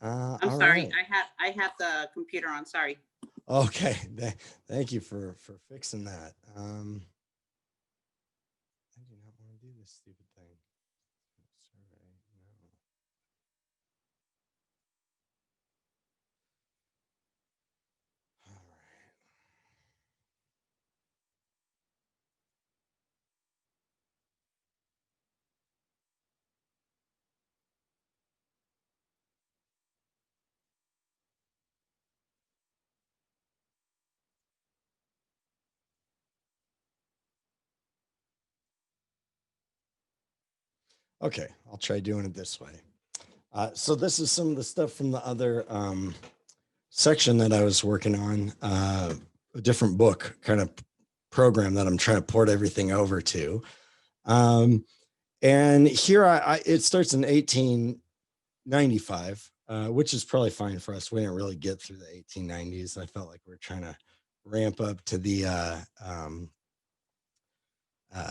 I'm All sorry. right. I have the computer on. Sorry. Okay. Thank you for fixing that. I do not want to do this stupid thing. Survey. No. All right. Okay, I'll try doing it this way. So this is some of the stuff from the other section that I was working on, a different book kind of program that I'm trying to port everything over to. And here it starts in 1895, which is probably fine for us. We didn't really get through the 1890s. I felt like we are trying to ramp up to the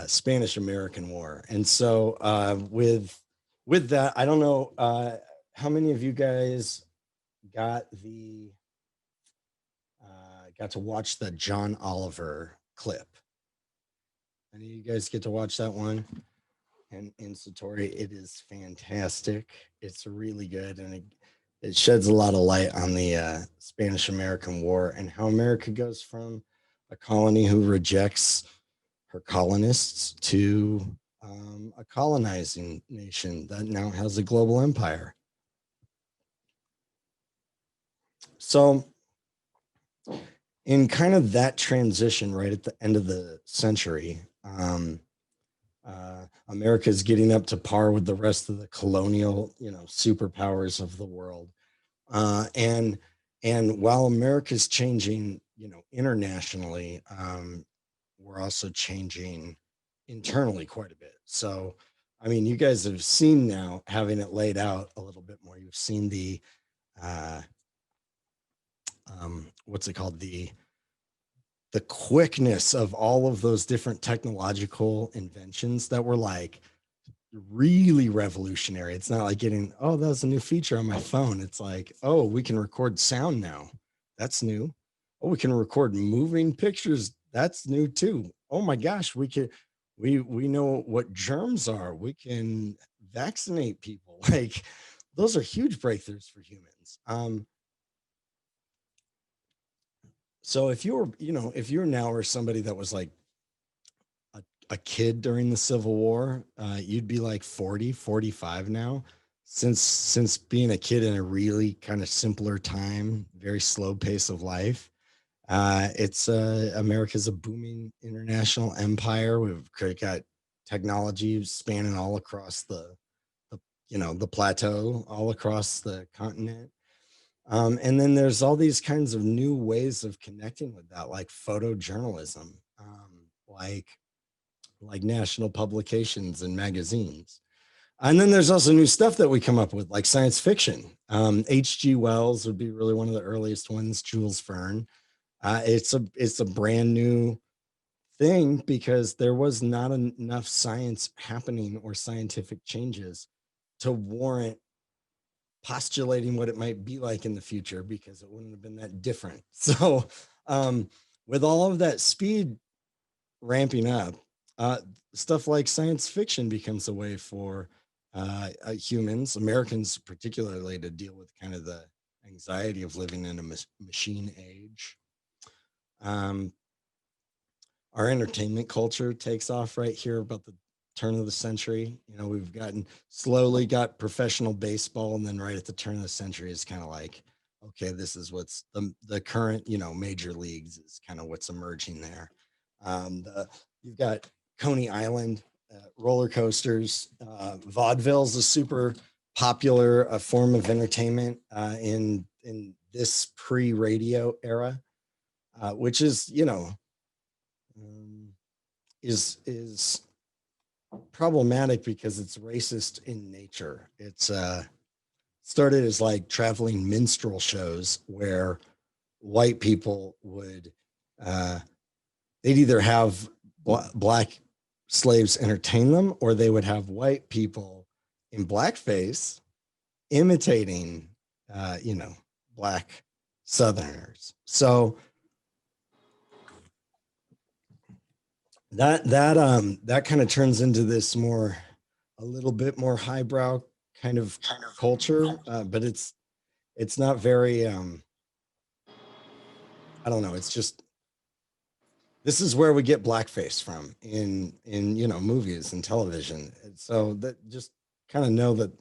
Spanish American War. And so with that, I don't know how many of you guys got the got to watch the John Oliver clip. Any of you guys get to watch that one? And in Satori, it is fantastic. It's really good, and it sheds a lot of light on the Spanish American War and how America goes from a colony who rejects her colonists to a colonizing nation that now has a global empire. So, in kind of that transition, right at the end of the century, America is getting up to par with the rest of the colonial, superpowers of the world, and while America is changing, internationally, we're also changing internally quite a bit. So, I mean, you guys have seen now, having it laid out a little bit more. You've seen the uh, what's it called, the quickness of all of those different technological inventions that were like really revolutionary. It's not like getting, oh, that's a new feature on my phone. It's like, oh, we can record sound now. That's new. Oh, we can record moving pictures. That's new too. Oh my gosh, we know what germs are. We can vaccinate people. Like those are huge breakthroughs for humans. So if you were, if you're now or somebody that was like a kid during the Civil War, you'd be like 40, 45 now. Since being a kid in a really kind of simpler time, very slow pace of life, it's America's a booming international empire. We've got technology spanning all across the the plateau, all across the continent. And then there's all these kinds of new ways of connecting with that, like photojournalism, like national publications and magazines. And then there's also new stuff that we come up with, like science fiction. H.G. Wells would be really one of the earliest ones. Jules Verne. It's a brand new thing because there was not enough science happening or scientific changes to warrant postulating what it might be like in the future, because it wouldn't have been that different. So, with all of that speed ramping up, uh, stuff like science fiction becomes a way for humans, Americans particularly, to deal with kind of the anxiety of living in a machine age. Um, our entertainment culture takes off right here about the turn of the century. We've slowly got professional baseball, and then right at the turn of the century, it's kind of like, okay, this is what's the current, major leagues is kind of what's emerging there. You've got Coney Island roller coasters. Vaudeville's a super popular form of entertainment in this pre-radio era, which is um, is problematic because it's racist in nature. It's started as like traveling minstrel shows where white people would they'd either have black slaves entertain them, or they would have white people in blackface imitating you know, Black Southerners. So that kind of turns into this a little bit more highbrow kind of culture, but it's not very I don't know. It's just, this is where we get blackface from in you know, movies and television. And so that, just kind of know that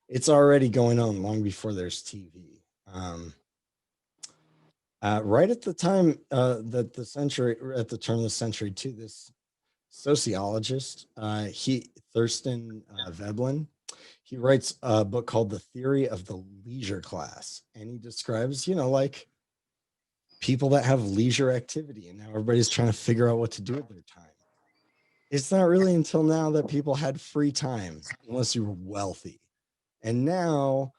it's already going on long before there's TV. Right at the time that the century, at the turn of the century, too, this sociologist, Thurston Veblen, he writes a book called The Theory of the Leisure Class, and he describes, you know, like people that have leisure activity, and now everybody's trying to figure out what to do with their time. It's not really until now that people had free time, unless you were wealthy. And now,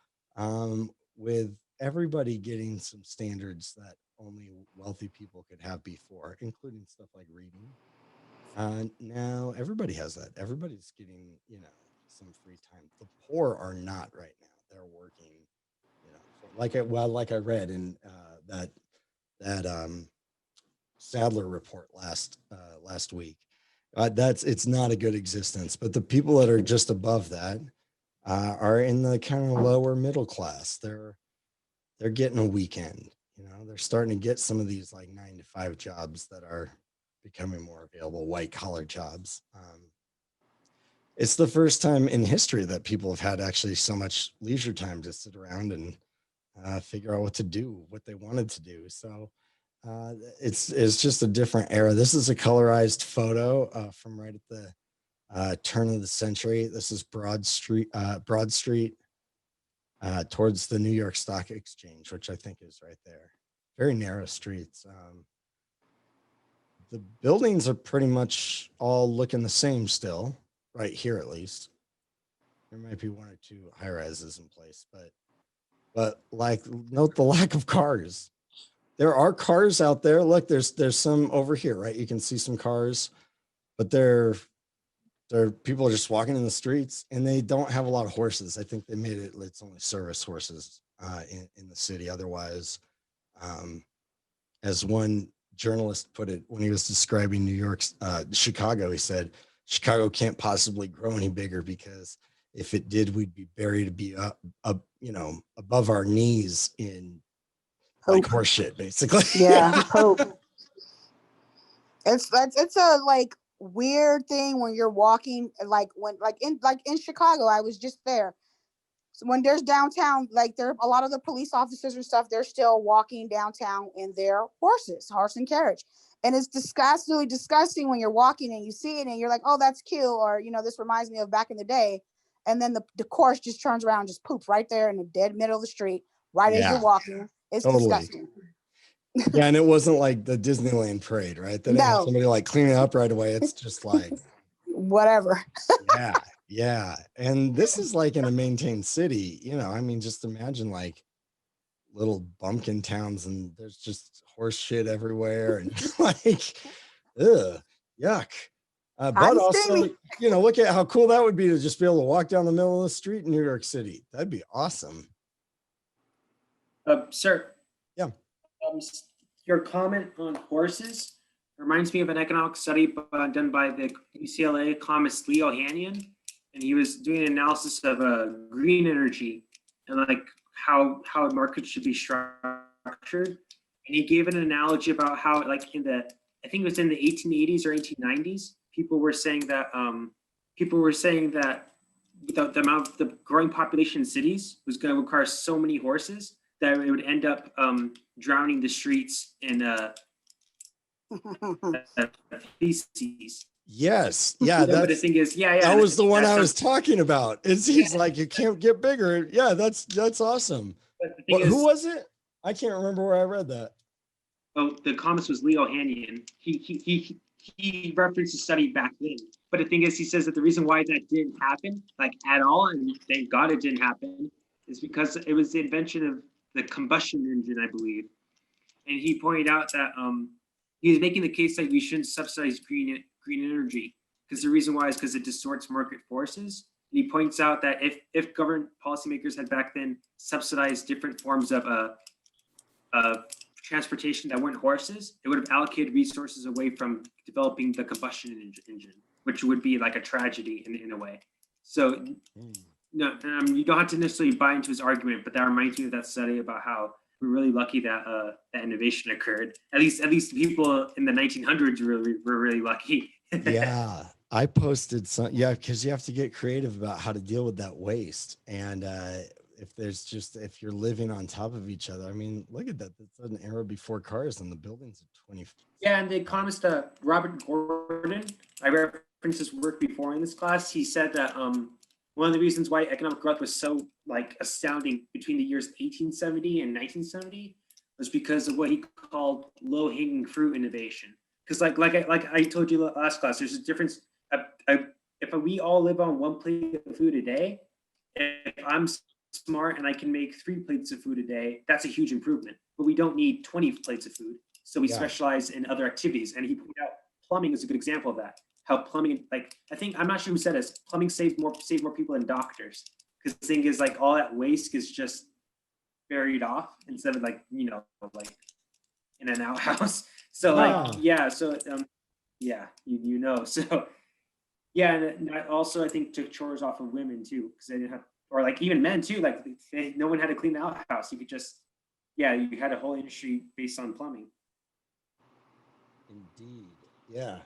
with everybody getting some standards that only wealthy people could have before, including stuff like reading, now everybody has that. Everybody's getting, you know, some free time. The poor are not right now. They're working, you know, like I read in that Sadler report last week. It's not a good existence. But the people that are just above that are in the kind of lower middle class. They're getting a weekend. You know, they're starting to get some of these like 9-to-5 jobs that are becoming more available, white collar jobs. It's the first time in history that people have had actually so much leisure time to sit around and figure out what to do, what they wanted to do. So it's just a different era. This is a colorized photo from right at the turn of the century. This is Broad Street, towards the New York Stock Exchange, which I think is right there. Very narrow streets. The buildings are pretty much all looking the same still, right here at least. There might be one or two high rises in place, but like, note the lack of cars. There are cars out there. Look, there's some over here, right? You can see some cars, but they're people are just walking in the streets, and they don't have a lot of horses. I think they made it's only service horses in the city. Otherwise, as one journalist put it when he was describing Chicago, he said, Chicago can't possibly grow any bigger, because if it did, we'd be buried to be up, you know, above our knees in like horse shit, basically. Yeah, hope. It's a like weird thing when you're walking, like in Chicago. I was just there. So when there's downtown, like there a lot of the police officers and stuff, they're still walking downtown in their horse and carriage. And it's disgustingly disgusting when you're walking and you see it and you're like, oh, that's cute, or you know, this reminds me of back in the day. And then the horse just turns around and just poops right there in the dead middle of the street, right as you're walking. It's totally disgusting. Yeah, and it wasn't like the Disneyland parade, right? They didn't have somebody like cleaning up right away. It's just like whatever. Yeah. And this is like in a maintained city, you know. I mean, just imagine like little bumpkin towns, and there's just horse shit everywhere, and like, ugh, yuck. But also, you know, look at how cool that would be to just be able to walk down the middle of the street in New York City. That'd be awesome. Sir. Yeah. Your comment on horses reminds me of an economic study done by the UCLA economist Leo Hannion, and he was doing an analysis of green energy and like how a market should be structured. And he gave an analogy about how, like I think it was in the 1880s or 1890s, people were saying that the amount of the growing population in cities was going to require so many horses that it would end up drowning the streets in feces. Yes. Yeah. But the thing is, that was the one I was talking about. He's like, you can't get bigger. Yeah, that's awesome. Who was it? I can't remember where I read that. Oh, the economist was Leo Hannion. He referenced a study back then. But the thing is, he says that the reason why that didn't happen, like at all, and thank God it didn't happen, is because it was the invention of the combustion engine, I believe. And he pointed out that he was making the case that we shouldn't subsidize green energy, because the reason why is because it distorts market forces. And he points out that if government policymakers had back then subsidized different forms of transportation that weren't horses, it would have allocated resources away from developing the combustion engine, which would be like a tragedy in a way. So no, you don't have to necessarily buy into his argument, but that reminds me of that study about how we're really lucky that that innovation occurred. At least people in the 1900s were really lucky. Yeah, I posted some. Yeah, because you have to get creative about how to deal with that waste. And if you're living on top of each other, I mean, look at that. That's an era before cars, and the buildings are 20. Yeah, and the economist Robert Gordon, I referenced his work before in this class. He said that one of the reasons why economic growth was so like astounding between the years 1870 and 1970 was because of what he called low-hanging fruit innovation. Because like I told you last class, there's a difference. If we all live on one plate of food a day, if I'm smart and I can make 3 plates of food a day, that's a huge improvement. But we don't need 20 plates of food. So we specialize in other activities. And he pointed out plumbing is a good example of that. How plumbing, like, I'm not sure who said this, plumbing saved more people than doctors. Because the thing is, like, all that waste is just buried off instead of like, like in an outhouse. So like, so so yeah, and I also, I think, took chores off of women too, because they didn't have, or like even men too, like no one had to clean the outhouse. You could just, you had a whole industry based on plumbing. Indeed. Yeah.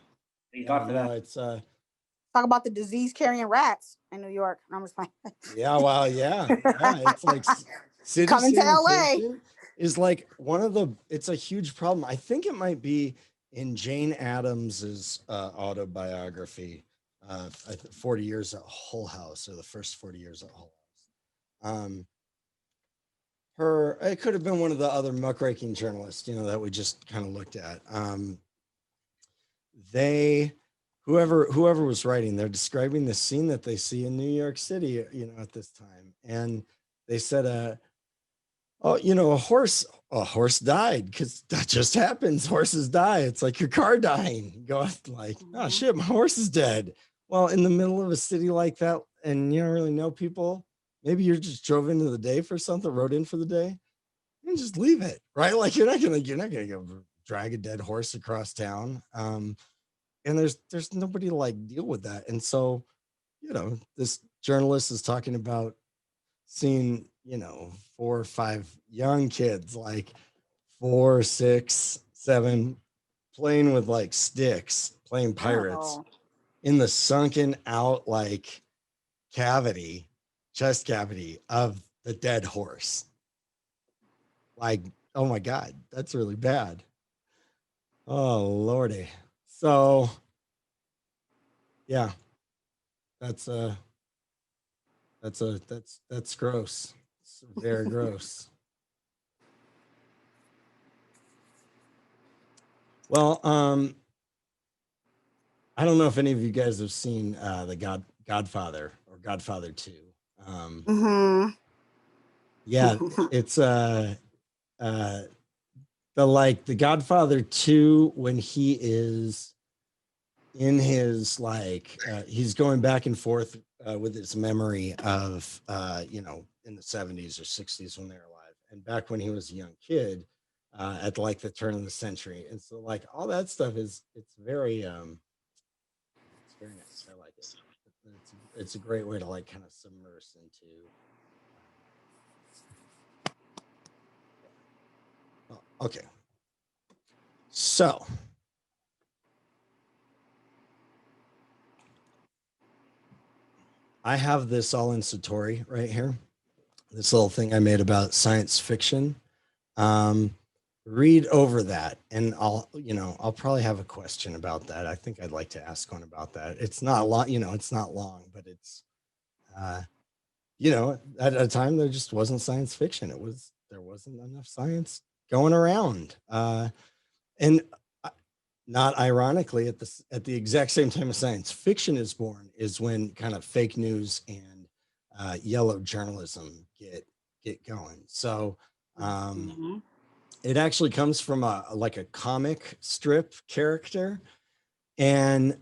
Thank God for that. It's Talk about the disease carrying rats in New York. I'm just like, yeah, well, yeah. It's like city coming to LA sanitation is like it's a huge problem. I think it might be in Jane Addams's autobiography, 40 Years at Hull House, or the first 40 years at Hull House. It could have been one of the other muckraking journalists, that we just kind of looked at. Whoever was writing, they're describing the scene that they see in New York City, at this time. And they said, a horse died, because that just happens. Horses die. It's like your car dying. You go like, oh shit, my horse is dead. Well, in the middle of a city like that, and you don't really know people, maybe you're just drove into the day for something, rode in for the day, and just leave it, right? Like you're not gonna go drag a dead horse across town. And there's nobody to like deal with that. And so, this journalist is talking about seeing, 4 or 5 young kids, like 4, 6, 7, playing with like sticks, playing pirates in the sunken out like chest cavity of the dead horse. Like, oh my God, that's really bad. Oh Lordy. So yeah, that's gross. It's very gross. Well, I don't know if any of you guys have seen the Godfather or Godfather 2. Yeah, it's the Godfather 2, when he is in his he's going back and forth with his memory of in the 70s or 60s when they were alive, and back when he was a young kid at like the turn of the century. And so like all that stuff it's very nice. I like it. It's a great way to like kind of submerge into okay. So I have this all in Satori right here. This little thing I made about science fiction. Read over that, and I'll probably have a question about that. I think I'd like to ask one about that. It's not long, it's not long, but it's, at a time there just wasn't science fiction. There wasn't enough science going around. And not ironically, at the exact same time as science fiction is born is when kind of fake news and yellow journalism get going. So it actually comes from a comic strip character, and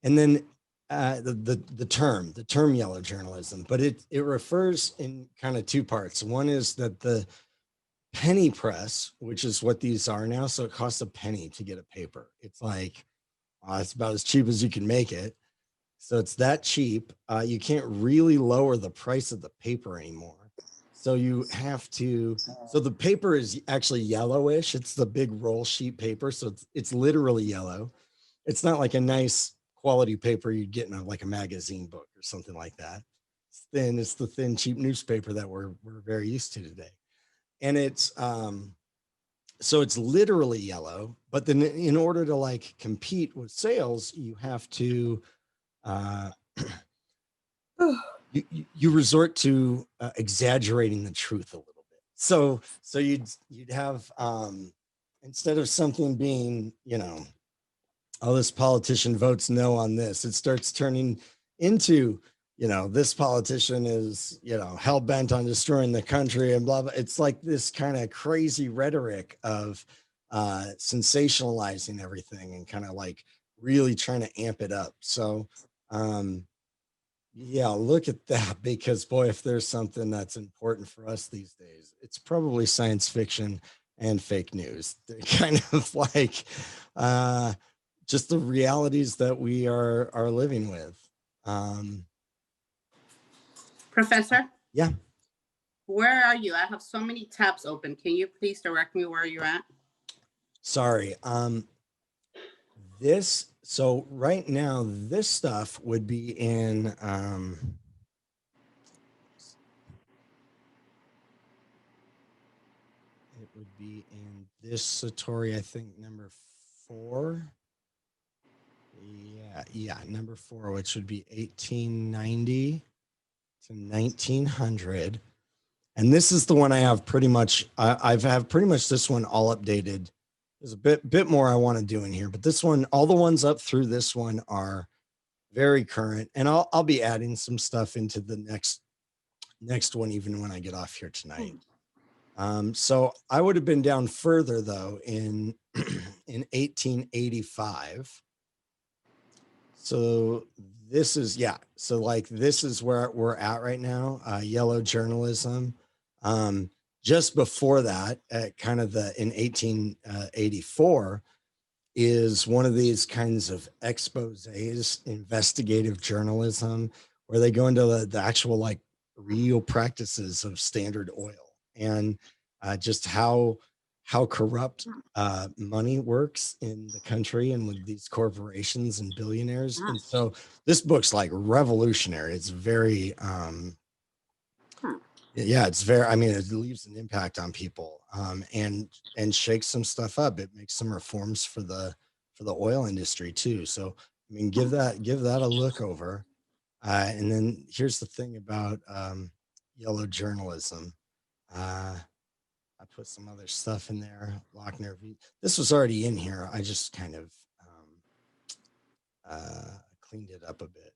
then the term yellow journalism, but it refers in kind of two parts. One is that the penny press, which is what these are now, so it costs a penny to get a paper. It's like it's about as cheap as you can make it. So it's that cheap. You can't really lower the price of the paper anymore. So you have to. So the paper is actually yellowish. It's the big roll sheet paper, so it's literally yellow. It's not like a nice quality paper you'd get in like a magazine book or something like that. It's thin. It's the thin, cheap newspaper that we're very used to today, and it's so it's literally yellow. But then, in order to like compete with sales, you have to uh, you resort to exaggerating the truth a little bit. So you'd have instead of something being, oh, this politician votes no on this, it starts turning into, this politician is, hell bent on destroying the country and blah blah. It's like this kind of crazy rhetoric of sensationalizing everything and kind of like really trying to amp it up. So yeah, look at that, because boy, if there's something that's important for us these days, it's probably science fiction and fake news. They're kind of like just the realities that we are living with. Um, Professor, yeah, where are you? I have so many tabs open. Can you please direct me where you're at? sorry. So right now, this stuff would be in it would be in this Satori, I think, number 4. Yeah, number 4, which would be 1890 to 1900. And this is the one I have pretty much. I've have pretty much this one all updated. There's a bit more I want to do in here, but this one, all the ones up through this one are very current, and I'll be adding some stuff into the next one, even when I get off here tonight. So I would have been down further though in in 1885. So this is, yeah. So like this is where we're at right now. Yellow journalism. Just before that, kind of in 1884, is one of these kinds of exposés, investigative journalism, where they go into the actual like real practices of Standard Oil and just how corrupt money works in the country and with these corporations and billionaires. And so this book's like revolutionary. It's very yeah, it's very, I mean, it leaves an impact on people, and shakes some stuff up. It makes some reforms for the oil industry too. So I mean, give that a look over. And then here's the thing about yellow journalism. I put some other stuff in there. Lochner V. This was already in here. I just kind of cleaned it up a bit.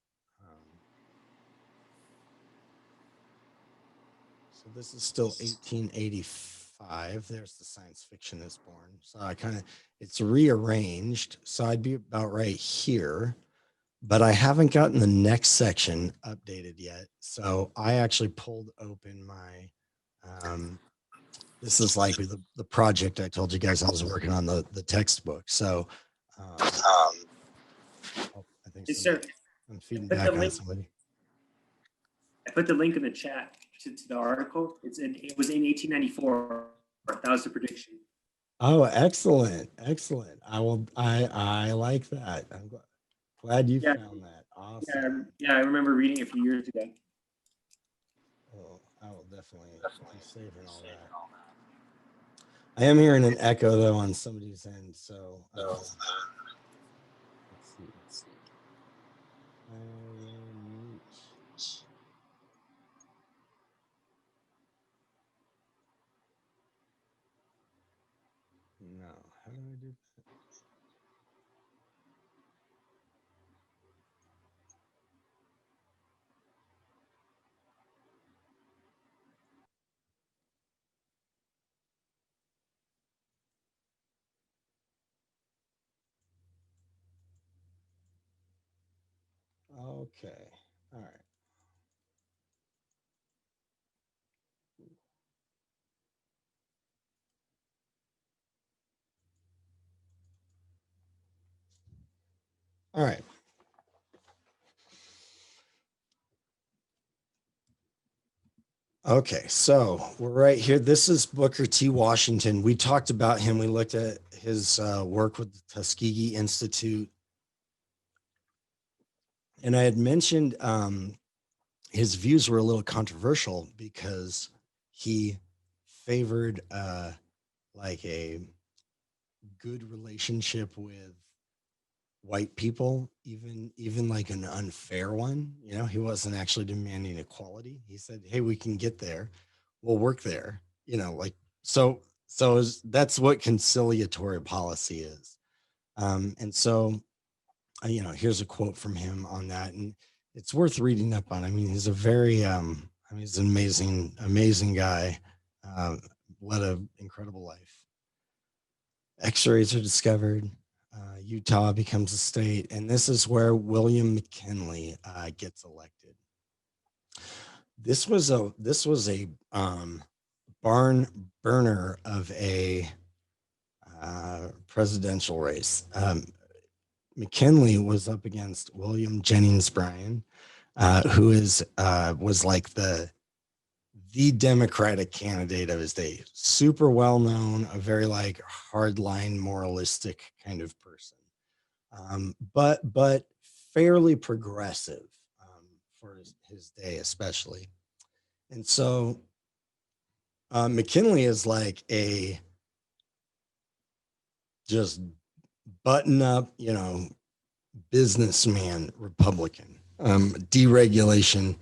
So this is still 1885. There's the science fiction is born. So I kind of, it's rearranged. So I'd be about right here, but I haven't gotten the next section updated yet. So I actually pulled open my, this is like the project I told you guys I was working on, the textbook. So oh, I think Yes, sir. I'm feeding Put back the on link- somebody. I put the link in the chat to the article. It was in 1894. That was the prediction. Oh, excellent. Excellent. I like that. I'm glad you Yeah. found that. Awesome. Yeah, I remember reading it a few years ago. Oh, I will definitely be saving all that. I am hearing an echo though on somebody's end, so let's see. I will mute. No, how do I do that? Okay. All right. All right. Okay, so we're right here. This is Booker T. Washington. We talked about him. We looked at his work with the Tuskegee Institute. And I had mentioned his views were a little controversial because he favored like a good relationship with white people, even like an unfair one. You know, he wasn't actually demanding equality. He said, hey, we can get there, we'll work there, you know, like that's what conciliatory policy is. And so you know, here's a quote from him on that, and it's worth reading up on. I mean, he's a very I mean, he's an amazing guy. Led an incredible life. X-rays are discovered. Utah becomes a state, and this is where William McKinley gets elected. This was a barn burner of a presidential race. McKinley was up against William Jennings Bryan, who was like the Democratic candidate of his day, super well known, a very like hardline moralistic kind of person, but fairly progressive for his day, especially. And so McKinley is like a just button up, you know, businessman Republican, deregulation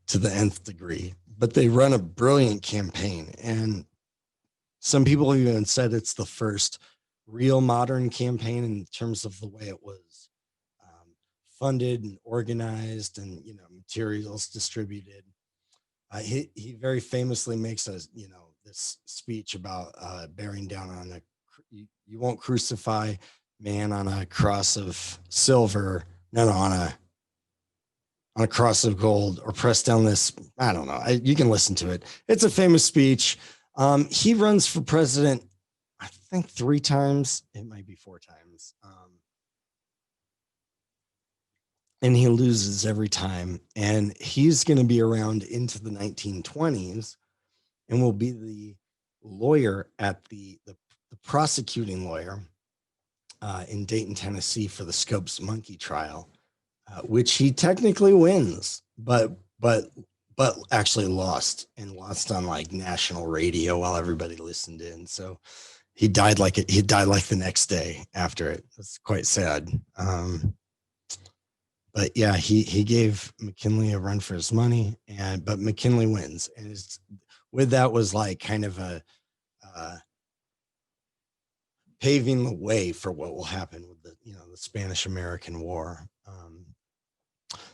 to the nth degree. But they run a brilliant campaign, and some people even said it's the first real modern campaign in terms of the way it was funded and organized, and you know, materials distributed. He very famously makes this speech about bearing down on you won't crucify man on a cross of silver, no, on a cross of gold, or press down this. I don't know. You can listen to it. It's a famous speech. He runs for president, I think 3 times. It might be 4 times. And he loses every time. And he's going to be around into the 1920s and will be the lawyer at the prosecuting lawyer in Dayton, Tennessee for the Scopes Monkey trial, which he technically wins, but actually lost on like national radio while everybody listened in. So he died like the next day after it. It's quite sad. But yeah, he gave McKinley a run for his money, but McKinley wins, and with that was like kind of a paving the way for what will happen with the Spanish-American War.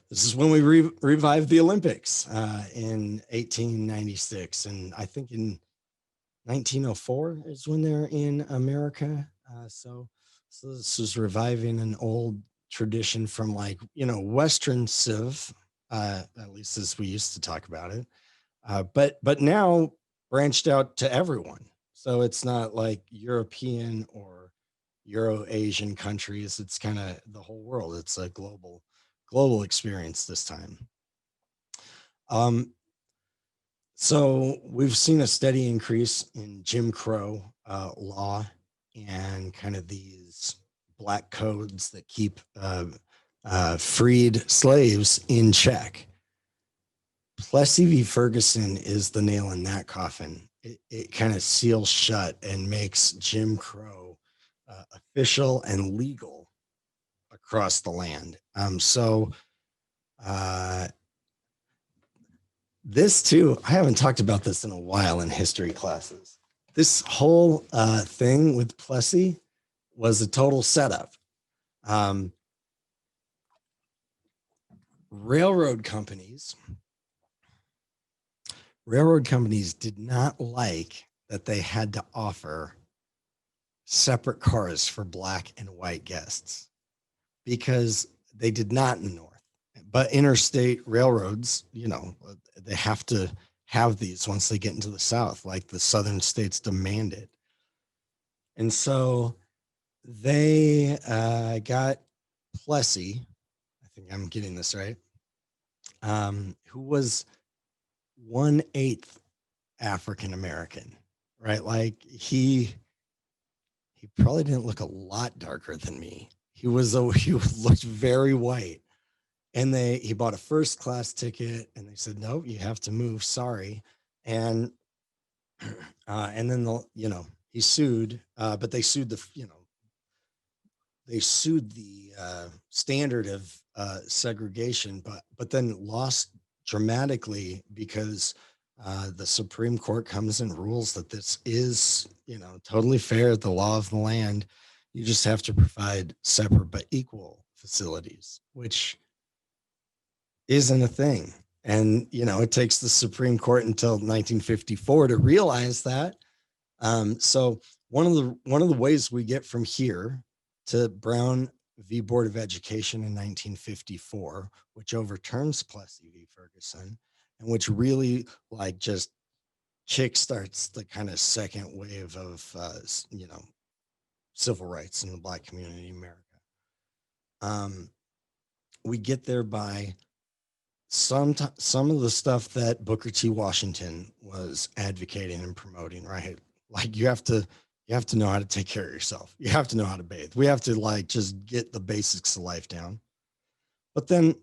This is when we revived the Olympics in 1896, and I think in 1904 is when they're in America. So this is reviving an old tradition from Western Civ, at least as we used to talk about it, but now branched out to everyone. So it's not like European or Euro-Asian countries. It's kind of the whole world. It's a global experience this time. So we've seen a steady increase in Jim Crow law and kind of these black codes that keep freed slaves in check. Plessy v. Ferguson is the nail in that coffin. It kind of seals shut and makes Jim Crow official and legal across the land. This too, I haven't talked about this in a while in history classes. This whole thing with Plessy was a total setup. Railroad companies did not like that they had to offer separate cars for black and white guests, because they did not in the North, but interstate railroads, they have to have these once they get into the South, like the southern states demand it. And so they got Plessy, I think I'm getting this right, who was 1/8 African American, right? Like he probably didn't look a lot darker than me. He looked very white. And he bought a first class ticket and they said, no, you have to move. Sorry. And then he sued, but they sued the standard of segregation, but then lost dramatically because the Supreme Court comes and rules that this is, totally fair, the law of the land. You just have to provide separate but equal facilities, which isn't a thing. And, it takes the Supreme Court until 1954 to realize that. So one of the ways we get from here to Brown v. Board of Education in 1954, which overturns Plessy v. Ferguson, and which really just kickstarts the kind of second wave of, civil rights in the Black community in America. We get there by some of the stuff that Booker T. Washington was advocating and promoting, right? Like you have to know how to take care of yourself. You have to know how to bathe. We have to just get the basics of life down. But then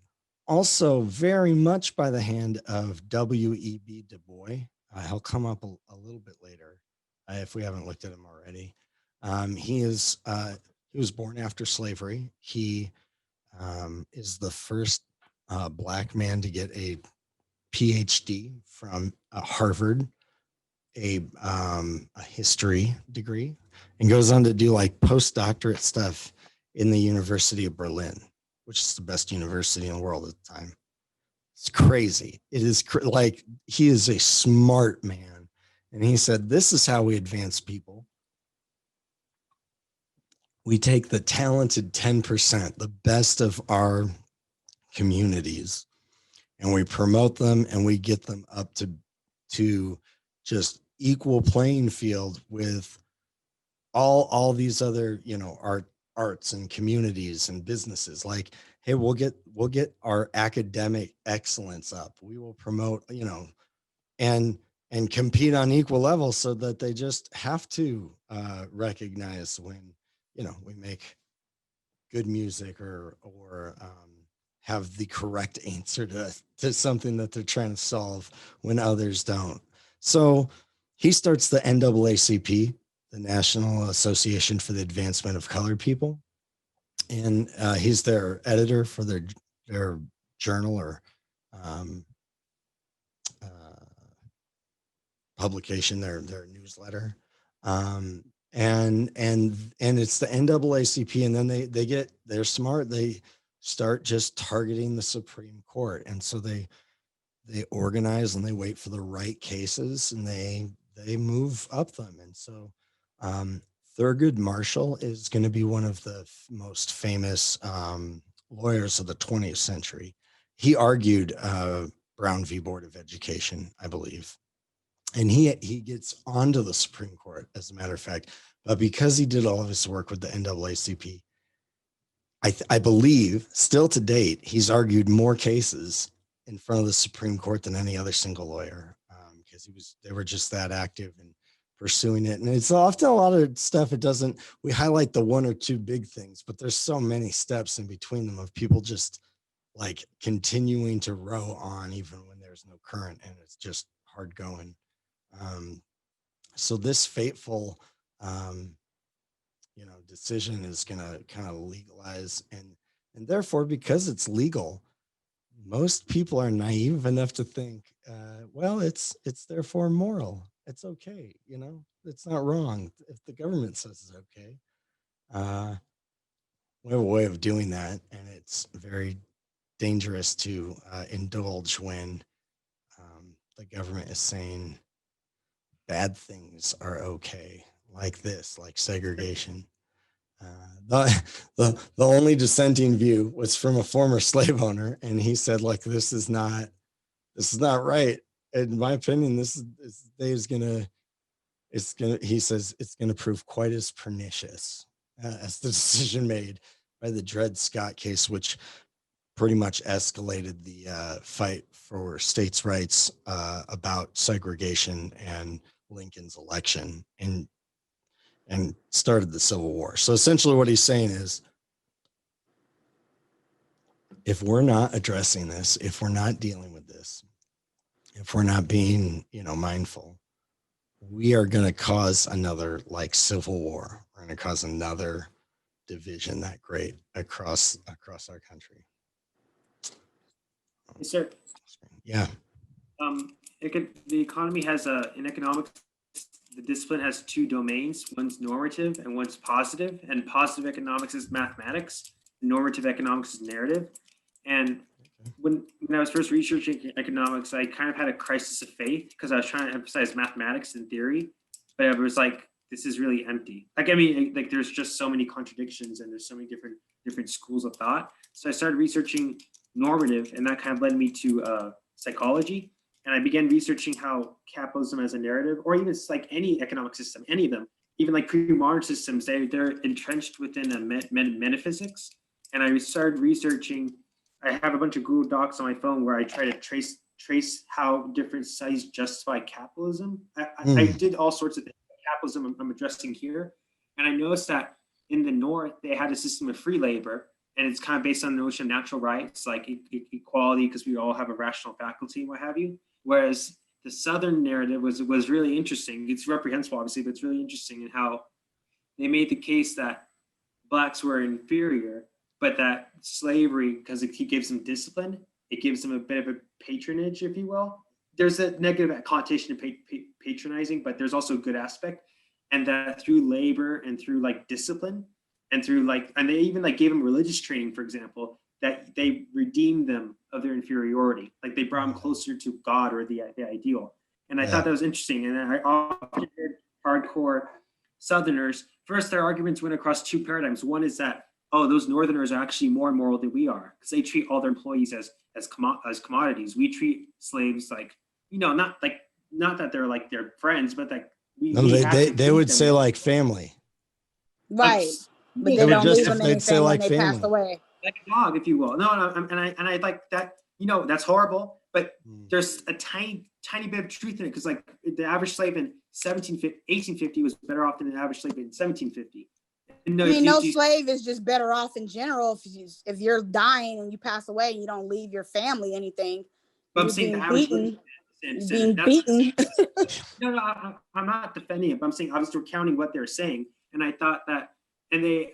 also very much by the hand of W.E.B. Du Bois. He'll come up a little bit later if we haven't looked at him already. He was born after slavery. He is the first Black man to get a PhD from Harvard, a history degree, and goes on to do postdoctorate stuff in the University of Berlin, which is the best university in the world at the time. It's crazy. It is he is a smart man. And he said, this is how we advance people. We take the talented 10%, the best of our communities, and we promote them and we get them up to just equal playing field with all these other, arts and communities and businesses. Hey, we'll get our academic excellence up. We will promote, and compete on equal levels so that they just have to recognize when, we make good music or have the correct answer to something that they're trying to solve when others don't. So he starts the NAACP, the National Association for the Advancement of Colored People. And he's their editor for their journal or publication, their newsletter. And it's the NAACP, and then they're smart. They start just targeting the Supreme Court, and so they organize and they wait for the right cases, and they move up them. And so Thurgood Marshall is going to be one of the most famous lawyers of the 20th century. He argued Brown v. Board of Education, I believe. And he gets onto the Supreme Court, as a matter of fact. But because he did all of his work with the NAACP, I believe still to date, he's argued more cases in front of the Supreme Court than any other single lawyer, because they were just that active in pursuing it. And it's often a lot of stuff. We highlight the one or two big things, but there's so many steps in between them of people just continuing to row on even when there's no current, and it's just hard going. So this fateful, decision is going to kind of legalize, and therefore, because it's legal, most people are naive enough to think, well, it's therefore moral. It's okay. It's not wrong if the government says it's okay. We have a way of doing that, and it's very dangerous to indulge when the government is saying bad things are okay, like segregation. The only dissenting view was from a former slave owner, and he said, like, this is not right. In my opinion, this day is he says it's gonna prove quite as pernicious as the decision made by the Dred Scott case, which pretty much escalated the fight for states' rights about segregation and Lincoln's election, and started the Civil War. So essentially what he's saying is, if we're not addressing this, if we're not dealing with this, if we're not being, mindful, we are going to cause another like Civil War. We're going to cause another division that great across our country. Yes, sir. Yeah. The economy has in economics, the discipline has two domains. One's normative and one's positive. And positive economics is mathematics. Normative economics is narrative. And when I was first researching economics, I kind of had a crisis of faith because I was trying to emphasize mathematics and theory, but it was like, this is really empty. Like, I mean, like there's just so many contradictions and there's so many different schools of thought. So I started researching normative, and that kind of led me to psychology. And I began researching how capitalism as a narrative, or even like any economic system, any of them, even like pre-modern systems, they're entrenched within a metaphysics. And I started researching. I have a bunch of Google Docs on my phone where I try to trace how different studies justify capitalism. I did all sorts of things. Capitalism I'm addressing here, and I noticed that in the North they had a system of free labor, and it's kind of based on the notion of natural rights, like equality, because we all have a rational faculty and what have you. Whereas the Southern narrative was really interesting. It's reprehensible, obviously, but it's really interesting in how they made the case that blacks were inferior, but that slavery, because it gives them discipline, it gives them a bit of a patronage, if you will. There's a negative connotation of patronizing, but there's also a good aspect. And that through labor and through like discipline and through like, and they even like gave them religious training, for example, that they redeemed them of their inferiority. Like they brought them closer to God or the ideal. And I thought that was interesting. And I often heard hardcore Southerners, first their arguments went across two paradigms. One is that, oh, those Northerners are actually more immoral than we are because they treat all their employees as commodities. We treat slaves like, not that they're like their friends, but like they would say like family. Right. But they don't leave them anything when they pass away. Like a dog, if you will. No, and I like that, that's horrible, but there's a tiny bit of truth in it, because like the average slave in 1850 was better off than the average slave in 1750. No slave is just better off in general if you're dying and you pass away and you don't leave your family anything. But I'm saying the average being beaten. No, I'm not defending it, but I'm saying obviously we're counting what they're saying, and I thought that, and they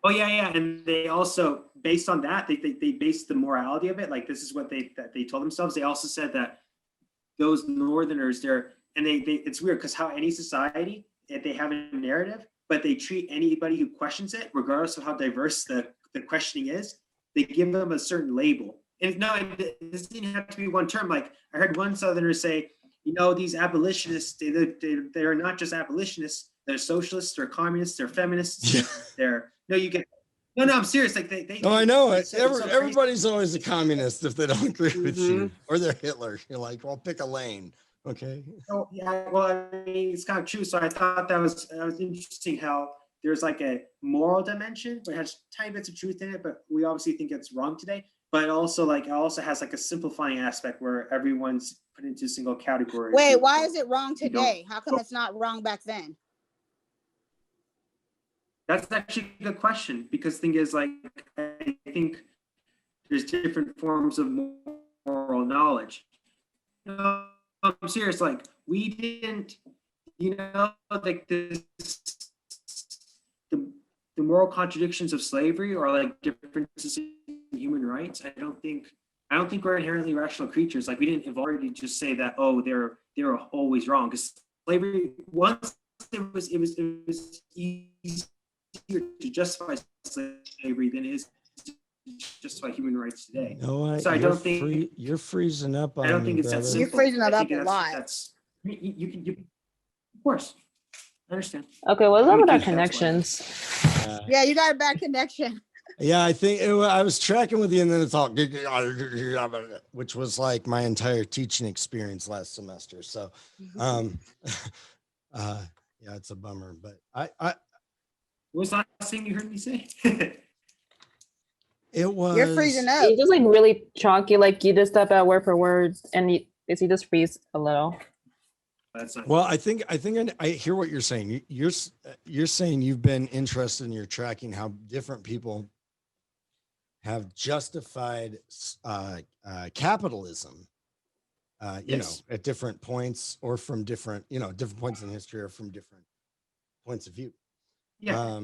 and they also, based on that, they based the morality of it, like this is what they told themselves. They also said that those Northerners, it's weird because how any society, if they have a narrative, but they treat anybody who questions it, regardless of how diverse the questioning is, they give them a certain label. And no, this didn't have to be one term. Like I heard one Southerner say, these abolitionists, they're not just abolitionists, they're socialists, they're communists, they're feminists, I'm serious. Like they I know it. Everybody's always a communist if they don't agree with you, or they're Hitler. You're like, well, pick a lane. Okay. So well, I mean, it's kind of true. So I thought that was interesting how there's like a moral dimension, but it has tiny bits of truth in it, but we obviously think it's wrong today. But it also has like a simplifying aspect where everyone's put into a single category. Wait, why is it wrong today? How come it's not wrong back then? That's actually a good question, because the thing is, like, I think there's different forms of moral knowledge. I'm serious. Like we didn't, like this, the moral contradictions of slavery or like differences in human rights. I don't think we're inherently rational creatures. Like we didn't evolve to just say that, oh, they're always wrong, because slavery, once it was easier to justify slavery than it is to justify human rights today. So I don't think you're freezing up on I don't think it's that simple. You're freezing that up a lot. You can, of course. I understand. Okay, what's up I'm with our confused, that's why. connections? Yeah, you got a bad connection. Yeah, I think I was tracking with you, and then it's all, which was like my entire teaching experience last semester. So, um, yeah, it's a bummer, but What was the last thing you heard me say? it was. You're freezing up. It's just like really chalky. Like you just step out word for word, and you just freeze a little. That's not. Well, I think I hear what you're saying. You're saying you've been interested in your tracking how different people have justified capitalism, you Yes. know, at different points or from different, you know, different points in history or from different points of view. Yeah.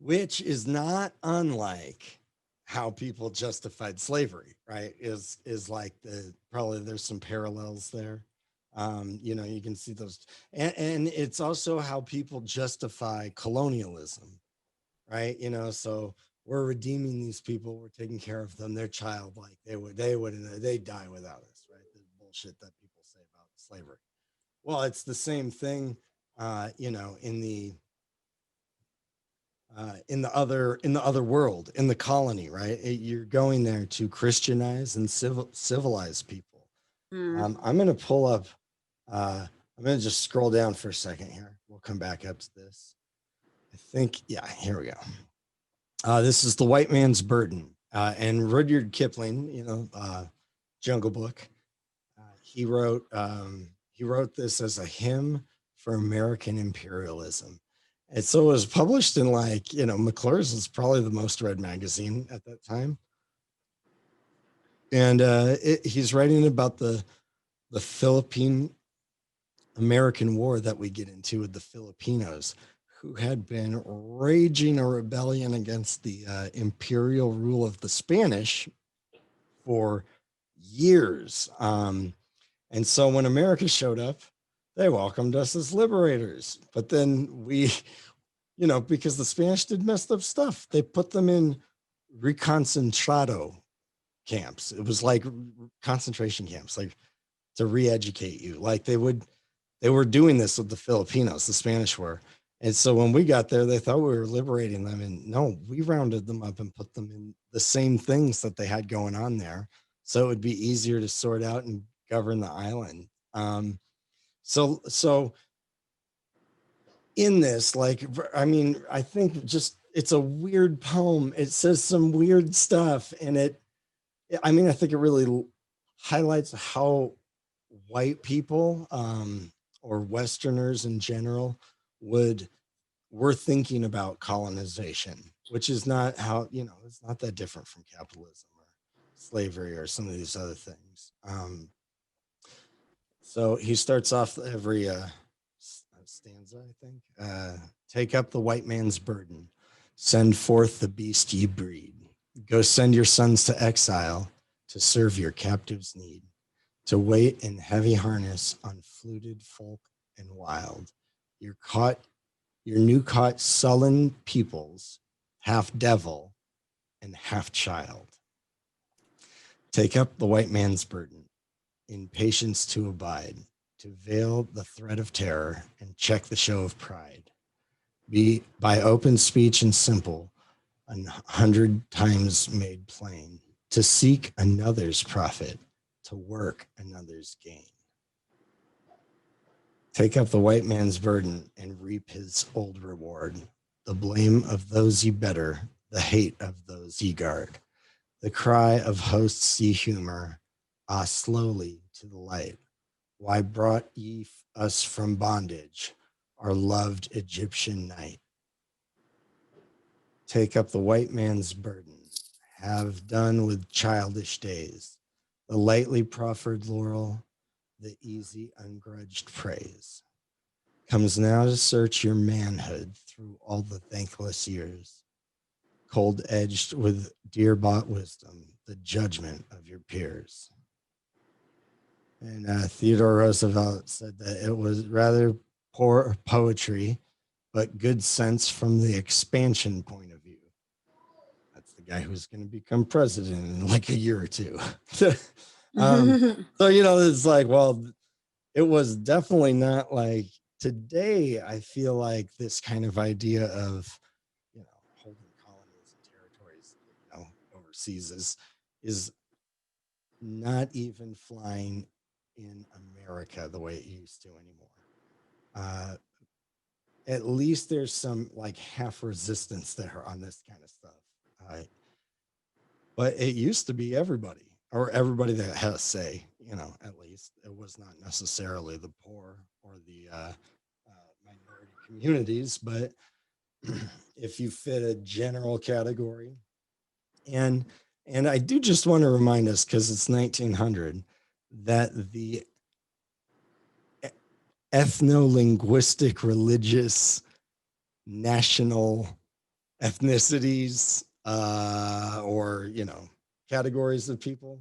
Which is not unlike how people justified slavery, right? Is like probably there's some parallels there. You know, you can see those, and it's also how people justify colonialism, right? You know, so we're redeeming these people, we're taking care of them, they're childlike, they'd die without us, right? The bullshit that people say about slavery. Well, it's the same thing, you know, in the other world, in the colony, right? You're going there to Christianize and civilize people. I'm going to pull up, I'm going to just scroll down for a second here. We'll come back up to this. I think, yeah, here we go. This is The White Man's Burden. And Rudyard Kipling, you know, Jungle Book. He wrote this as a hymn for American imperialism. And so it was published in, like, you know, McClure's is probably the most read magazine at that time. And he's writing about the Philippine American War that we get into with the Filipinos, who had been raging a rebellion against the imperial rule of the Spanish for years. And so when America showed up, they welcomed us as liberators. But then we, you know, because the Spanish did messed up stuff, they put them in reconcentrado camps. It was like concentration camps, like to re-educate you. Like they were doing this with the Filipinos, the Spanish were. And so when we got there, they thought we were liberating them. And no, we rounded them up and put them in the same things that they had going on there. So it would be easier to sort out and govern the island. So in this, like, I mean, I think just, it's a weird poem. It says some weird stuff. And I think it really highlights how white people, or Westerners in general, were thinking about colonization, which is not how, you know, it's not that different from capitalism or slavery or some of these other things. So he starts off every stanza, I think. Take up the white man's burden, send forth the beast ye breed. Go send your sons to exile to serve your captives' need, to wait in heavy harness on fluted folk and wild. Your new caught sullen peoples, half devil and half child. Take up the white man's burden, in patience to abide, to veil the threat of terror and check the show of pride. Be by open speech and simple, 100 times made plain, to seek another's profit, to work another's gain. Take up the white man's burden and reap his old reward, the blame of those ye better, the hate of those ye guard, the cry of hosts ye humor, slowly to the light. Why brought ye us from bondage, our loved Egyptian night? Take up the white man's burden, have done with childish days, the lightly proffered laurel, the easy ungrudged praise. Comes now to search your manhood through all the thankless years, cold edged with dear bought wisdom, the judgment of your peers. And Theodore Roosevelt said that it was rather poor poetry, but good sense from the expansion point of view. That's the guy who's going to become president in like a year or two. So, you know, it's like, well, it was definitely not like today, I feel like this kind of idea of, holding colonies and territories, overseas is not even flying in America the way it used to anymore. At least there's some like half resistance there on this kind of stuff. But it used to be everybody, or everybody that had a say, at least. It was not necessarily the poor or the minority communities, but if you fit a general category. And I do just want to remind us, because it's 1900, that the ethno-linguistic, religious, national ethnicities, or categories of people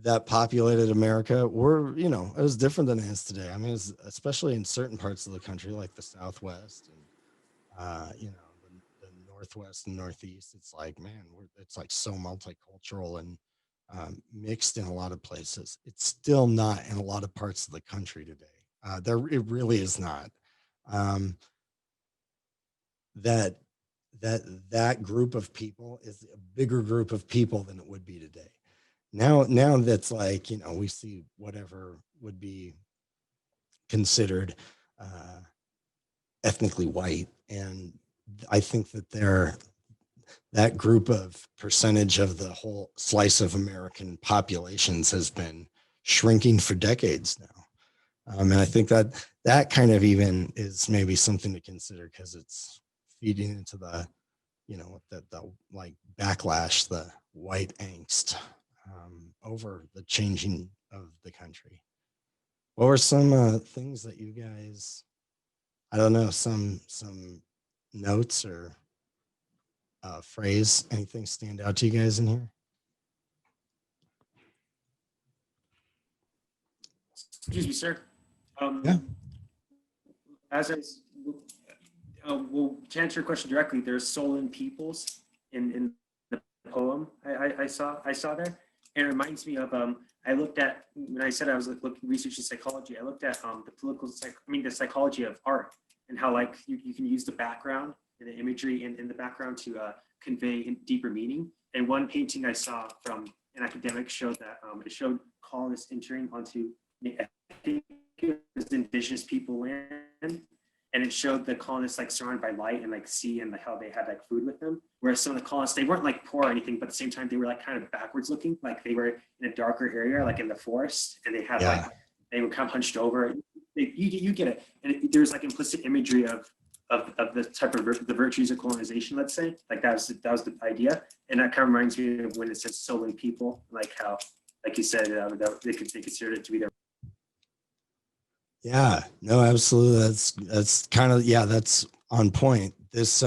that populated America were, it was different than it is today. I mean, it was, especially in certain parts of the country, like the Southwest and the Northwest and Northeast. It's like, man, it's like so multicultural and mixed in a lot of places. It's still not in a lot of parts of the country today. It really is not. That group of people is a bigger group of people than it would be today. Now that's like, we see whatever would be considered ethnically white. And I think that that group of percentage of the whole slice of American populations has been shrinking for decades now. And I think that kind of even is maybe something to consider, because it's feeding into the, the like backlash, the white angst over the changing of the country. What were some things that you guys, I don't know, some notes or phrase, anything stand out to you guys in here? Excuse me, sir. Yeah. As well, to answer your question directly, there's Solon peoples in the poem I saw there, and it reminds me of I looked at, when I said I was looking researching psychology, I looked at the psychology of art, and how like you can use the background and the imagery in the background to convey deeper meaning. And one painting I saw from an academic showed that it showed colonists entering onto, I think it was indigenous people land, and it showed the colonists like surrounded by light and like sea, and like how they had like food with them. Whereas some of the colonists, they weren't like poor or anything, but at the same time they were like kind of backwards looking, like they were in a darker area, like in the forest, and they had like, they were kind of hunched over. You get it. And there's like implicit imagery of the type of the virtues of colonization, let's say. Like that was the idea. And that kind of reminds me of when it says Solon people, like how, like you said, they considered it to be their. Yeah, no, absolutely. That's kind of, that's on point. This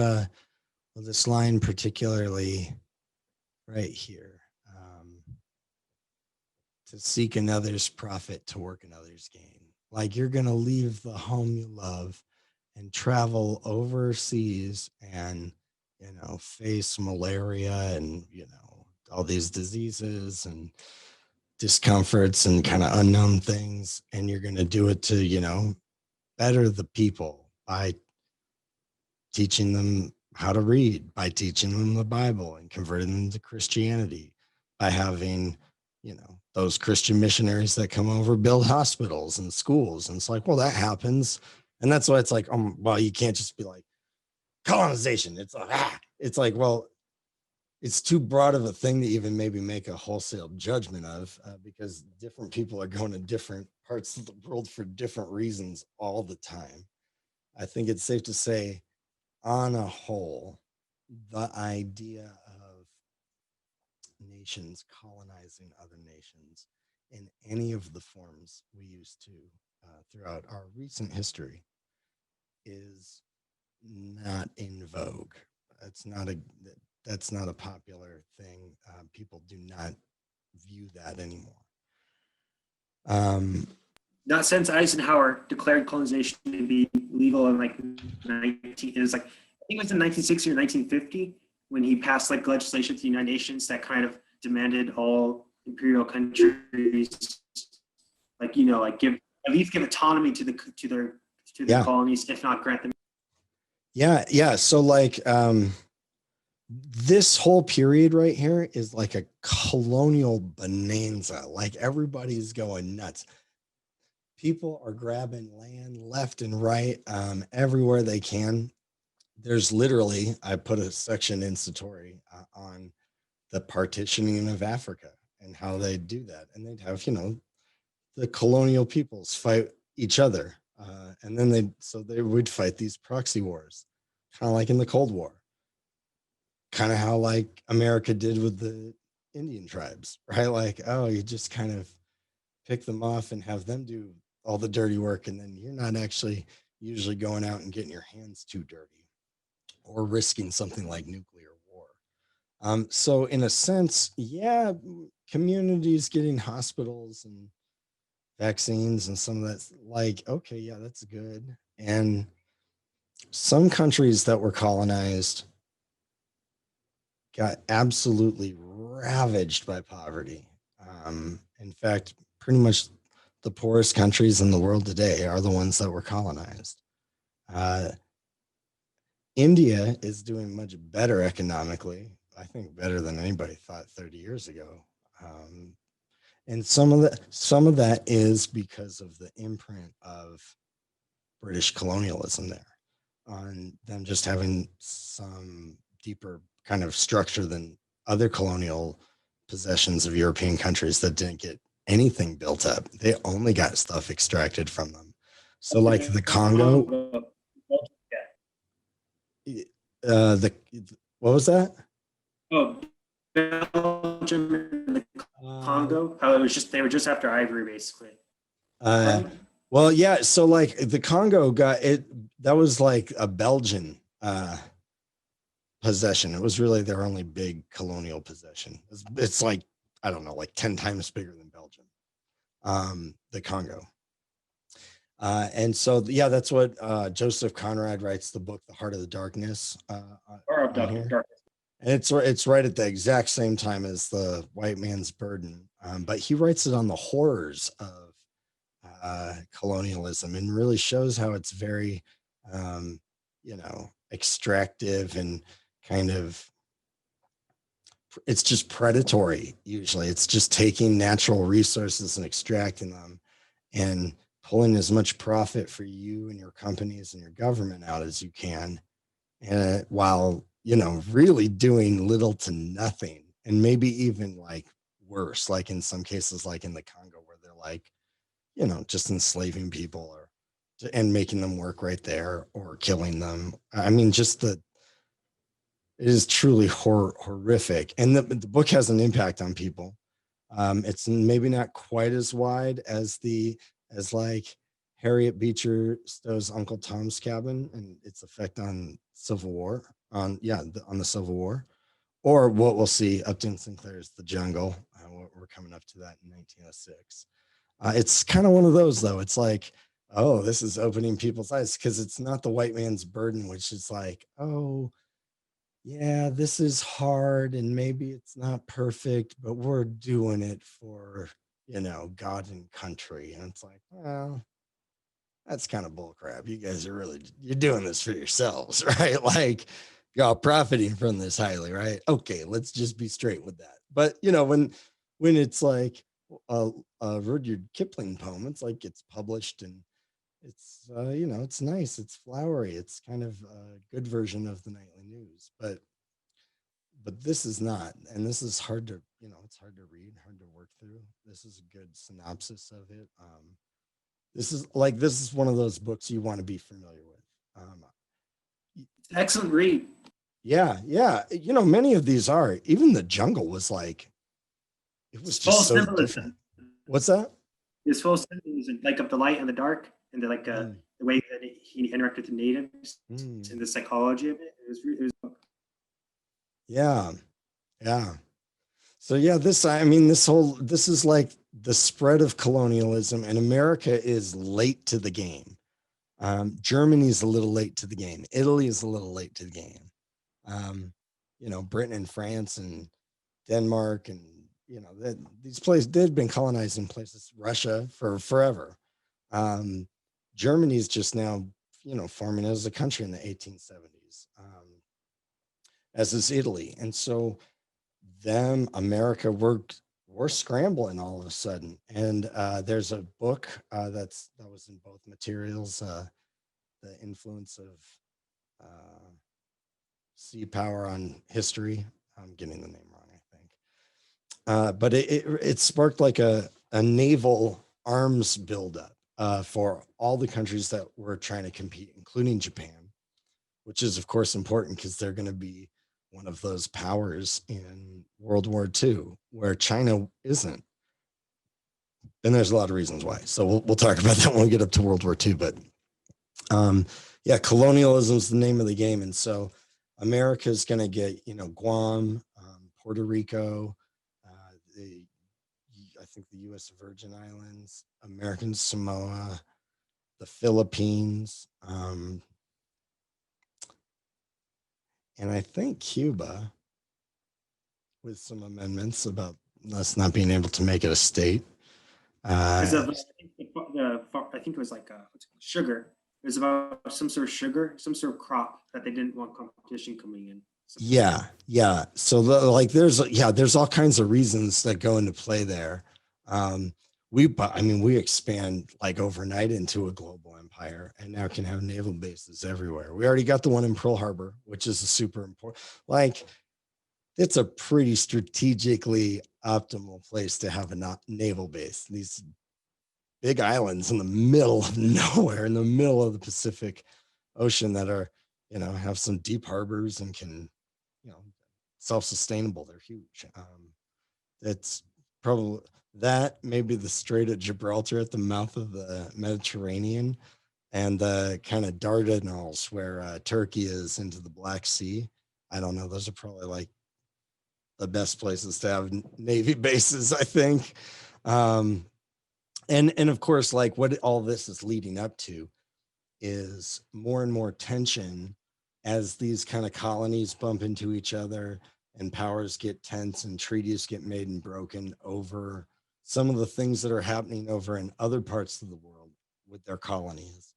line particularly right here, to seek another's profit, to work another's gain. Like, you're going to leave the home you love and travel overseas and, face malaria and, all these diseases and discomforts and kind of unknown things. And you're going to do it to, better the people by teaching them how to read, by teaching them the Bible and converting them to Christianity, by having, those Christian missionaries that come over build hospitals and schools. And it's like, well, that happens. And that's why it's like, well, you can't just be like colonization. It's like, it's like, well, it's too broad of a thing to even maybe make a wholesale judgment of, because different people are going to different parts of the world for different reasons all the time. I think it's safe to say, on a whole, the idea of nations colonizing other nations in any of the forms we used to throughout our recent history is not in vogue. That's not a popular thing. People do not view that anymore. Not since Eisenhower declared colonization to be legal in like 19, it was like, I think it was in 1960 or 1950 when he passed like legislation to the United Nations that kind of demanded all imperial countries, like, like at least give autonomy to to the Yeah. colonies, if not grant them. Yeah. So like this whole period right here is like a colonial bonanza. Like everybody's going nuts. People are grabbing land left and right, everywhere they can. There's literally, I put a section in Satori on the partitioning of Africa and how they do that. And they'd have, the colonial peoples fight each other. And then they would fight these proxy wars, kind of like in the Cold War, kind of how like America did with the Indian tribes, right? Like, oh, you just kind of pick them off and have them do all the dirty work. And then you're not actually usually going out and getting your hands too dirty or risking something like nuclear war. So in a sense, yeah, communities getting hospitals and vaccines and some of that's like, okay, yeah, that's good. And some countries that were colonized got absolutely ravaged by poverty. In fact, pretty much the poorest countries in the world today are the ones that were colonized. India is doing much better economically, I think better than anybody thought 30 years ago. And some of that is because of the imprint of British colonialism there, on them just having some deeper kind of structure than other colonial possessions of European countries that didn't get anything built up. They only got stuff extracted from them. So like the Congo, the what was that? Oh, Belgium and the Congo. How it was just, they were just after ivory, basically. Well, yeah. So like the Congo got it. That was like a Belgian possession. It was really their only big colonial possession. It's like, I don't know, like 10 times bigger than Belgium, the Congo. And so, yeah, that's what Joseph Conrad writes the book, The Heart of the Darkness. Or Darkness. And it's right at the exact same time as The White Man's Burden. But he writes it on the horrors of colonialism and really shows how it's very, extractive and kind of, it's just predatory. Usually it's just taking natural resources and extracting them and pulling as much profit for you and your companies and your government out as you can, and while really doing little to nothing, and maybe even like worse, like in some cases like in the Congo, where they're like just enslaving people and making them work right there or killing them. I mean, it is truly horrific, and the book has an impact on people. It's maybe not quite as wide as like Harriet Beecher Stowe's Uncle Tom's Cabin and its effect on Civil War, on the Civil War, or what we'll see Upton Sinclair's The Jungle. We're coming up to that in 1906. It's kind of one of those, though. It's like, oh, this is opening people's eyes, because it's not The White Man's Burden, which is like, oh, yeah, this is hard and maybe it's not perfect, but we're doing it for, God and country. And it's like, well, that's kind of bullcrap. You guys you're doing this for yourselves, right? Like, y'all profiting from this highly, right? Okay, let's just be straight with that. But, when it's like a Rudyard Kipling poem, it's like it's published and it's it's nice, it's flowery, it's kind of a good version of the nightly news, but this is not, and this is hard to it's hard to read, hard to work through. This is a good synopsis of it. This is one of those books you want to be familiar with. Excellent read. Yeah, many of these are. Even The Jungle was like, it was just so different. What's that? It's full of symbolism, like of the light and the dark, and the way that he interacted with the natives and the psychology of it. It was Yeah. So yeah, this is like the spread of colonialism, and America is late to the game. Germany's a little late to the game. Italy is a little late to the game. Britain and France and Denmark, and these places, they've been colonized in places, Russia for forever. Germany's just now, forming as a country in the 1870s, as is Italy. And so America, we're scrambling all of a sudden. And there's a book that was in both materials, the influence of sea power on history. I'm getting the name wrong, I think. But it sparked like a naval arms buildup for all the countries that were trying to compete, including Japan, which is, of course, important because they're going to be one of those powers in World War II, where China isn't. And there's a lot of reasons why. So we'll talk about that when we get up to World War II. But yeah, colonialism is the name of the game. And so America is going to get, Guam, Puerto Rico, I think the U.S. Virgin Islands, American Samoa, the Philippines, and I think Cuba, with some amendments about us not being able to make it a state. Because of I think it was like sugar. It was about some sort of sugar, some sort of crop that they didn't want competition coming in. Yeah. So there's all kinds of reasons that go into play there. We expand like overnight into a global empire and now can have naval bases everywhere. We already got the one in Pearl Harbor, which is a super important, like it's a pretty strategically optimal place to have a naval base. These big islands in the middle of nowhere, in the middle of the Pacific Ocean that are, have some deep harbors and can, self-sustainable. They're huge. It's probably that, maybe the Strait of Gibraltar at the mouth of the Mediterranean, and the kind of Dardanelles where Turkey is into the Black Sea. I don't know. Those are probably like the best places to have Navy bases, I think. And of course, like what all this is leading up to is more and more tension as these kind of colonies bump into each other and powers get tense and treaties get made and broken over some of the things that are happening over in other parts of the world with their colonies,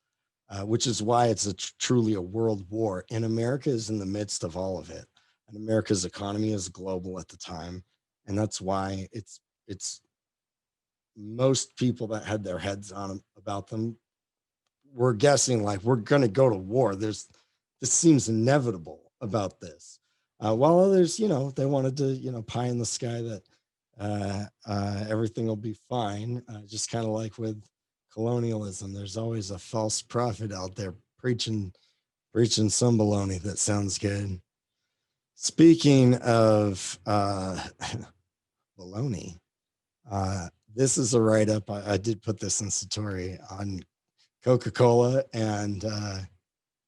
which is why it's truly a world war. And America is in the midst of all of it. And America's economy is global at the time. And that's why it's most people that had their heads on about them were guessing like we're going to go to war. This seems inevitable about this. While others, they wanted to, pie in the sky that everything will be fine. Just kind of like with colonialism, there's always a false prophet out there preaching some baloney that sounds good. Speaking of baloney, this is a write-up. I did put this in Satori on Coca-Cola and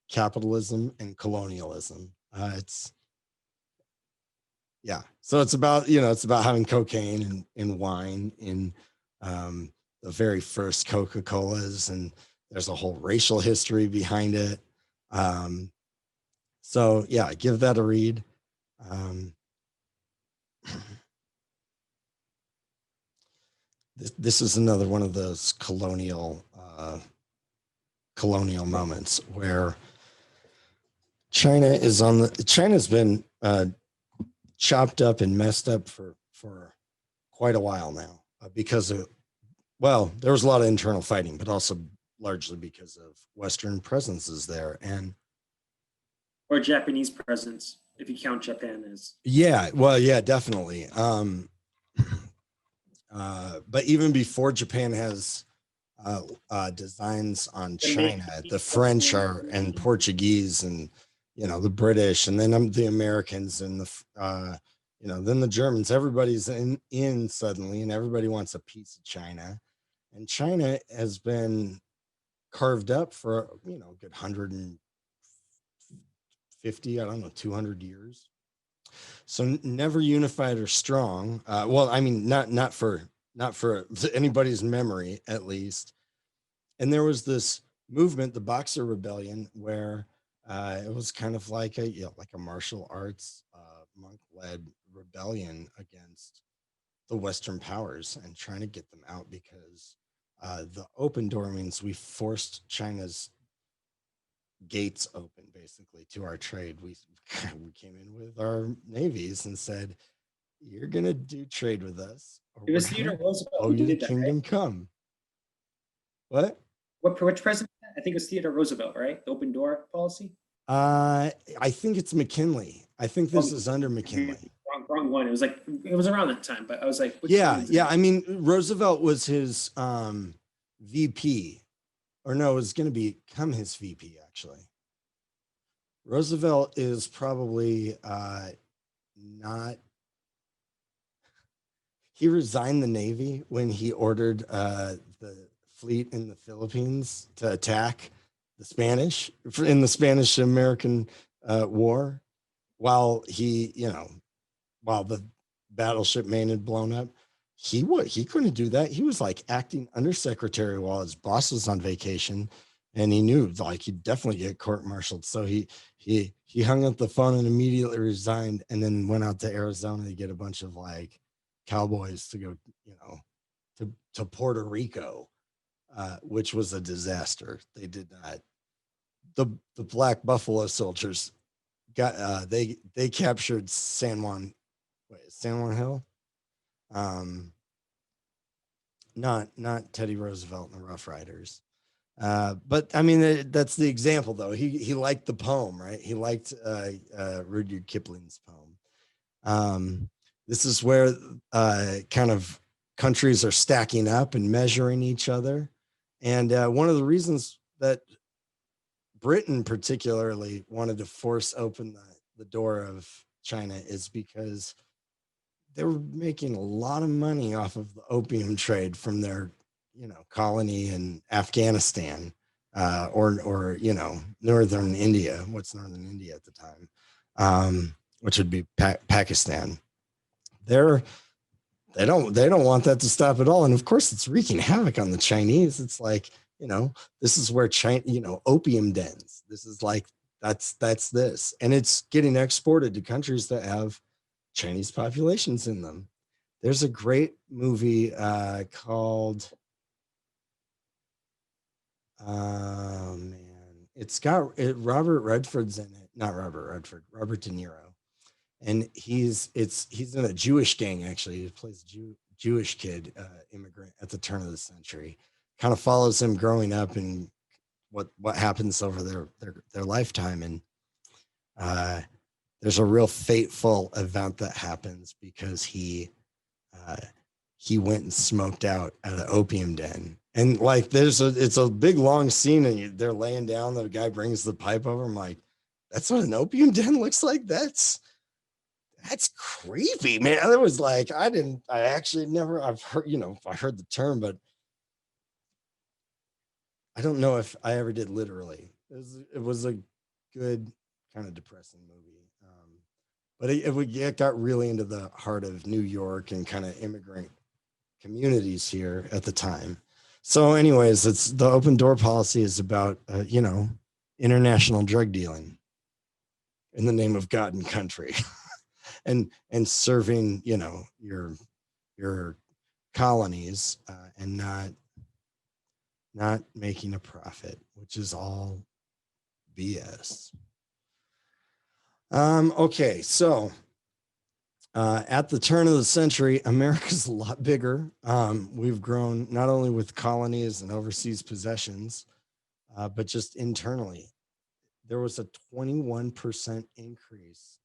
capitalism and colonialism. So it's about, it's about having cocaine and wine in the very first Coca-Colas, and there's a whole racial history behind it. So yeah, give that a read. This is another one of those colonial moments where China's been chopped up and messed up for quite a while now because of, there was a lot of internal fighting, but also largely because of Western presences there or Japanese presence, if you count Japan as. Yeah, definitely. But even before Japan has designs on China, the French and Portuguese and the British, and then the Americans and then the Germans. Everybody's in suddenly, and everybody wants a piece of China, and China has been carved up for a good 150, 200 years. So never unified or strong. Not for anybody's memory, at least. And there was this movement, the Boxer Rebellion, where it was kind of like a martial arts monk-led rebellion against the Western powers and trying to get them out because The open door means we forced China's gates open basically to our trade. We we came in with our navies and said, "You're gonna do trade with us, or It we're was Theodore gonna Roosevelt oh who your did that, right? kingdom come." What? Which president? I think it was Theodore Roosevelt, right? The open door policy. I think it's McKinley. I think this is under McKinley. Wrong one. It was like it was around that time, but I was like, which Yeah, one is yeah. it? I mean, Roosevelt was his VP, or no, it was going to become his VP actually. Roosevelt is probably not. He resigned the Navy when he ordered the fleet in the Philippines to attack the Spanish in the Spanish-American War, while while the battleship Maine had blown up. He couldn't do that. He was like acting undersecretary while his boss was on vacation, and he knew like he'd definitely get court-martialed. So he hung up the phone and immediately resigned, and then went out to Arizona to get a bunch of like cowboys to go, to Puerto Rico, which was a disaster. They did not. The Black Buffalo soldiers got they captured San Juan Hill. Not Teddy Roosevelt and the Rough Riders. But I mean, that's the example though. He liked the poem, right? He liked Rudyard Kipling's poem. This is where kind of countries are stacking up and measuring each other. And one of the reasons that Britain particularly wanted to force open the door of China is because they were making a lot of money off of the opium trade from their, colony in Afghanistan, or northern India. What's northern India at the time, which would be Pakistan. They don't want that to stop at all, and of course, it's wreaking havoc on the Chinese. It's like, this is where China, opium dens. This is like that's this, and it's getting exported to countries that have Chinese populations in them. There's a great movie called oh man, Robert Redford's in it. Not Robert Redford, Robert De Niro, and he's in a Jewish gang actually. He plays a Jewish kid immigrant at the turn of the century. Kind of follows him growing up and what happens over their lifetime, and there's a real fateful event that happens because he went and smoked out at an opium den. And like it's a big long scene, and they're laying down, the guy brings the pipe over. I'm like, that's what an opium den looks like. That's creepy, man. It was like I've heard, I heard the term, but I don't know if I ever did literally. It was a good kind of depressing movie. But it got really into the heart of New York and kind of immigrant communities here at the time. So anyways, it's the open door policy is about, international drug dealing in the name of God and country and serving, your colonies and not making a profit, which is all BS. Okay, so at the turn of the century, America's a lot bigger. We've grown not only with colonies and overseas possessions, but just internally. There was a 21% increase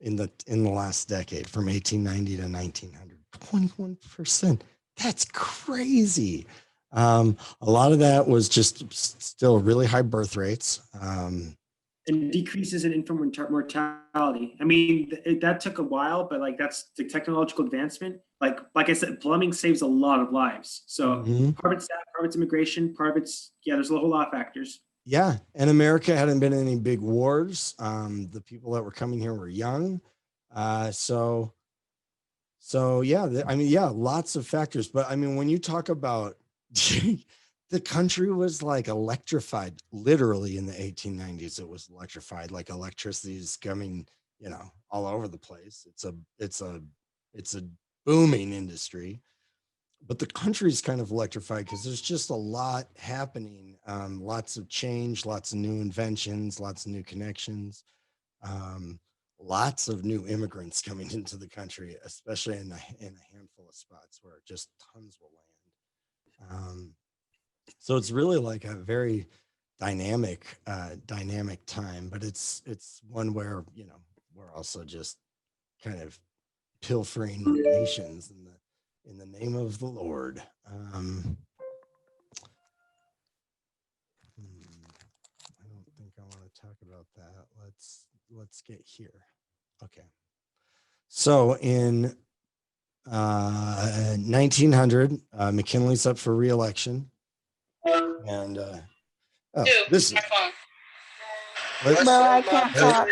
in the last decade from 1890 to 1900. 21%. That's crazy. A lot of that was just still really high birth rates. And decreases in infant mortality. I mean, that took a while, but like that's the technological advancement. Like I said, plumbing saves a lot of lives. So part of it's that, part of it's immigration, part of it's there's a whole lot of factors. Yeah, and America hadn't been in any big wars. The people that were coming here were young, so yeah. I mean, yeah, lots of factors. But I mean, when you talk about the country was like electrified, literally in the 1890s, it was electrified. Like electricity is coming, all over the place. It's a booming industry. but the country's kind of electrified because there's just a lot happening. Lots of change, lots of new inventions, lots of new connections, um, lots of new immigrants coming into the country, especially in a handful of spots where just tons will land. So it's really like a very dynamic time, but it's one where, you know, we're also just kind of pilfering nations in the name of the Lord. I don't think I want to talk about that. Let's get here. Okay. So in 1900, McKinley's up for re-election, and oh, this is Bro, I can't talk.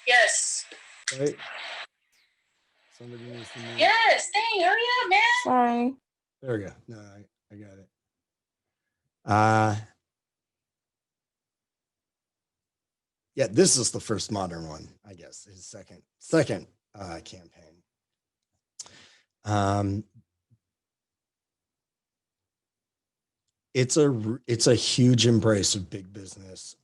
Yes. right. Somebody needs to mute. Yes. Dang, hurry up, man. Sorry. There we go. No, I got it. Yeah, this is the first modern one, I guess. His second campaign. It's a huge embrace of big business.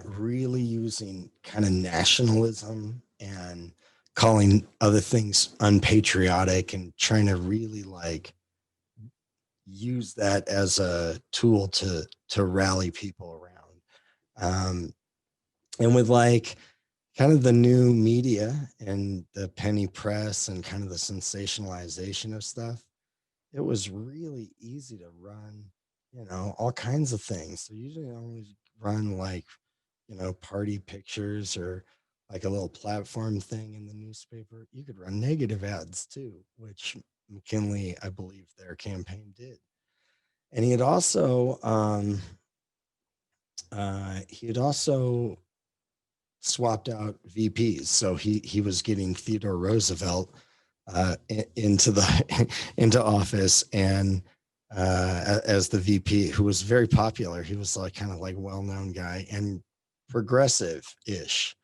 Really using kind of nationalism and calling other things unpatriotic and trying to really like use that as a tool to rally people around. And with like kind of the new media and the penny press and kind of the sensationalization of stuff, it was really easy to run, you know, all kinds of things. So usually only run like, you know, party pictures or like a little platform thing in the newspaper. You could run negative ads too, which McKinley, I believe their campaign did. And he had also swapped out VPs. So he was getting Theodore Roosevelt into office and as the VP, who was very popular. He was like kind of like well-known guy and progressive-ish,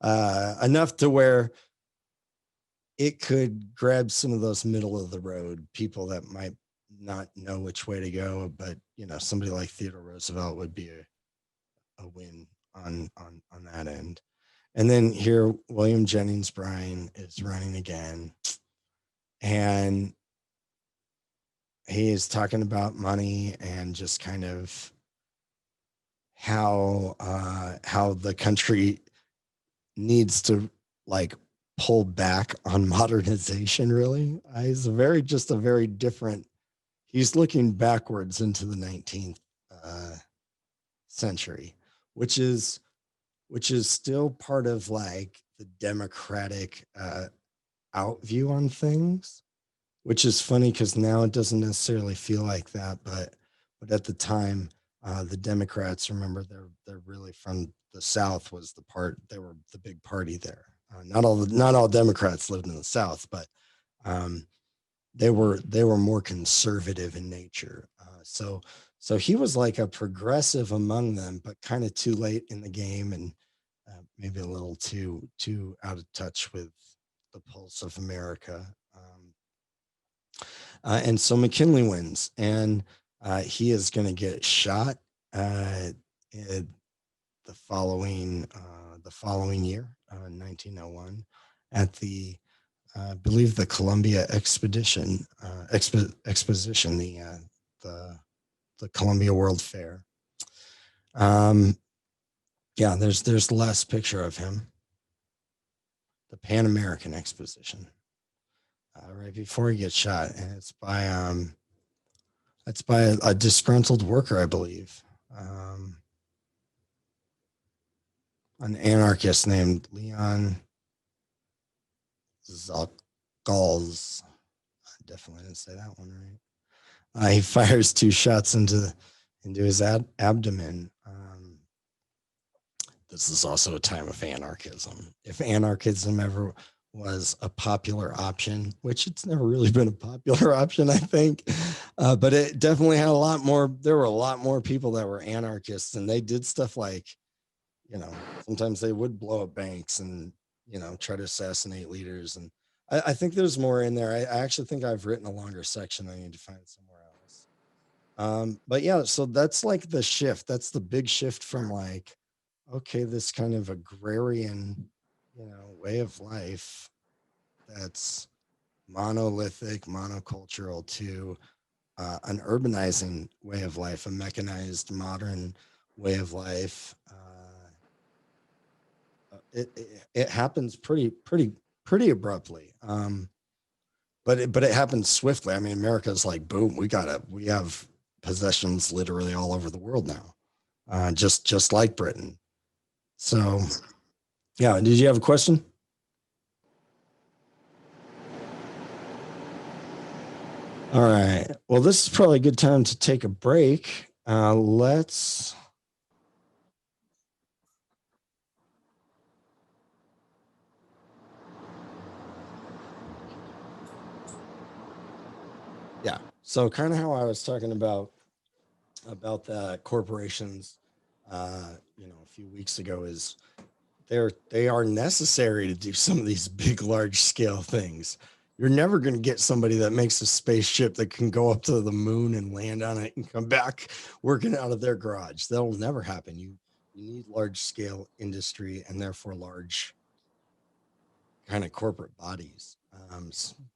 enough to where it could grab some of those middle of the road people that might not know which way to go, but you know, somebody like Theodore Roosevelt would be a win on that end. And then here, William Jennings Bryan is running again, and he is talking about money and just kind of how the country needs to like pull back on modernization. Really, he's a very different. He's looking backwards into the 19th century, which is still part of like the democratic out view on things, which is funny because now it doesn't necessarily feel like that, but at the time, the Democrats, remember, they're really from the South, was the part, they were the big party there. Not all Democrats lived in the South, but they were more conservative in nature. So he was like a progressive among them, but kind of too late in the game and maybe a little too out of touch with the pulse of America. And so McKinley wins, and he is going to get shot the following year, 1901, at the I believe the Columbia Exposition, the Columbia World Fair. Yeah, there's the last picture of him, the Pan American Exposition, right before he gets shot, and it's by a disgruntled worker, I believe, an anarchist named Leon Zalgals. I definitely didn't say that one right. He fires 2 shots into his abdomen. This is also a time of anarchism. If anarchism ever was a popular option, which it's never really been a popular option, I think, but it definitely had a lot more. There were a lot more people that were anarchists, and they did stuff like, you know, sometimes they would blow up banks and, you know, try to assassinate leaders. And I think there's more in there. I actually think I've written a longer section. I need to find somewhere else. But yeah, so that's like the shift. That's the big shift from like, okay, this kind of agrarian, way of life that's monolithic, monocultural to an urbanizing way of life, a mechanized, modern way of life. It happens pretty abruptly. But it happens swiftly. I mean, America's like, boom, we have possessions literally all over the world now, just like Britain. So, yeah. Did you have a question? All right. Well, this is probably a good time to take a break. Let's. Yeah. So kind of how I was talking about the corporations, a few weeks ago is they are necessary to do some of these big, large scale things. You're never going to get somebody that makes a spaceship that can go up to the moon and land on it and come back working out of their garage. That'll never happen. You need large scale industry and therefore large kind of corporate bodies.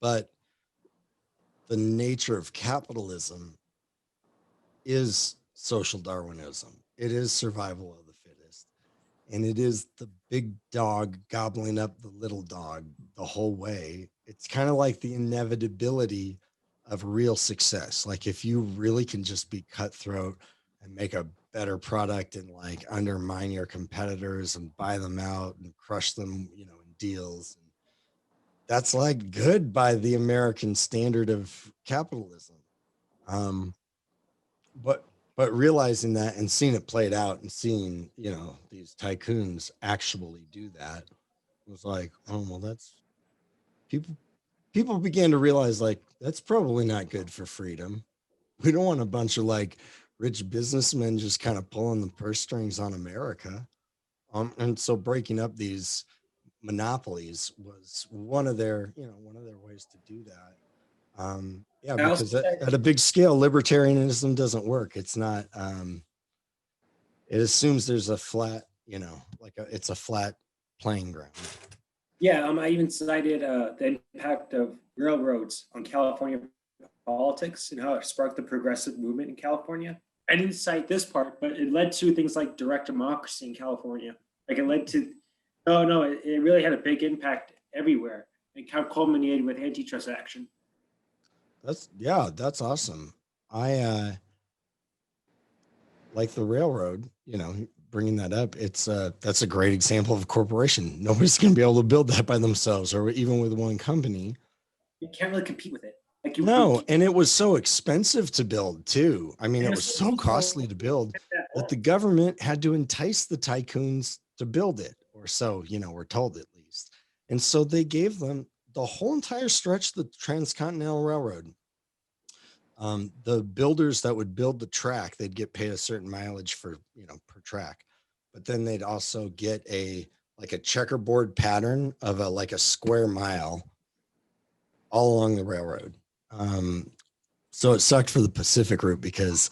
But the nature of capitalism is social Darwinism. It is survival of the fittest. And it is the big dog gobbling up the little dog the whole way. It's kind of like the inevitability of real success. Like if you really can just be cutthroat and make a better product and like undermine your competitors and buy them out and crush them, in deals. That's like good by the American standard of capitalism. But realizing that and seeing it played out and seeing these tycoons actually do that was like, oh well, that's people began to realize like that's probably not good for freedom. We don't want a bunch of like rich businessmen just kind of pulling the purse strings on America. And so breaking up these monopolies was one of their ways to do that. Yeah, I also because at a big scale, libertarianism doesn't work. It's not. It assumes there's a flat, it's a flat playing ground. Yeah, I even cited the impact of railroads on California politics and how it sparked the progressive movement in California. I didn't cite this part, but it led to things like direct democracy in California. Like it led to, it really had a big impact everywhere. It kind of culminated with antitrust action. That's awesome. I like the railroad, bringing that up. That's a great example of a corporation. Nobody's going to be able to build that by themselves or even with one company. You can't really compete with it. And it was so expensive to build too. I mean, it was so costly to build that the government had to entice the tycoons to build it, or so, we're told at least. And so they gave them the whole entire stretch of the Transcontinental Railroad. The builders that would build the track, they'd get paid a certain mileage for, per track, but then they'd also get a checkerboard pattern of a square mile all along the railroad. So it sucked for the Pacific route because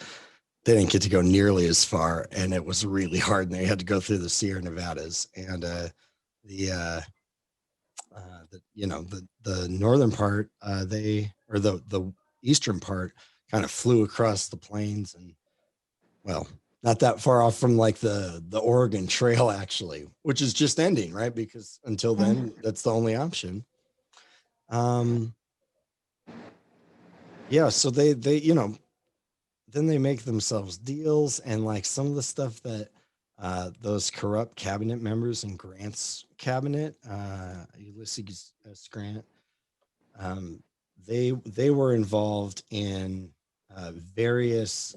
they didn't get to go nearly as far, and it was really hard, and they had to go through the Sierra Nevadas. And the northern part, the eastern part kind of flew across the plains, and well, not that far off from like the Oregon Trail actually, which is just ending, right? Because until then, that's the only option. Yeah, so they then they make themselves deals, and like some of the stuff that those corrupt cabinet members in Grant's cabinet, Ulysses S. Grant, they were involved in various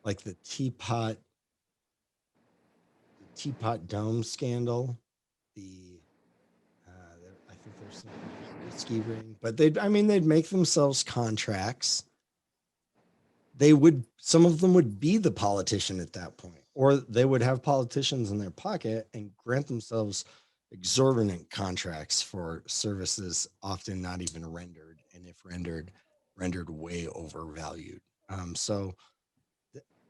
like the teapot dome scandal, I think there's some whiskey ring, but they'd make themselves contracts. Some of them would be the politician at that point, or they would have politicians in their pocket and grant themselves exorbitant contracts for services often not even rendered, and if rendered way overvalued. So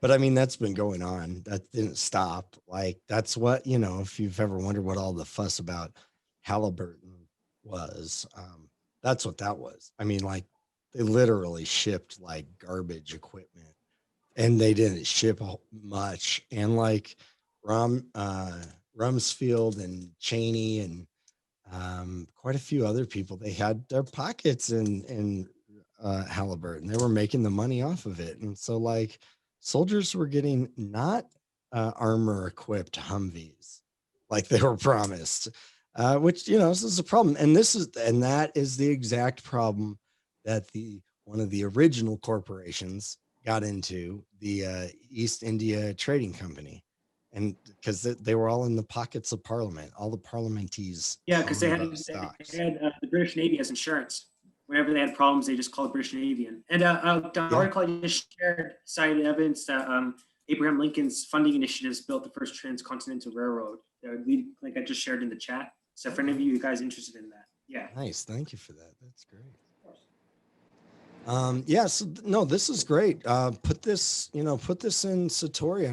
but I mean, that's been going on. That didn't stop. Like, that's what, if you've ever wondered what all the fuss about Halliburton was, that's what that was. I mean, like, they literally shipped like garbage equipment and they didn't ship much. And like Rumsfeld and Cheney and quite a few other people, they had their pockets in Halliburton. They were making the money off of it. And so like soldiers were getting not armor equipped Humvees like they were promised, which, this is a problem. And that is the exact problem that one of the original corporations got into, the East India Trading Company. And because they were all in the pockets of Parliament, all the parliamentees. Yeah, because they had stocks. the British Navy as insurance. Whenever they had problems, they just called British Navy in. And the article I just shared cited evidence that Abraham Lincoln's funding initiatives built the first transcontinental railroad. Like I just shared in the chat. So for any of you guys interested in that, yeah. Nice, thank you for that. That's great. No, this is great. Put this in Satori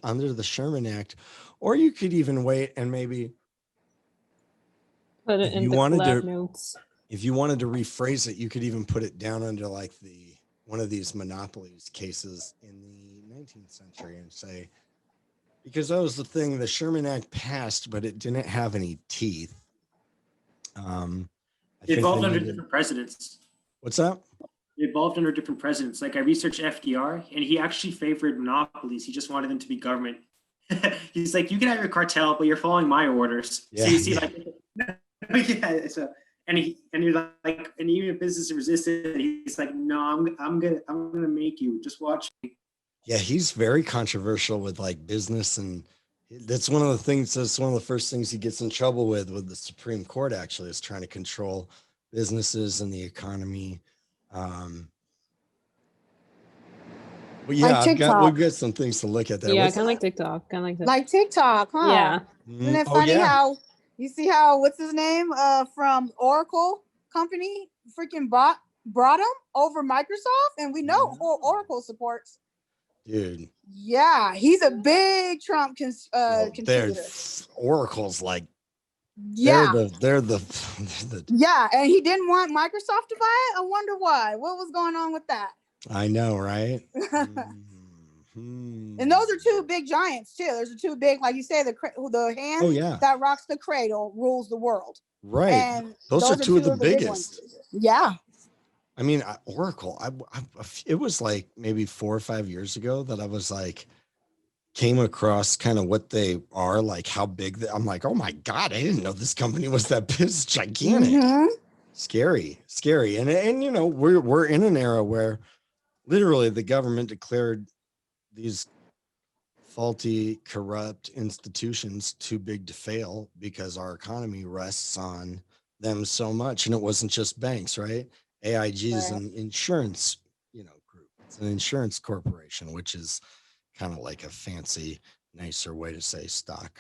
under the Sherman Act, or you could even wait and maybe Put it in the collab notes. If you wanted to rephrase it, you could even put it down under like one of these monopolies cases in the 19th century and say, because that was the thing, the Sherman Act passed, but it didn't have any teeth. It evolved under different presidents. What's that? It evolved under different presidents. Like I researched FDR, and he actually favored monopolies. He just wanted them to be government. He's like, you can have your cartel, but you're following my orders. Yeah, so you see, yeah. So and you're like, and even if business resisted, he's like, no, I'm gonna make you just watch me. Yeah, he's very controversial with like business, and that's one of the things. That's one of the first things he gets in trouble with the Supreme Court. Actually, is trying to control businesses and the economy. But yeah, like we've got some things to look at there. Yeah, kind of like TikTok, like TikTok, huh? Yeah. Isn't it funny how you see how what's his name from Oracle company freaking brought him over Microsoft, and we know who Oracle supports. Dude. Yeah, he's a big Trump contributor. Oracle's like, yeah, they're the yeah, and he didn't want Microsoft to buy it. I wonder why. What was going on with that? I know, right? And those are two big giants too. Those are two big, like you say, the hand that rocks the cradle rules the world. Right. And those are two of the biggest. Yeah. I mean, Oracle, it was like maybe 4 or 5 years ago that I was like, came across kind of what they are, like how big I'm like, oh my God, I didn't know this company was that big, gigantic. Mm-hmm. Scary. And we're in an era where literally the government declared these faulty, corrupt institutions too big to fail because our economy rests on them so much. And it wasn't just banks, right? AIG is an insurance, group. It's an insurance corporation, which is kind of like a fancy, nicer way to say stock,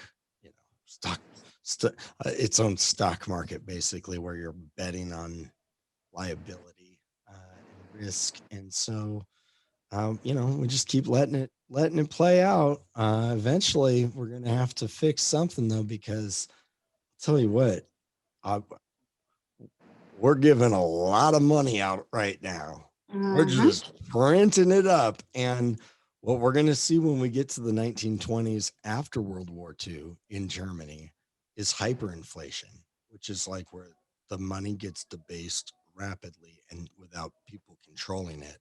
its own stock market, basically, where you're betting on liability and risk. And so, we just keep letting it play out. Eventually, we're going to have to fix something, though, because I'll tell you what, we're giving a lot of money out right now. We're just printing it up. And what we're going to see when we get to the 1920s after World War II in Germany is hyperinflation, which is like where the money gets debased rapidly and without people controlling it.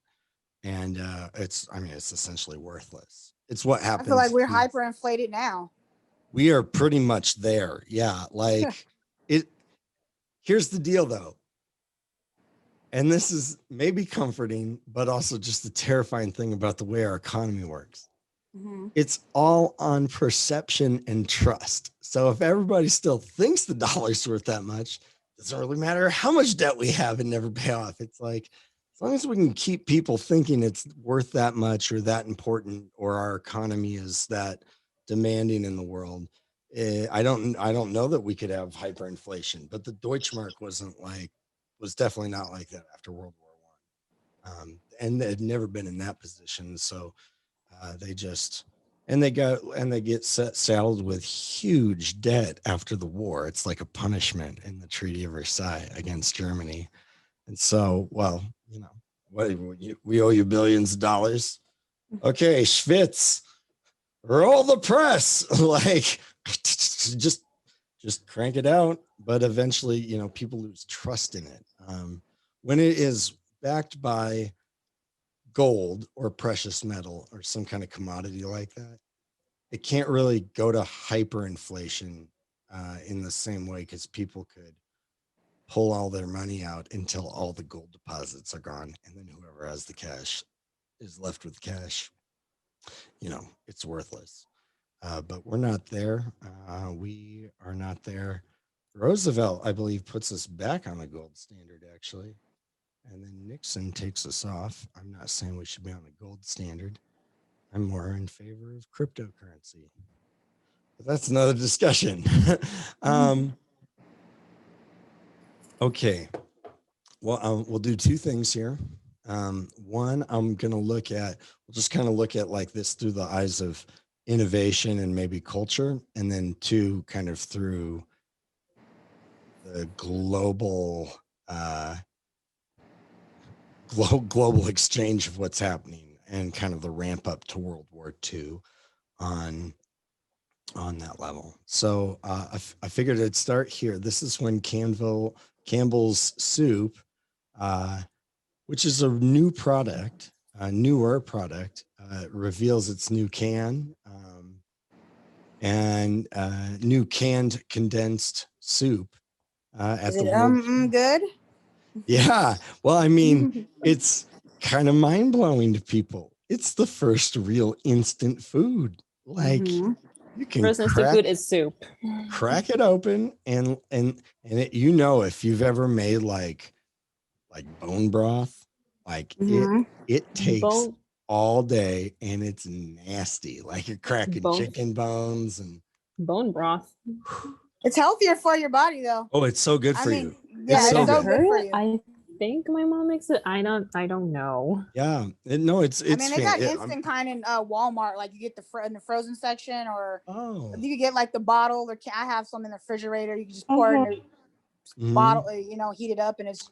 And it's essentially worthless. It's what happens. I feel like we're hyperinflated now. We are pretty much there. Yeah. Like here's the deal though. And this is maybe comforting, but also just the terrifying thing about the way our economy works. Mm-hmm. It's all on perception and trust. So if everybody still thinks the dollar's worth that much, it doesn't really matter how much debt we have and never pay off. It's like, as long as we can keep people thinking it's worth that much or that important, or our economy is that demanding in the world, I don't know that we could have hyperinflation, but the Deutschmark was definitely not like that after World War One, and they had never been in that position. So they get saddled with huge debt after the war. It's like a punishment in the Treaty of Versailles against Germany. And so, well, what we owe you billions of dollars. Okay, Schwitz, roll the press. Like, just crank it out. But eventually, people lose trust in it. When it is backed by gold or precious metal or some kind of commodity like that, it can't really go to hyperinflation in the same way, because people could pull all their money out until all the gold deposits are gone, and then whoever has the cash is left with cash. It's worthless. But we're not there. We are not there. Roosevelt, I believe, puts us back on the gold standard, actually. And then Nixon takes us off. I'm not saying we should be on the gold standard. I'm more in favor of cryptocurrency. But that's another discussion. Okay. Well, we'll do two things here. One, we'll just kind of look at like this through the eyes of innovation and maybe culture. And then two, kind of through the global exchange of what's happening and kind of the ramp up to World War II on that level. So I figured I'd start here. This is when Campbell's Soup, which is a new product, a newer product, reveals its new can and new canned condensed soup. Is it good? Yeah. Well, I mean, it's kind of mind blowing to people. It's the first real instant food. Like you can First instant food is soup. Crack it open and it, if you've ever made like bone broth, like it takes all day and it's nasty. Like you're cracking chicken bones and bone broth. It's healthier for your body though. Oh, it's so good for you. Yeah, it's so good for you. I think my mom makes it. I don't know. Yeah, it's. I mean, they got instant kind in Walmart. Like you get in the frozen section, or you could get like the bottle. Or I have some in the refrigerator. You can just pour it in a bottle. Heat it up, and it's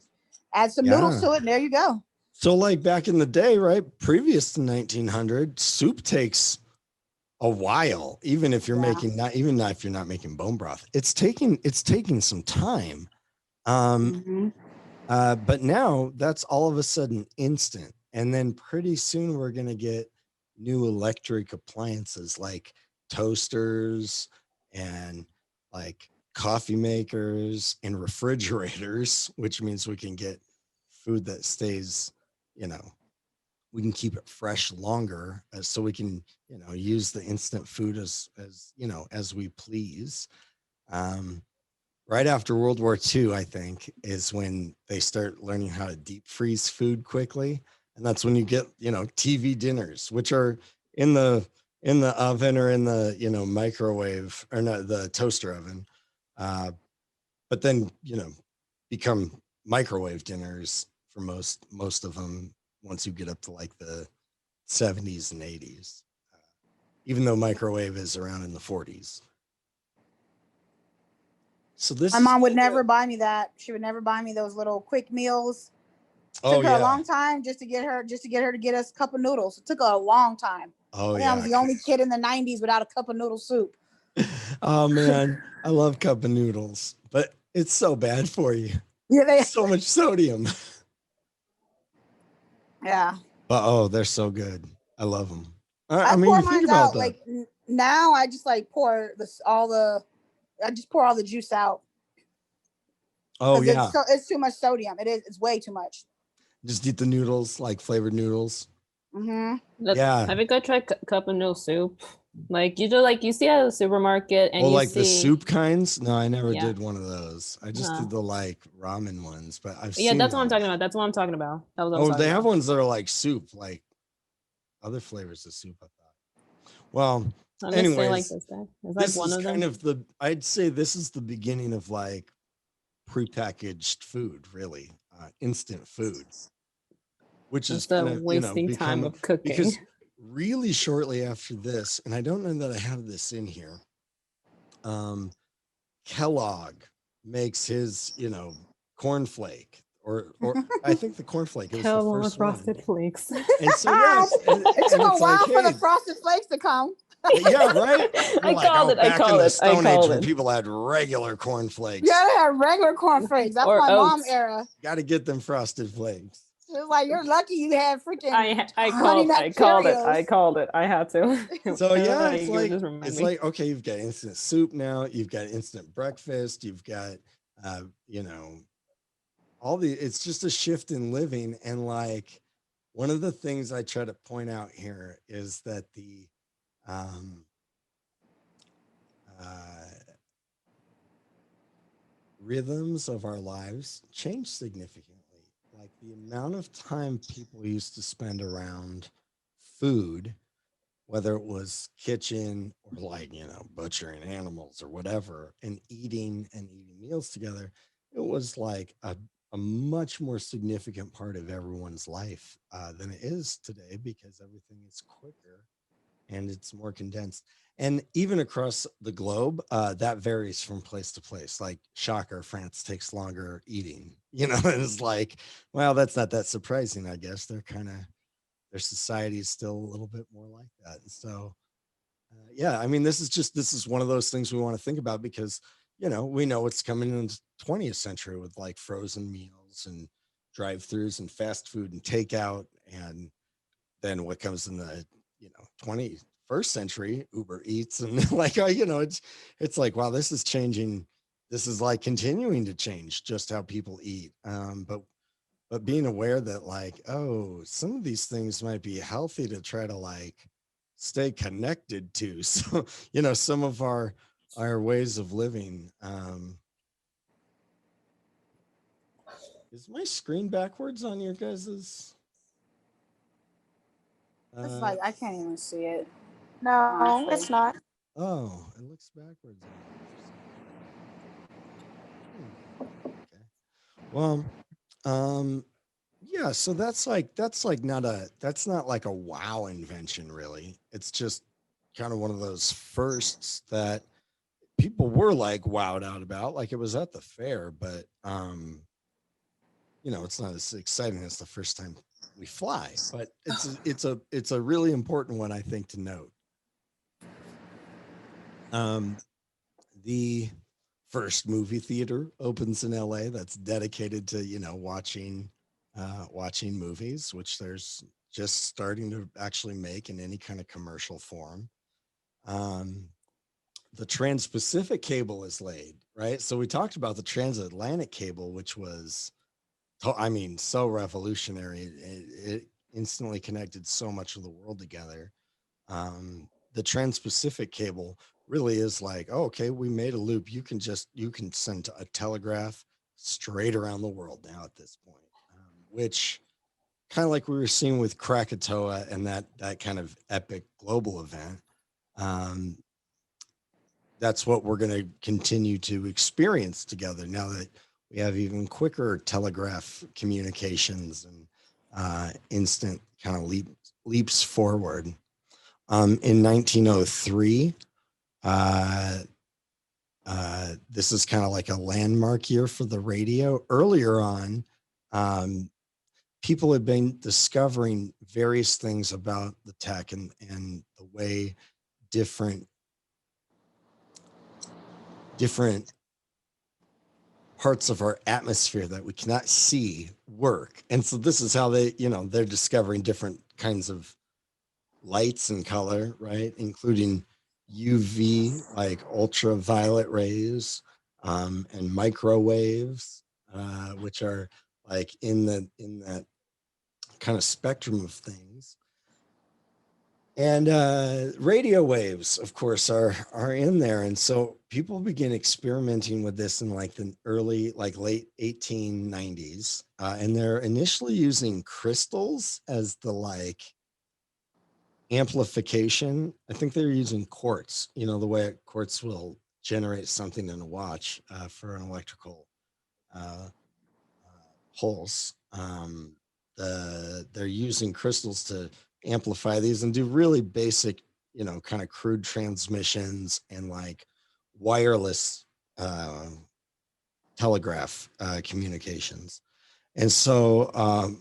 add some noodles to it, and there you go. So, like back in the day, right, previous to 1900, soup takes a while. Even if you're making not if you're not making bone broth, it's taking some time. But now that's all of a sudden instant. And then pretty soon we're going to get new electric appliances like toasters and like coffee makers and refrigerators, which means we can get food that stays, we can keep it fresh longer, so we can, use the instant food as we please. Right after World War II, I think, is when they start learning how to deep freeze food quickly. And that's when you get, TV dinners, which are in the oven or in the, microwave, or not the toaster oven. But then, become microwave dinners for most of them once you get up to like the 70s and 80s, even though microwave is around in the 40s. So my mom would never buy me that. She would never buy me those little quick meals. It took her a long time just to get her to get us a cup of noodles. It took her a long time. I was the only kid in the 90s without a cup of noodle soup. Oh man, I love cup of noodles, but it's so bad for you. Yeah, so much sodium. Yeah. But they're so good. I love them. I mean, pour mine out. Like now, I just like pour all the juice out. Oh yeah, it's too much sodium. It's way too much. Just eat the noodles, like flavored noodles. Yeah. Have you go try cup of noodle soup? Like you see at the supermarket, and the soup kinds. No, I never did one of those. I just did the like ramen ones, but I've seen that's what I'm talking about. That's what I'm talking about. That was have ones that are like soup, like other flavors of soup. I thought. Well, I'm gonna say like Anyways, this guy. It's like this one is of them. kind of the, I'd say this is the beginning of like prepackaged food, really, instant food, which is Instead kind of of, wasting time of cooking. because really shortly after this, and I don't know that I have this in here, Kellogg makes his, cornflake, or I think the cornflake is the Kellogg first one. Frosted Flakes. And so yes, and It took a it's while like, for the hey, frosted flakes to come. yeah, right. You're I like, called oh, it. I back in called the it. I Stone Age called when it. people had regular cornflakes. You gotta have regular cornflakes. That's Or my mom oats. era. Got to get them frosted flakes. It was like you're lucky you had freaking I Honey called Nut it. I called it. Cheerios. I called it. I had to. So yeah, You just remind it's me. like, okay, you've got instant soup now, you've got instant breakfast, you've got all it's just a shift in living. And like one of the things I try to point out here is that the rhythms of our lives change significantly. Like the amount of time people used to spend around food, whether it was kitchen or like, butchering animals or whatever, and eating meals together, it was like a much more significant part of everyone's life than it is today, because everything is quicker and it's more condensed. And even across the globe, that varies from place to place. Like, shocker, France takes longer eating, and it's like, well, that's not that surprising, I guess. Their society is still a little bit more like that. And so, yeah, I mean, this is one of those things we want to think about, because, we know what's coming in the 20th century with like frozen meals and drive-throughs and fast food and takeout. And then what comes in the, 21st century, Uber Eats, and like, it's like, wow, this is changing. This is like continuing to change just how people eat. But being aware that like, oh, some of these things might be healthy to try to like stay connected to. So, some of our ways of living. Is my screen backwards on your guys's? It's like I can't even see it. No, Honestly. it's not. Oh, it looks backwards. Okay. Well, yeah, so that's not like a wow invention, really. It's just kind of one of those firsts that people were like wowed out about, like it was at the fair, but it's not as exciting as the first time we fly, but it's a really important one, I think, to note. The first movie theater opens in LA that's dedicated to, watching movies, which there's just starting to actually make in any kind of commercial form. The Trans-Pacific cable is laid, right? So we talked about the transatlantic cable, which was, so revolutionary. It instantly connected so much of the world together. The Trans-Pacific cable really is like, oh, okay, we made a loop. You can send a telegraph straight around the world now at this point, which kind of like we were seeing with Krakatoa and that kind of epic global event. That's what we're going to continue to experience together now that we have even quicker telegraph communications and instant kind of leaps forward. In 1903, this is kind of like a landmark year for the radio. Earlier on, people had been discovering various things about the tech and the way different parts of our atmosphere that we cannot see work. And so this is how they're discovering different kinds of lights and color, right? Including UV, like ultraviolet rays, and microwaves, which are like in that kind of spectrum of things. And radio waves, of course, are in there. And so people begin experimenting with this in like the late 1890s. And they're initially using crystals as the like amplification, I think they're using quartz, you know, the way quartz will generate something in a watch for an electrical uh, pulse. They're using crystals to amplify these and do really basic, you know, kind of crude transmissions and like wireless telegraph communications. And so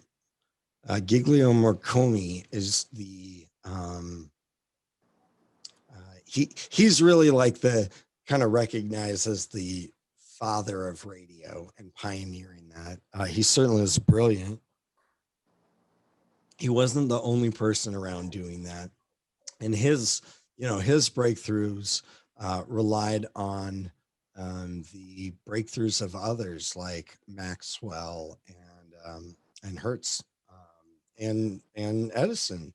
Giglio Marconi is the he's really like the kind of recognized as the father of radio and pioneering that. He certainly was brilliant. He wasn't the only person around doing that, and his, you know, his breakthroughs relied on the breakthroughs of others like Maxwell and Hertz and Edison.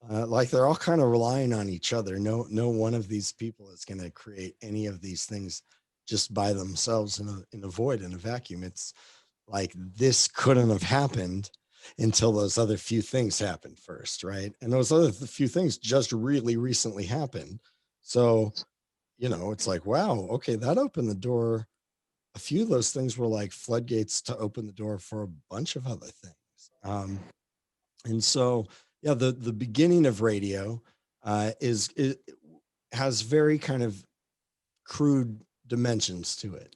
Like they're all kind of relying on each other. No one of these people is going to create any of these things just by themselves in a void, in a vacuum. It's like this couldn't have happened until those other few things happened first, right? And those other few things just really recently happened. So, you know, it's like, wow, okay, that opened the door. A few of those things were like floodgates to open the door for a bunch of other things. And so, yeah, the beginning of radio it has very kind of crude dimensions to it.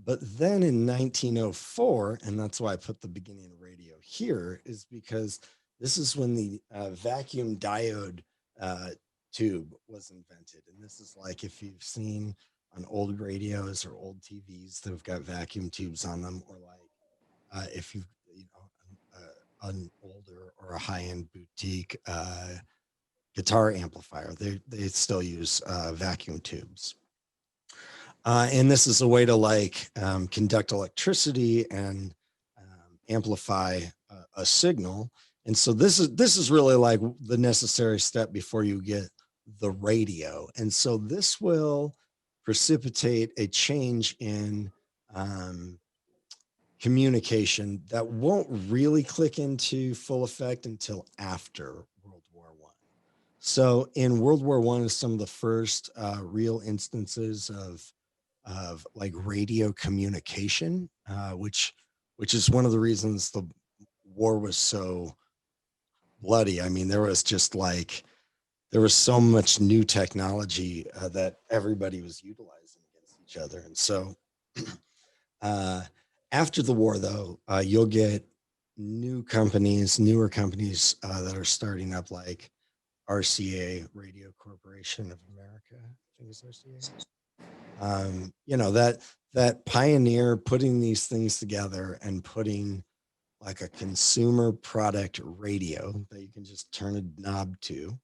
But then in 1904, and that's why I put the beginning of radio here, is because this is when the vacuum diode tube was invented. And this is like if you've seen on old radios or old TVs that have got vacuum tubes on them, or like if you've, you know, an older or a high-end boutique guitar amplifier, they still use vacuum tubes. And this is a way to like conduct electricity and amplify a signal. And so this is really like the necessary step before you get the radio. And so this will precipitate a change in communication that won't really click into full effect until after World War I. So in World War I is some of the first real instances of like radio communication, which is one of the reasons the war was so bloody. I mean, there was so much new technology that everybody was utilizing against each other. And so after the war, though, you'll get newer companies that are starting up, like RCA, Radio Corporation of America, I think it's RCA. You know, that pioneer putting these things together and putting like a consumer product radio that you can just turn a knob to.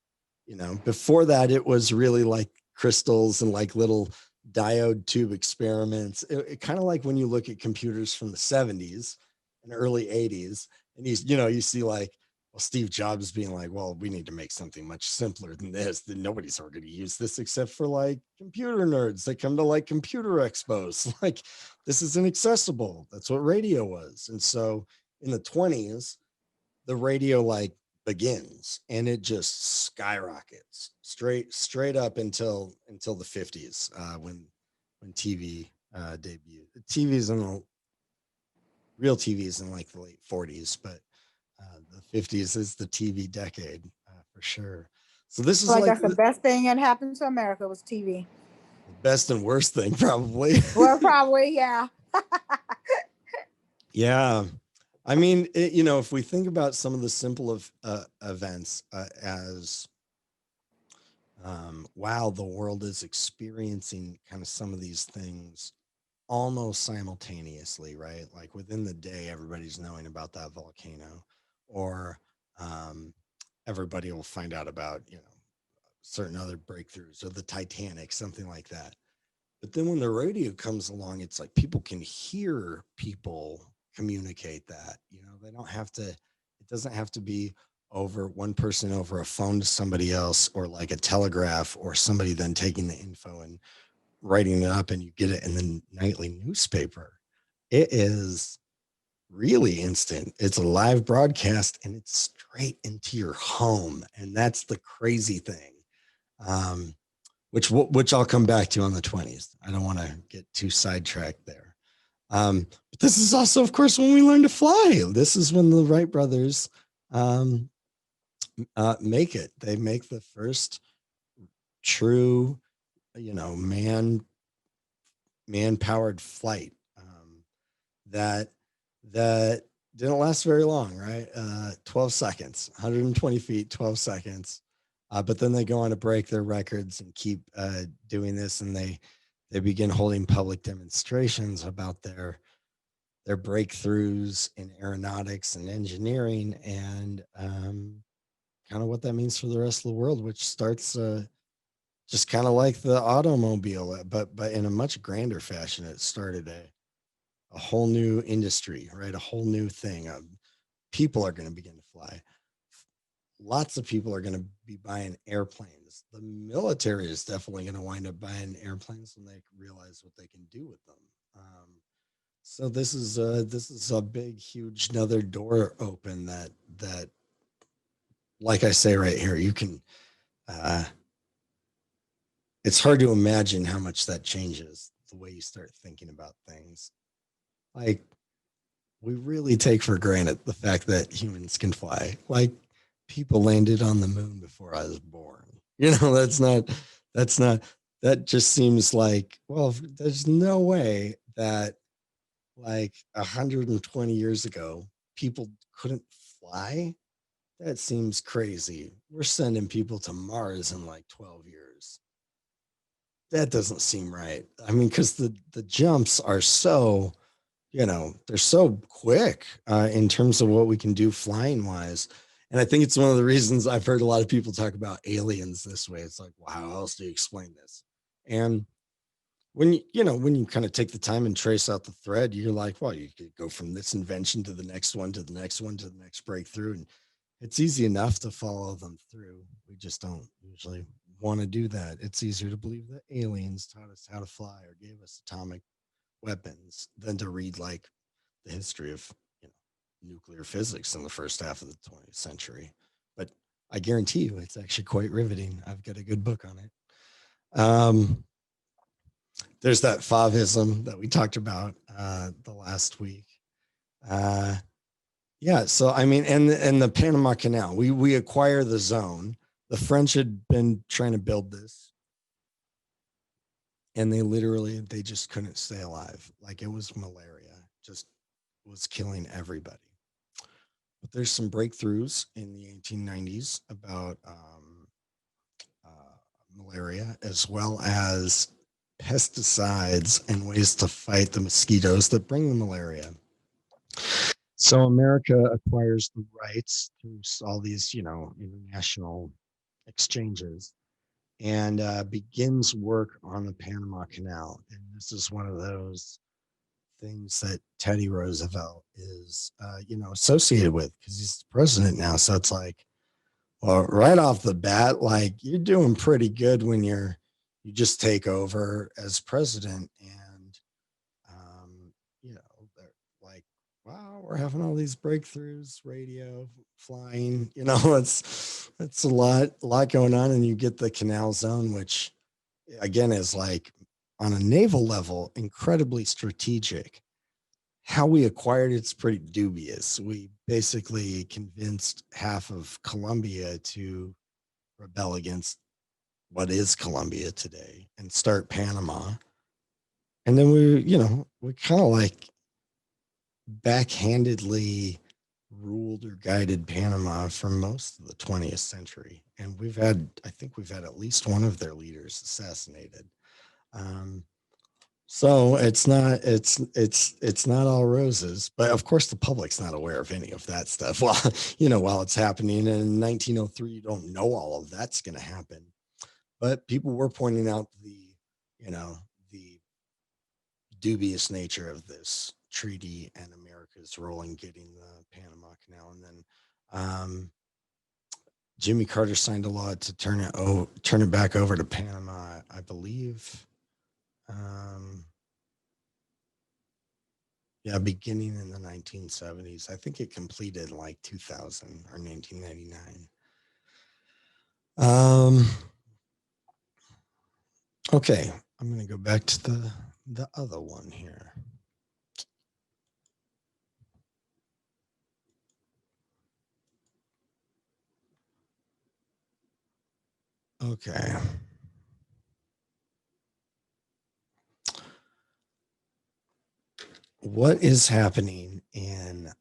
You know, before that, it was really like crystals and like little diode tube experiments. It kind of like when you look at computers from the 70s and early 80s, and you see like, well, Steve Jobs being like, well, we need to make something much simpler than this. Then nobody's ever going to use this except for like computer nerds that come to like computer expos. Like, this is inaccessible. That's what radio was. And so in the 20s, the radio like begins and it just skyrockets straight up until the 50s when TV debuted. Real TVs in like the late 40s, but the 50s is the TV decade for sure. So this is like that's the best thing that happened to America was TV. The best and worst thing, probably. Well, probably, yeah. Yeah. I mean, if we think about some of the simple events as, wow, the world is experiencing kind of some of these things almost simultaneously, right? Like within the day, everybody's knowing about that volcano, or everybody will find out about, certain other breakthroughs, or the Titanic, something like that. But then when the radio comes along, it's like people can hear people communicate that, they don't have to, it doesn't have to be over one person over a phone to somebody else, or like a telegraph, or somebody then taking the info and writing it up and you get it in the nightly newspaper. It is really instant. It's a live broadcast and it's straight into your home. And that's the crazy thing. Which I'll come back to on the 20s. I don't want to get too sidetracked there. But this is also, of course, when we learn to fly. This is when the Wright brothers make it. They make the first true, man-powered flight that didn't last very long, right? 12 seconds, 120 feet, 12 seconds. But then they go on to break their records and keep doing this, and they begin holding public demonstrations about their breakthroughs in aeronautics and engineering, and kind of what that means for the rest of the world, which starts just kind of like the automobile, but in a much grander fashion. It started a whole new industry, right? A whole new thing. People are going to begin to fly. Lots of people are going to be buying airplanes. The military is definitely going to wind up buying airplanes when they realize what they can do with them. So this is a big, huge, another door open that, like I say right here, you can. It's hard to imagine how much that changes the way you start thinking about things. Like, we really take for granted the fact that humans can fly. Like, people landed on the moon before I was born. That just seems like, well, there's no way that like 120 years ago, people couldn't fly. That seems crazy. We're sending people to Mars in like 12 years. That doesn't seem right. I mean, because the jumps are so, they're so quick in terms of what we can do flying wise. And I think it's one of the reasons I've heard a lot of people talk about aliens this way. It's like, well, how else do you explain this? And when you kind of take the time and trace out the thread, you're like, well, you could go from this invention to the next one, to the next one, to the next breakthrough. And it's easy enough to follow them through. We just don't usually want to do that. It's easier to believe that aliens taught us how to fly or gave us atomic weapons than to read like the history of nuclear physics in the first half of the 20th century. But I guarantee you it's actually quite riveting. I've got a good book on it. There's that Fauvism that we talked about the last week. Yeah, so I mean, and the Panama Canal, we acquire the zone. The French had been trying to build this, and they just couldn't stay alive. Like, it was malaria, just was killing everybody. But there's some breakthroughs in the 1890s about malaria, as well as pesticides and ways to fight the mosquitoes that bring the malaria. So America acquires the rights through all these, international exchanges, and begins work on the Panama Canal. And this is one of those things that Teddy Roosevelt is, associated with, because he's the president now. So it's like, well, right off the bat, like, you're doing pretty good when you just take over as president, and they're like, wow, we're having all these breakthroughs, radio, flying, it's a lot going on. And you get the canal zone, which again is like, on a naval level, incredibly strategic. How we acquired it's pretty dubious. We basically convinced half of Colombia to rebel against what is Colombia today and start Panama. And then we kind of like backhandedly ruled or guided Panama for most of the 20th century. And I think we've had at least one of their leaders assassinated. So it's not all roses, but of course the public's not aware of any of that stuff. Well, while it's happening, and in 1903, you don't know all of that's going to happen. But people were pointing out the dubious nature of this treaty and America's role in getting the Panama Canal. And then Jimmy Carter signed a law to turn it back over to Panama, I believe. Yeah, beginning in the 1970s. I think it completed in like 2000 or 1999. Okay, I'm going to go back to the other one here. Okay. What is happening in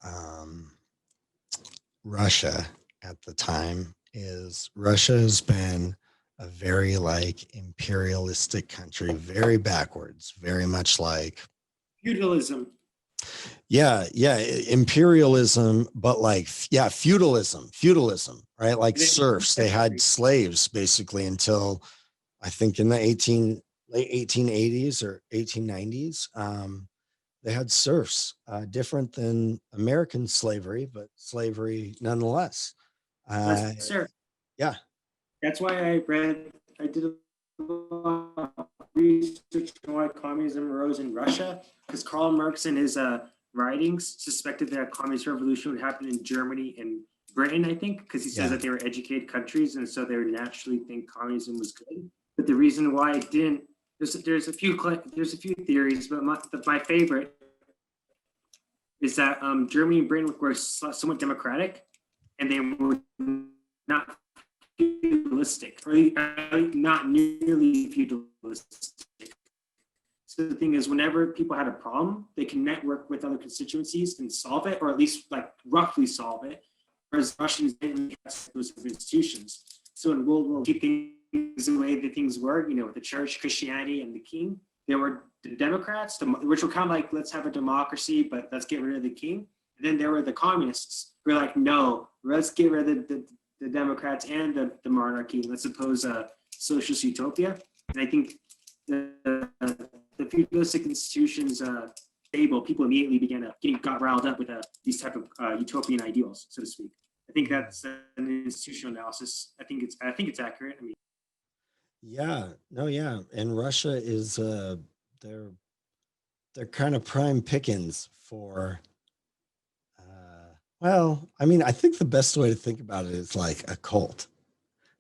Russia at the time is Russia has been a very like imperialistic country, very backwards, very much like Feudalism. yeah, imperialism, but like feudalism, right? Like serfs. They had slaves basically until I think in the late 1880s or 1890s. They had serfs, different than American slavery, but slavery nonetheless. Sir. Yeah. That's why I did a lot of research on why communism arose in Russia, because Karl Marx in his writings suspected that a communist revolution would happen in Germany and Britain, I think, because he says that they were educated countries, and so they would naturally think communism was good. But the reason why it didn't, there's a few theories, but my favorite is that Germany and Britain were somewhat democratic, and they were not feudalistic, or not nearly feudalistic. So the thing is, whenever people had a problem, they can network with other constituencies and solve it, or at least like roughly solve it. Whereas Russians didn't have those institutions. So in World War II, things the way that things were, with the church, Christianity, and the king, there were the Democrats, which were kind of like, let's have a democracy, but let's get rid of the king. And then there were the communists who were like, no, let's get rid of the Democrats and the monarchy. Let's oppose a socialist utopia. And I think the feudalistic institutions stable, people immediately got riled up with these type of utopian ideals, so to speak. I think that's an institutional analysis. I think it's accurate. I mean, yeah, and Russia is they're kind of prime pickings for. Well, I mean, I think the best way to think about it is like a cult.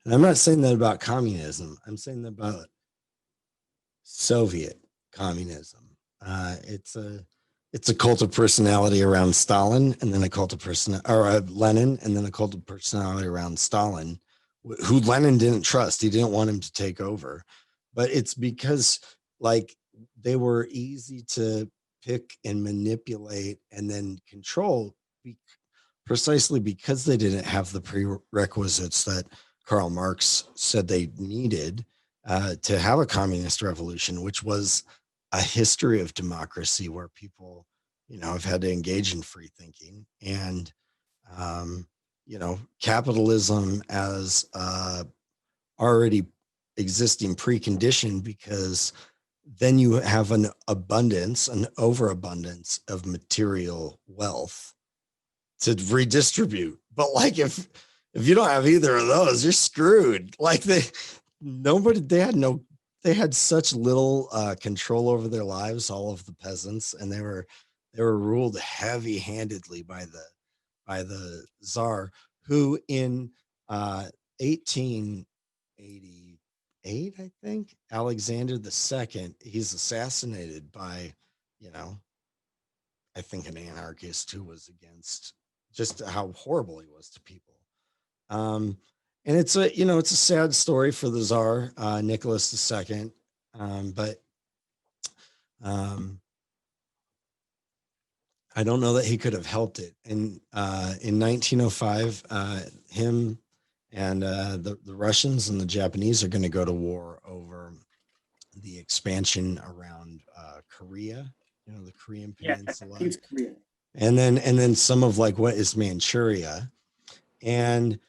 And I'm not saying that about communism. I'm saying that about Soviet communism. It's a cult of personality around Stalin, and then a cult of Lenin, and then a cult of personality around Stalin, who Lenin didn't trust. He didn't want him to take over, but it's because like they were easy to pick and manipulate and then control, precisely because they didn't have the prerequisites that Karl Marx said they needed to have a communist revolution, which was a history of democracy where people, have had to engage in free thinking, and, capitalism as already existing precondition, because then you have an overabundance of material wealth to redistribute. But like if you don't have either of those, you're screwed. Like they had such little control over their lives, all of the peasants, and they were ruled heavy-handedly by the Tsar, who in 1888, I think, Alexander II, he's assassinated by, I think an anarchist who was against just how horrible he was to people. And it's a sad story for the Tsar, Nicholas II. But I don't know that he could have helped it. And in 1905, him and the Russians and the Japanese are going to go to war over the expansion around Korea, the Korean Peninsula. Yeah, it's Korea. And then some of like what is Manchuria. And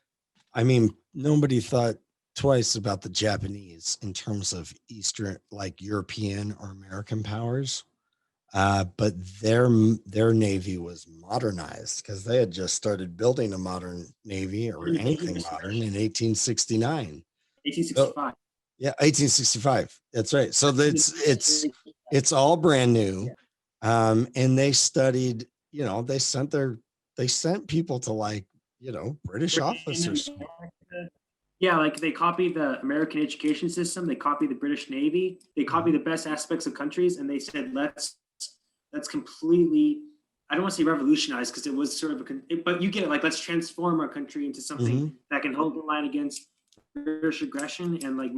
I mean, nobody thought twice about the Japanese in terms of Eastern, like European or American powers. But their Navy was modernized because they had just started building a modern Navy or anything modern in 1869. 1865. Yeah, 1865. That's right. So it's all brand new. And they studied, they sent people to like, British officers. Yeah, like they copy the American education system, they copy the British Navy, they copy the best aspects of countries, and they said let's completely, I don't want to say revolutionize because it was sort of but you get it, like let's transform our country into something that can hold the line against British aggression and like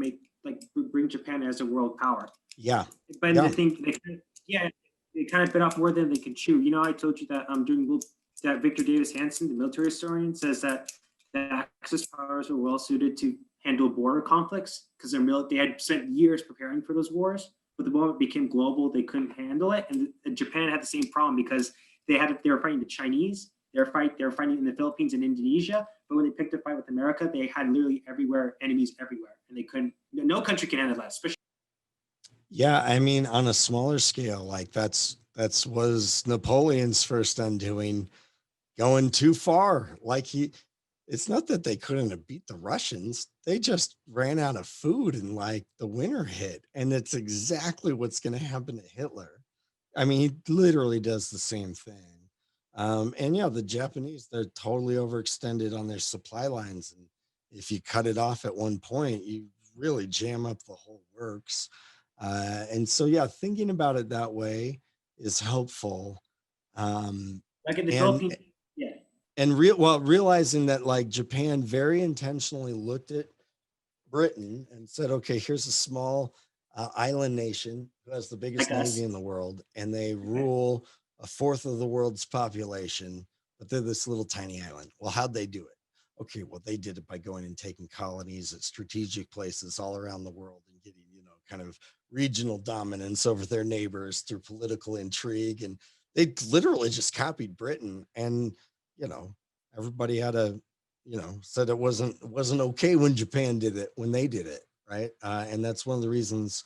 bring Japan as a world power. Yeah. But the thing, they kind of bit off more than they can chew. I told you that during that Victor Davis Hanson, the military historian, says that the Axis powers were well suited to handle border conflicts because they had spent years preparing for those wars. But the moment it became global, they couldn't handle it, and Japan had the same problem because they were fighting the Chinese, they were fighting in the Philippines and Indonesia. But when they picked a fight with America, they had literally enemies everywhere, and they couldn't. No country can handle that, especially. Yeah, I mean, on a smaller scale, like that's was Napoleon's first undoing, going too far. Like it's not that they couldn't have beat the Russians, they just ran out of food and like the winter hit, and it's exactly what's going to happen to Hitler. I mean, he literally does the same thing. And yeah, the Japanese, they're totally overextended on their supply lines, and if you cut it off at one point, you really jam up the whole works. And so, yeah, thinking about it that way is helpful. Like in the Philippines, yeah. And realizing that like Japan very intentionally looked at Britain and said, okay, here's a small island nation who has the biggest navy in the world, and they rule a fourth of the world's population, but they're this little tiny island. Well, how'd they do it? Okay, well, they did it by going and taking colonies at strategic places all around the world and getting, kind of regional dominance over their neighbors through political intrigue. And they literally just copied Britain. And, everybody had said it wasn't okay when Japan did it, when they did it. Right. And that's one of the reasons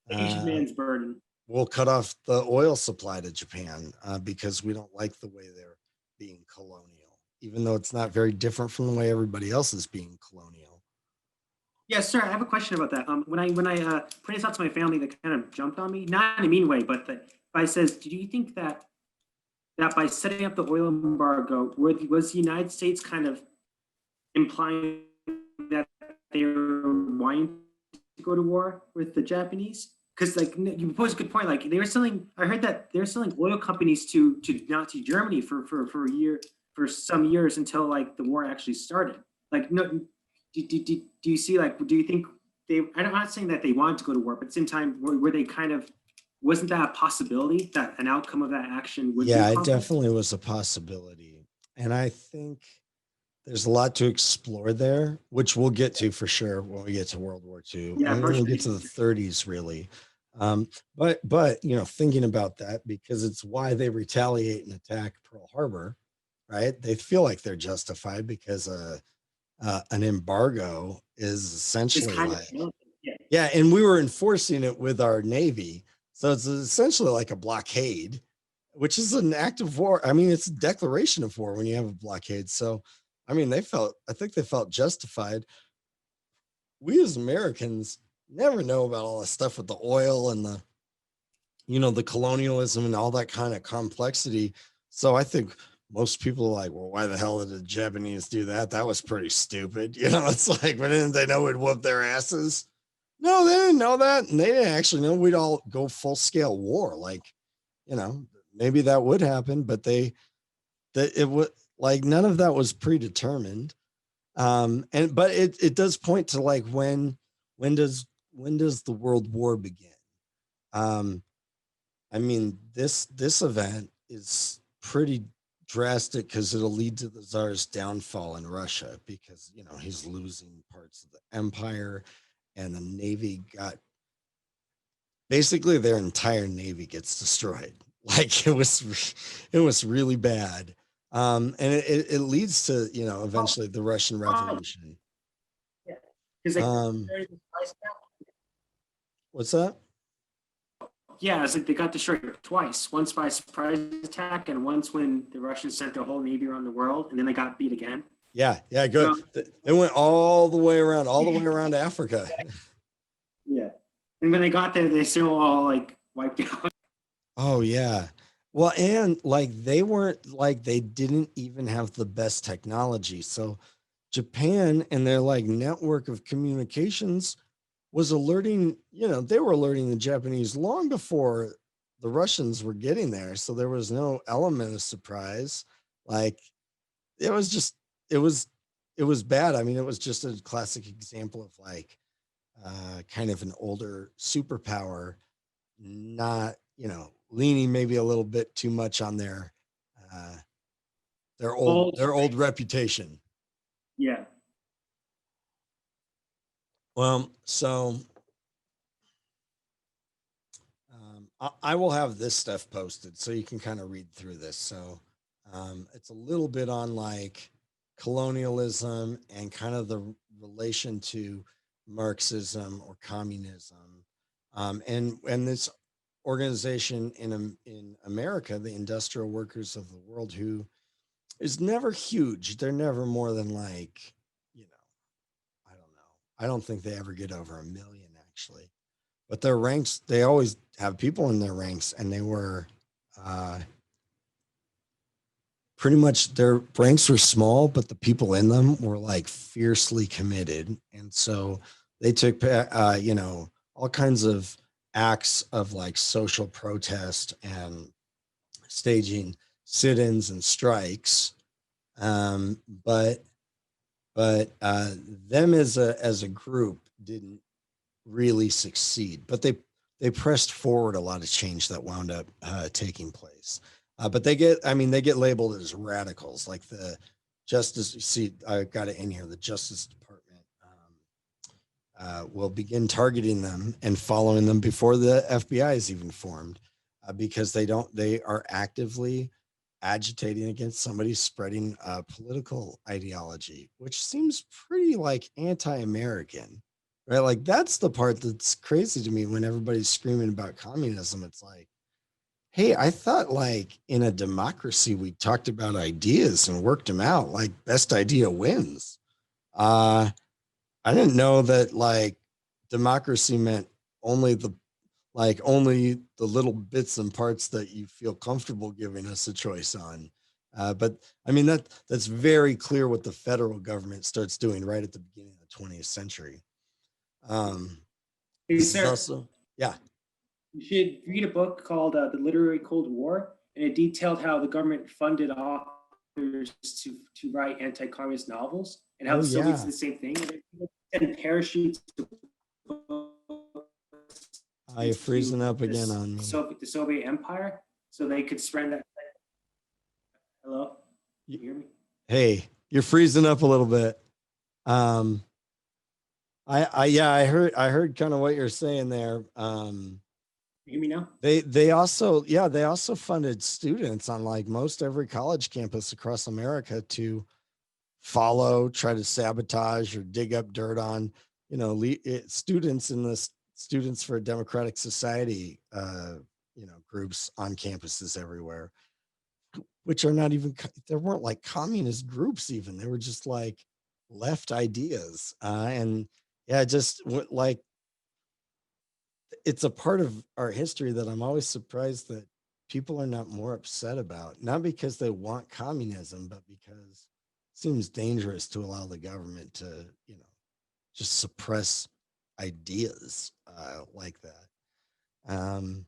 Asian man's burden. We'll cut off the oil supply to Japan because we don't like the way they're being colonial, even though it's not very different from the way everybody else is being colonial. Yes, sir. I have a question about that. When I pointed this out to my family, they kind of jumped on me, not in a mean way, but I says, do you think that by setting up the oil embargo, was the United States kind of implying that they were wanting to go to war with the Japanese? Because like you posed a good point. Like I heard that they're selling oil companies to Nazi Germany for some years until like the war actually started. Like no. Do you see, like, do you think I'm not saying that they wanted to go to war, but at the same time, were they kind of, wasn't that a possibility that an outcome of that action would be? Yeah, it definitely was a possibility. And I think there's a lot to explore there, which we'll get to for sure when we get to World War II. Yeah, and we'll get to the 30s really. But thinking about that, because it's why they retaliate and attack Pearl Harbor, right? They feel like they're justified because an embargo is essentially and we were enforcing it with our Navy. So it's essentially like a blockade, which is an act of war. I mean, it's a declaration of war when you have a blockade. So, I mean, I think they felt justified. We as Americans never know about all the stuff with the oil and the colonialism and all that kind of complexity. So I think most people are like, well, why the hell did the Japanese do that? That was pretty stupid. It's like, but didn't they know we'd whoop their asses? No, they didn't know that. And they didn't actually know we'd all go full scale war. Like, maybe that would happen, but it would, like, none of that was predetermined. But it does point to like, when does the World War begin? I mean, this event is pretty drastic because it'll lead to the Tsar's downfall in Russia, because he's losing parts of the empire, and the Navy basically their entire Navy gets destroyed. Like it was really bad. And it leads to eventually the Russian Revolution. Yeah. What's that? Yeah, it's like they got destroyed twice. Once by surprise attack, and once when the Russians sent their whole navy around the world, and then they got beat again. Yeah, good. They went all the way around Africa. Yeah, and when they got there, they still all like wiped out. Oh yeah, Well, and like they weren't like they didn't even have the best technology. So Japan and their like network of communications was alerting, they were alerting the Japanese long before the Russians were getting there. So there was no element of surprise. Like it was just, it was, it was bad. I mean, it was just a classic example of like kind of an older superpower, not, leaning maybe a little bit too much on uh, Old their old strength. reputation. Yeah. Well, so I will have this stuff posted so you can kind of read through this. So it's a little bit on like colonialism and kind of the relation to Marxism or communism. And this organization in America, the Industrial Workers of the World, who is never huge. They're never more than like, I don't know. I don't think they ever get over 1 million actually. But their ranks, they always have people in their ranks, and they were uh, pretty much their ranks were small, but the people in them were like fiercely committed. And so they took, all kinds of acts of like social protest and staging sit-ins and strikes. Um, but them as a group didn't really succeed, but they pressed forward a lot of change that wound up taking place. But they get labeled as radicals, like the Justice. You see, I got it in here. The Justice Department will begin targeting them and following them before the FBI is even formed, because they are actively agitating against somebody spreading political ideology, which seems pretty like anti-American, right? Like that's the part that's crazy to me when everybody's screaming about communism. It's like, hey, I thought like in a democracy we talked about ideas and worked them out. Like best idea wins. Uh, I didn't know that like democracy meant only the only the little bits and parts that you feel comfortable giving us a choice on. But I mean that's very clear what the federal government starts doing right at the beginning of the 20th century. Hey, This is sir, also, yeah. you should read a book called The Literary Cold War, and it detailed how the government funded authors to write anti-communist novels, and how Oh the Soviets yeah. did the same thing. And parachutes You're into freezing up again on me. The Soviet Empire, so they could spread that. Hello, you hear me? Hey, you're freezing up a little bit. Um, I heard kind of what you're saying there. You hear me now? They also funded students on like most every college campus across America to try to sabotage or dig up dirt on, students in the Students for a Democratic Society, groups on campuses everywhere, which are not even, there weren't like communist groups even. They were just like left ideas. And yeah, like, it's a part of our history that I'm always surprised that people are not more upset about, not because they want communism, but because it seems dangerous to allow the government to, just suppress ideas like that. And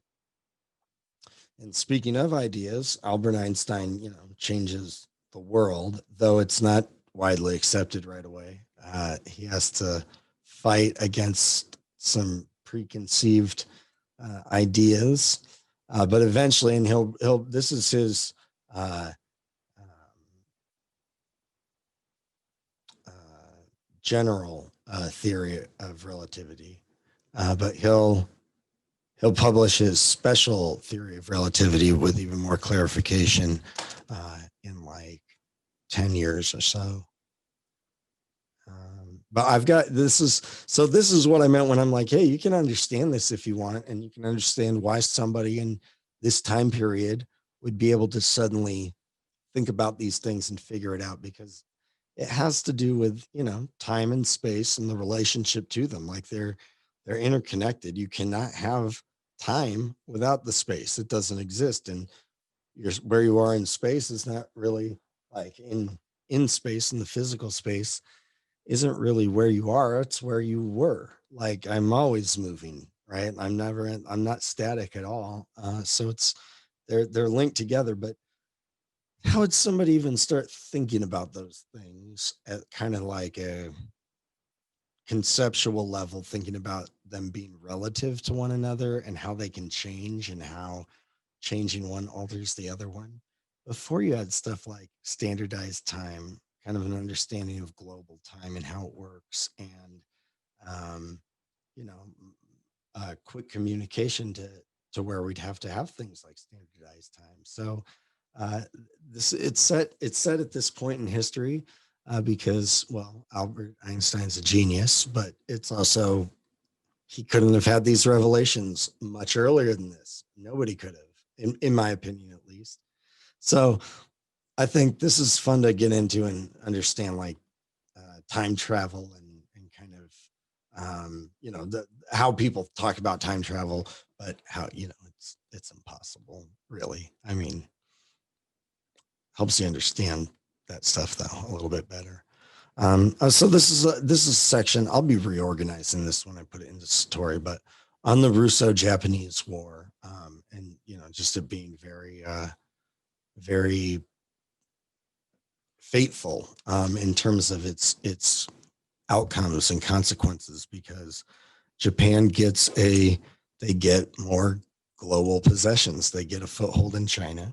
speaking of ideas, Albert Einstein, changes the world, though it's not widely accepted right away. He has to fight against some preconceived ideas, but eventually, and he'll this is his general theory of relativity, but he'll publish his special theory of relativity with even more clarification in like 10 years or so. But this is what I meant when I'm like, hey, you can understand this if you want, and you can understand why somebody in this time period would be able to suddenly think about these things and figure it out, because it has to do with, time and space and the relationship to them. Like they're interconnected. You cannot have time without the space. It doesn't exist. And where you are in space is not really like in space, in the physical space isn't really where you are, it's where you were. Like I'm always moving, right? I'm not static at all. So they're linked together. But how would somebody even start thinking about those things at kind of like a conceptual level, thinking about them being relative to one another and how they can change and how changing one alters the other one? Before you had stuff like standardized time, kind of an understanding of global time and how it works, and um, you know, quick communication to where we'd have to have things like standardized time. So uh, it's set at this point in history because, well, Albert Einstein's a genius, but it's also he couldn't have had these revelations much earlier than this. Nobody could have, in my opinion, at least. So I think this is fun to get into and understand, like time travel and kind of how people talk about time travel, but how it's impossible, really. I mean, helps you understand that stuff though a little bit better. So this is a section. I'll be reorganizing this when I put it into story, but on the Russo-Japanese War, and just it being very fateful in terms of its outcomes and consequences, because Japan they get more global possessions. They get a foothold in China.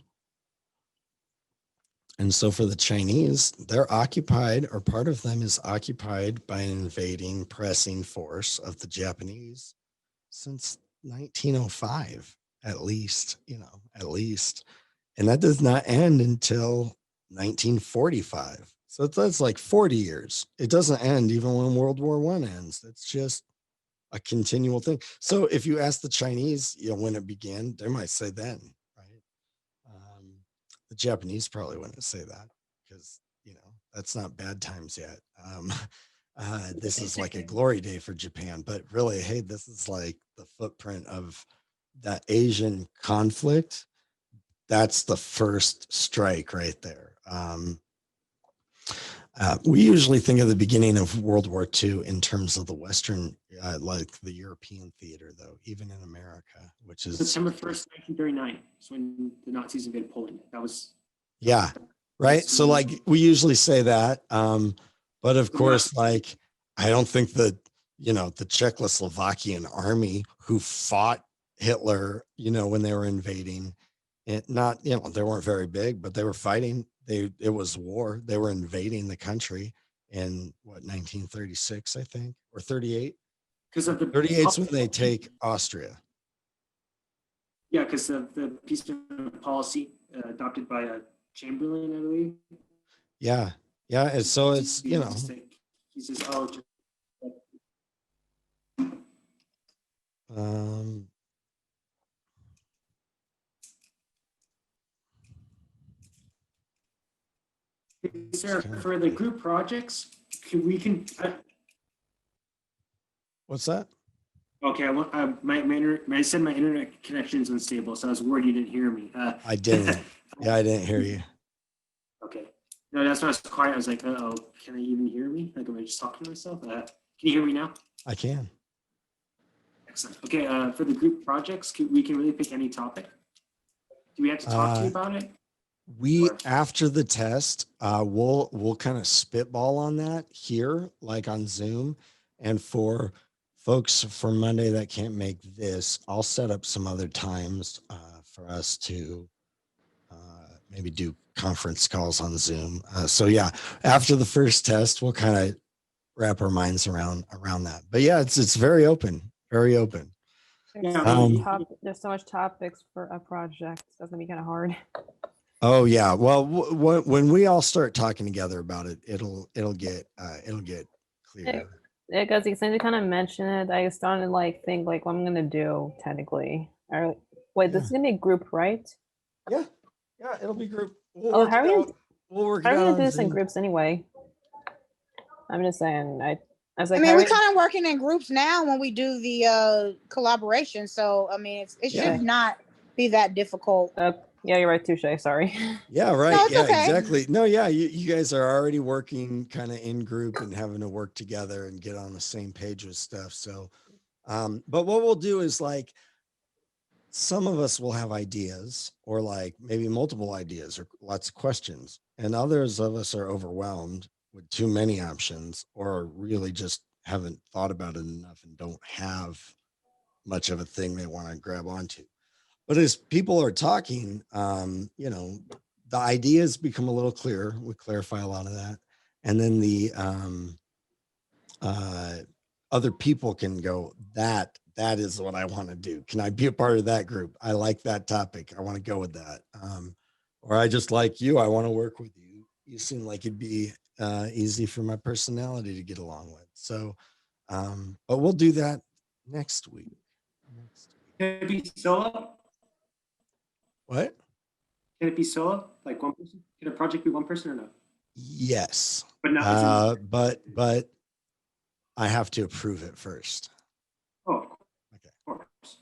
And so for the Chinese, they're occupied, or part of them is occupied by an invading, pressing force of the Japanese since 1905, at least. And that does not end until 1945. So that's like 40 years. It doesn't end even when World War I ends. It's just a continual thing. So if you ask the Chinese, when it began, they might say then, right? The Japanese probably wouldn't say that because, that's not bad times yet. This is like a glory day for Japan, but really, hey, this is like the footprint of that Asian conflict. That's the first strike right there. We usually think of the beginning of World War II in terms of the Western, like the European theater, though, even in America, which is September 1st, 1939 is when the Nazis invaded Poland. That was. Yeah. Right. So like we usually say that. But of course, like, I don't think the Czechoslovakian army who fought Hitler, when they were invading, and not, they weren't very big, but they were fighting. It was war. They were invading the country in 1936, I think, or 38. Because of the 38 is when they take Austria. Yeah, because of the peace policy adopted by Chamberlain, I believe. Yeah. Yeah. And so it's, He says, oh, sir, for the group projects, what's that? Okay, I said my internet connection is unstable, so I was worried you didn't hear me. I didn't. Yeah, I didn't hear you. Okay. No, that's why I was quiet. I was like, oh, can I even hear me? Like, am I just talking to myself? Can you hear me now? I can. Excellent. Okay, for the group projects, we can really pick any topic. Do we have to talk to you about it? After the test, we'll kind of spitball on that here, like on Zoom. And for folks for Monday that can't make this, I'll set up some other times for us to maybe do conference calls on Zoom. So yeah, after the first test, we'll kind of wrap our minds around that. But yeah, it's very open, very open. There's so much topics for a project. So it's gonna be kind of hard. Oh yeah. Well, when we all start talking together about it, it'll get clear. Yeah, because you seem to kind of mention it. I started to think what I'm gonna do technically. Or wait, this is gonna be a group, right? Yeah, it'll be group. How are we gonna do this in groups anyway? I'm just saying. I was like, we're kind of working in groups now when we do the collaboration. So it should not be that difficult. Yeah, you're right, Touche. Sorry. Yeah, right. No, it's Yeah, okay. exactly. No, yeah, you guys are already working kind of in group and having to work together and get on the same page with stuff. So, but what we'll do is like some of us will have ideas or like maybe multiple ideas or lots of questions, and others of us are overwhelmed with too many options or really just haven't thought about it enough and don't have much of a thing they want to grab onto. But as people are talking, the ideas become a little clearer. We clarify a lot of that. And then the uh, other people can go, that is what I want to do. Can I be a part of that group? I like that topic. I want to go with that. Or I just like you. I want to work with you. You seem like it'd be easy for my personality to get along with. So, but we'll do that next week. Can it be solo? What? Can it be solo? Like one person? Can a project be one person or no? Yes. But not. But I have to approve it first. Oh, Okay. of course.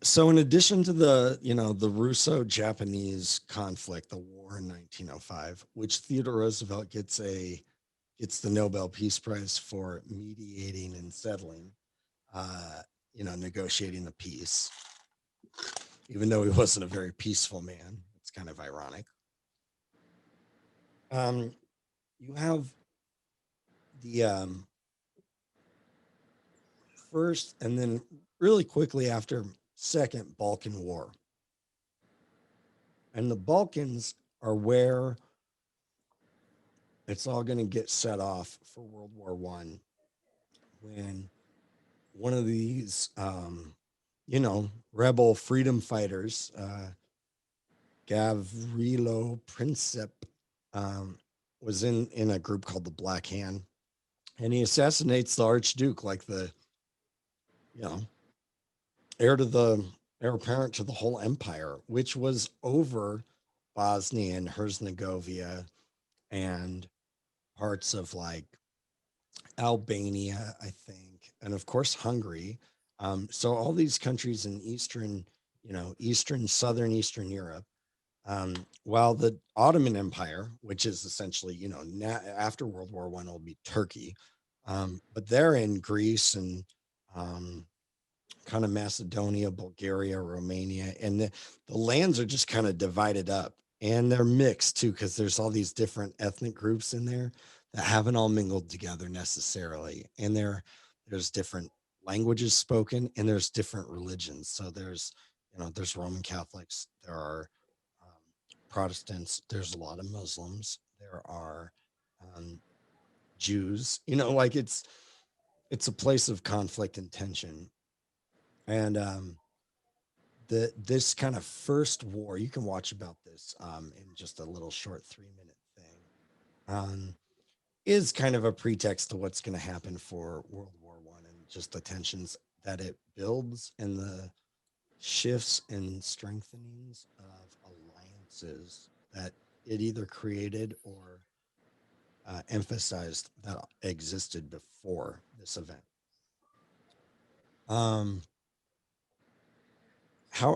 So in addition to the Russo-Japanese conflict, the war in 1905, which Theodore Roosevelt gets the Nobel Peace Prize for mediating and settling, negotiating the peace, even though he wasn't a very peaceful man. It's kind of ironic. You have the first and then really quickly after Second Balkan War. And the Balkans are where it's all going to get set off for World War I when one of these, rebel freedom fighters, Gavrilo Princip, was in a group called the Black Hand, and he assassinates the Archduke, like the, heir apparent to the whole empire, which was over Bosnia and Herzegovina and parts of like Albania, I think, and of course Hungary. So all these countries in southern Eastern Europe. While the Ottoman Empire, which is essentially, after World War I, will be Turkey, but they're in Greece and kind of Macedonia, Bulgaria, Romania, and the lands are just kind of divided up, and they're mixed too, because there's all these different ethnic groups in there that haven't all mingled together necessarily, and there's different languages spoken, and there's different religions. So there's Roman Catholics, there are Protestants, there's a lot of Muslims, there are Jews. Like it's a place of conflict and tension. And this kind of first war, you can watch about this in just a little short 3-minute thing, is kind of a pretext to what's going to happen for World War I and just the tensions that it builds and the shifts and strengthenings of alliances that it either created or emphasized that existed before this event.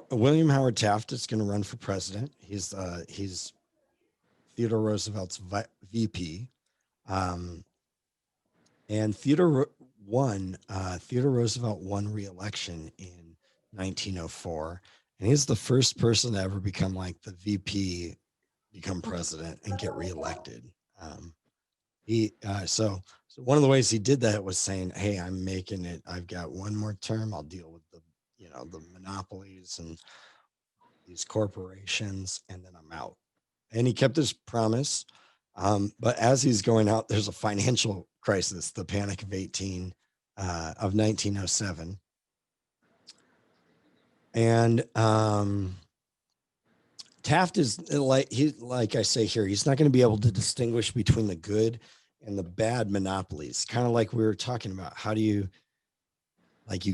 William Howard Taft is going to run for president. He's Theodore Roosevelt's VP, and Theodore Roosevelt won re-election in 1904, and he's the first person to ever become like the VP, become president, and get reelected. So one of the ways he did that was saying, "Hey, I'm making it. I've got one more term. I'll deal with the monopolies and these corporations, and then I'm out." And he kept his promise. But as he's going out, there's a financial crisis, the Panic of 1907. And Taft is like I say here, he's not going to be able to distinguish between the good and the bad monopolies. Kind of like we were talking about. How do you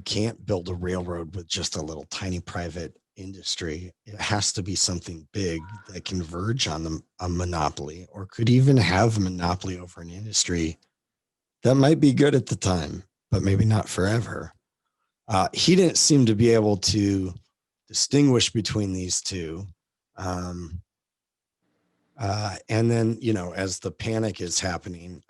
can't build a railroad with just a little tiny private industry. It has to be something big that can verge on a monopoly, or could even have a monopoly over an industry that might be good at the time, but maybe not forever. He didn't seem to be able to distinguish between these two. And then, you know, as the panic is happening,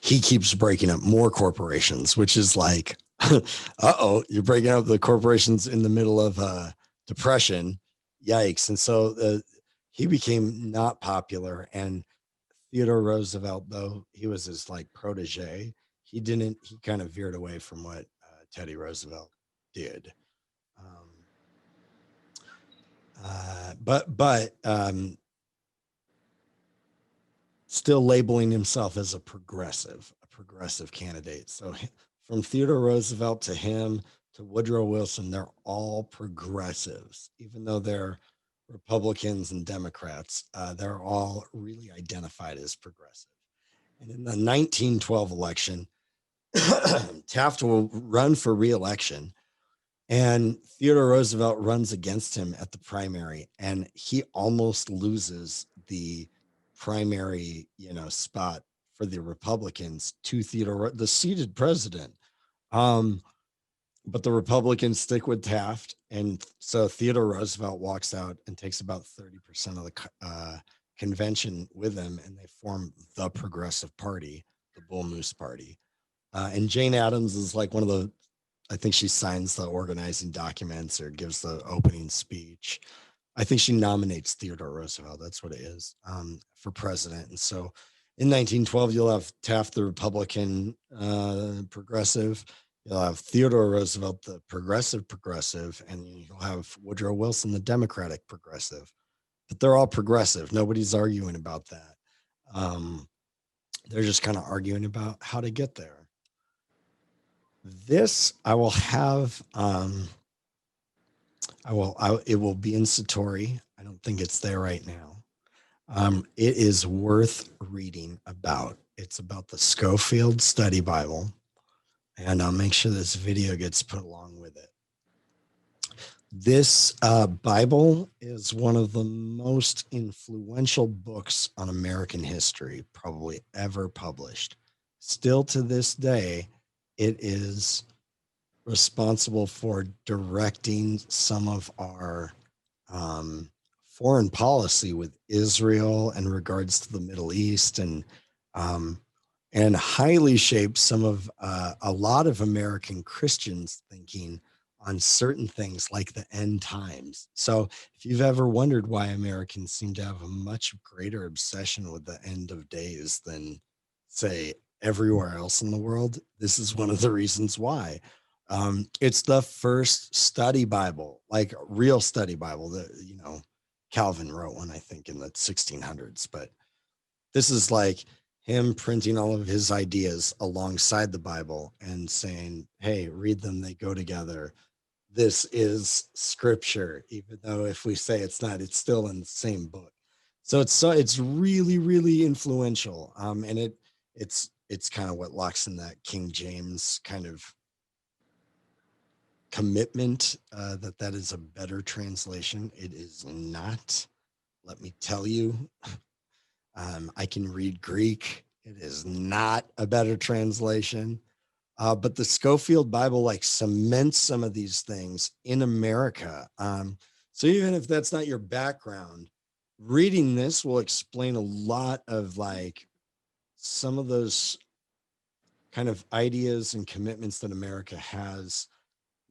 he keeps breaking up more corporations, which is like, uh-oh, you're breaking up the corporations in the middle of depression. Yikes. And so he became not popular. And Theodore Roosevelt, though he was his like protege, he kind of veered away from what Teddy Roosevelt did. But still labeling himself as a progressive candidate. So from Theodore Roosevelt to him to Woodrow Wilson, they're all progressives, even though they're Republicans and Democrats. They're all really identified as progressive. And in the 1912 election, Taft will run for re-election, and Theodore Roosevelt runs against him at the primary, and he almost loses the primary, you know, spot for the Republicans to Theodore, the seated president. But the Republicans stick with Taft, and so Theodore Roosevelt walks out and takes about 30% of the convention with him, and they form the Progressive Party, the Bull Moose Party. And Jane Addams is like one of the, I think she signs the organizing documents or gives the opening speech. I think she nominates Theodore Roosevelt. That's what it is, for president. And so in 1912, you'll have Taft, the Republican progressive. You'll have Theodore Roosevelt, the progressive, and you'll have Woodrow Wilson, the Democratic progressive. But they're all progressive. Nobody's arguing about that. They're just kind of arguing about how to get there. This I will have. It will be in Satori. I don't think it's there right now. It is worth reading about. It's about the Schofield Study Bible, and I'll make sure this video gets put along with it. This Bible is one of the most influential books on American history probably ever published. Still to this day, it is responsible for directing some of our foreign policy with Israel in regards to the Middle East, and highly shaped some of a lot of American Christians' thinking on certain things like the end times. So if you've ever wondered why Americans seem to have a much greater obsession with the end of days than, say, everywhere else in the world, this is one of the reasons why. It's the first study Bible, like real study Bible that, you know, Calvin wrote one, I think, in the 1600s, but this is like him printing all of his ideas alongside the Bible and saying, hey, read them, they go together. This is scripture, even though if we say it's not, it's still in the same book. So it's really, really influential. And it's kind of what locks in that King James kind of commitment, that is a better translation. It is not, let me tell you. I can read Greek. It is not a better translation. But the Schofield Bible like cements some of these things in America. So even if that's not your background, reading this will explain a lot of like some of those kind of ideas and commitments that America has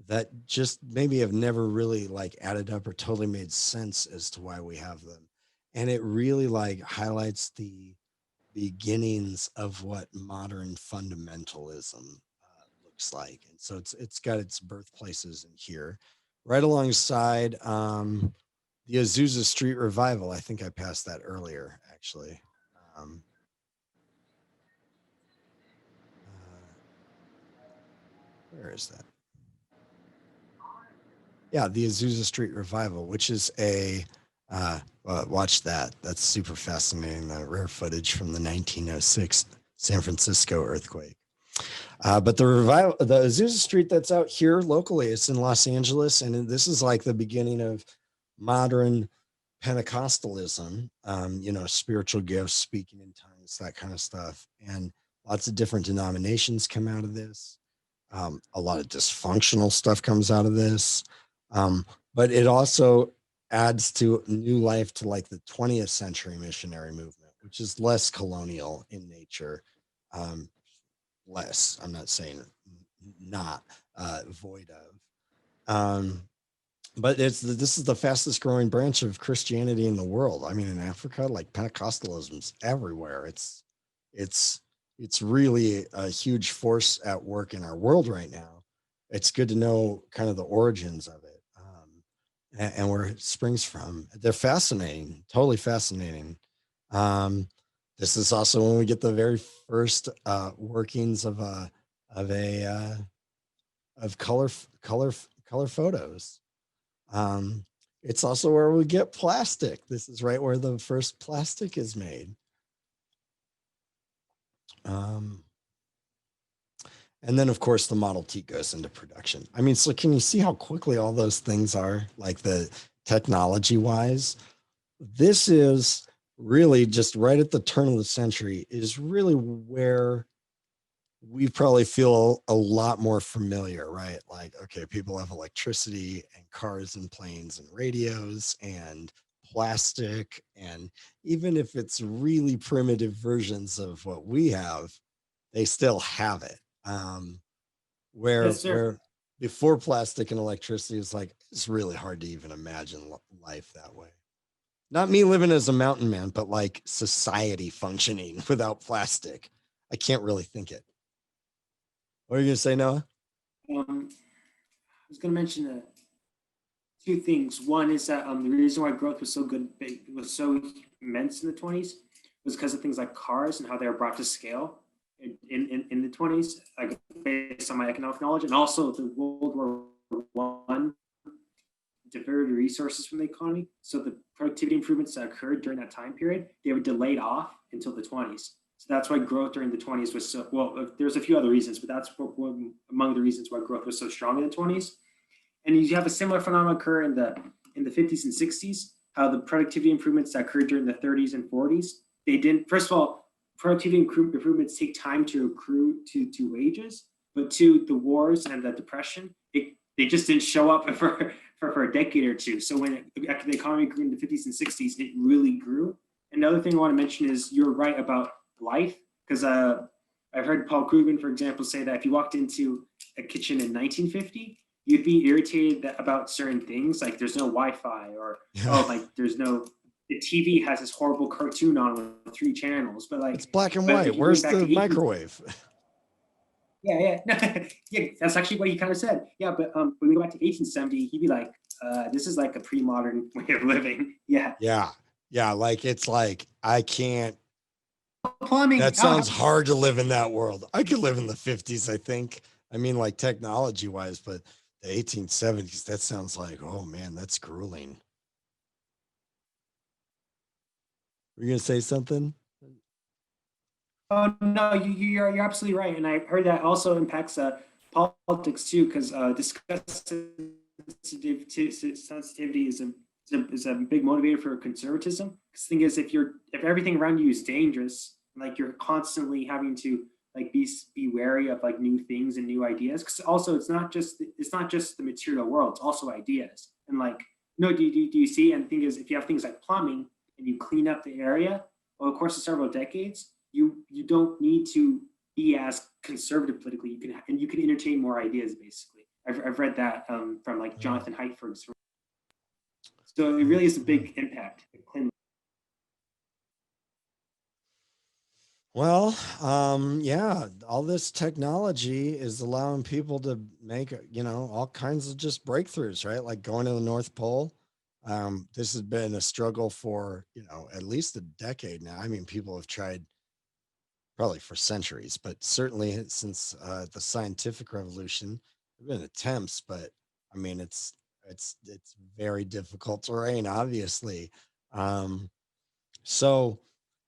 that just maybe have never really like added up or totally made sense as to why we have them. And it really like highlights the beginnings of what modern fundamentalism looks like. And so it's got its birthplaces in here, right alongside the Azusa Street Revival. I think I passed that earlier, actually. Where is that? Yeah, the Azusa Street Revival, which is a watch that. That's super fascinating. The rare footage from the 1906 San Francisco earthquake. But the Azusa Street that's out here locally, it's in Los Angeles, and this is like the beginning of modern Pentecostalism. You know, spiritual gifts, speaking in tongues, that kind of stuff, and lots of different denominations come out of this. A lot of dysfunctional stuff comes out of this. but it also adds to new life to like the 20th century missionary movement, which is less colonial in nature. Less, I'm not saying not void of. But this is the fastest growing branch of Christianity in the world. I mean, in Africa, like Pentecostalism's everywhere. It's really a huge force at work in our world right now. It's good to know kind of the origins of it, and where it springs from. They're fascinating, totally fascinating. This is also when we get the very first workings of color photos. It's also where we get plastic. This is right where the first plastic is made. And then, of course, the Model T goes into production. I mean, so can you see how quickly all those things are, like the technology-wise? This is really just right at the turn of the century is really where we probably feel a lot more familiar, right? Like, okay, people have electricity and cars and planes and radios and plastic. And even if it's really primitive versions of what we have, they still have it. Where, Yes, sir. where before plastic and electricity, it's like, it's really hard to even imagine life that way. Not me living as a mountain man, but like society functioning without plastic. I can't really think it. What are you going to say, Noah? I was going to mention two things. One is that the reason why growth was so good, was so immense in the 20s, was because of things like cars and how they were brought to scale in the 20s, like based on my economic knowledge, and also the World War I diverted resources from the economy. So the productivity improvements that occurred during that time period, they were delayed off until the 20s. So that's why growth during the 20s was so, well, there's a few other reasons, but that's among the reasons why growth was so strong in the 20s. And you have a similar phenomenon occur in the 50s and 60s, how the productivity improvements that occurred during the 30s and 40s, they didn't, first of all, productivity improvements take time to accrue to wages, but to the wars and the depression, they just didn't show up for a decade or two. So when the economy grew in the 50s and 60s, it really grew. Another thing I want to mention is you're right about life, because I've heard Paul Krugman, for example, say that if you walked into a kitchen in 1950, you'd be irritated about certain things, like there's no Wi-Fi, or like there's no, the TV has this horrible cartoon on with 3 channels, but like it's black and white. Where's the microwave? Yeah, yeah, that's actually what he kind of said. Yeah, but when we go back to 1870, he'd be like, "This is like a pre-modern way of living." Yeah, like it's like I can't. Plumbing. That sounds hard to live in that world. I could live in the 50s, I think. I mean, like technology wise, but the 1870s, that sounds like, oh man, that's grueling. Were you gonna say something? Oh no, you're absolutely right, and I heard that also impacts politics too, because sensitivity is a big motivator for conservatism. Because the thing is, if everything around you is dangerous, like you're constantly having to like be wary of like new things and new ideas. Because also it's not just the material world; it's also ideas. And like, no, do you see? And the thing is, if you have things like plumbing and you clean up the area over the course of several decades, you don't need to be as conservative politically. You can entertain more ideas. Basically, I've read that from like Jonathan Haidt, for example. So it really is a big impact. Well, yeah, all this technology is allowing people to make, all kinds of just breakthroughs, right? Like going to the North Pole. This has been a struggle for, at least a decade now. I mean, people have tried probably for centuries, but certainly since the scientific revolution, there have been attempts, but I mean, it's very difficult terrain, obviously.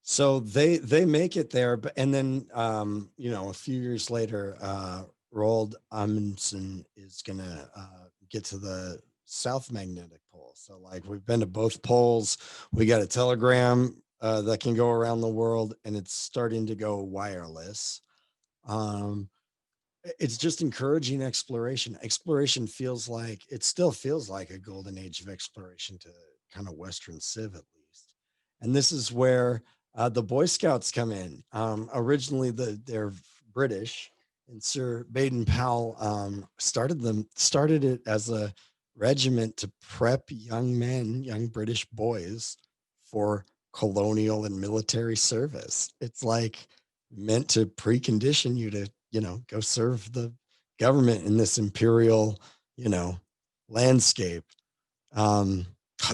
So they make it there, but and then a few years later, Roald Amundsen is gonna get to the South Magnetic Pole. So like we've been to both poles. We got a telegram that can go around the world, and it's starting to go wireless. it's just encouraging exploration. Exploration it still feels like a golden age of exploration to kind of Western Civ at least. And this is where the Boy Scouts come in. Originally, they're British, and Sir Baden Powell started it as a regiment to prep young British boys for colonial and military service. It's like meant to precondition you to, go serve the government in this imperial, landscape.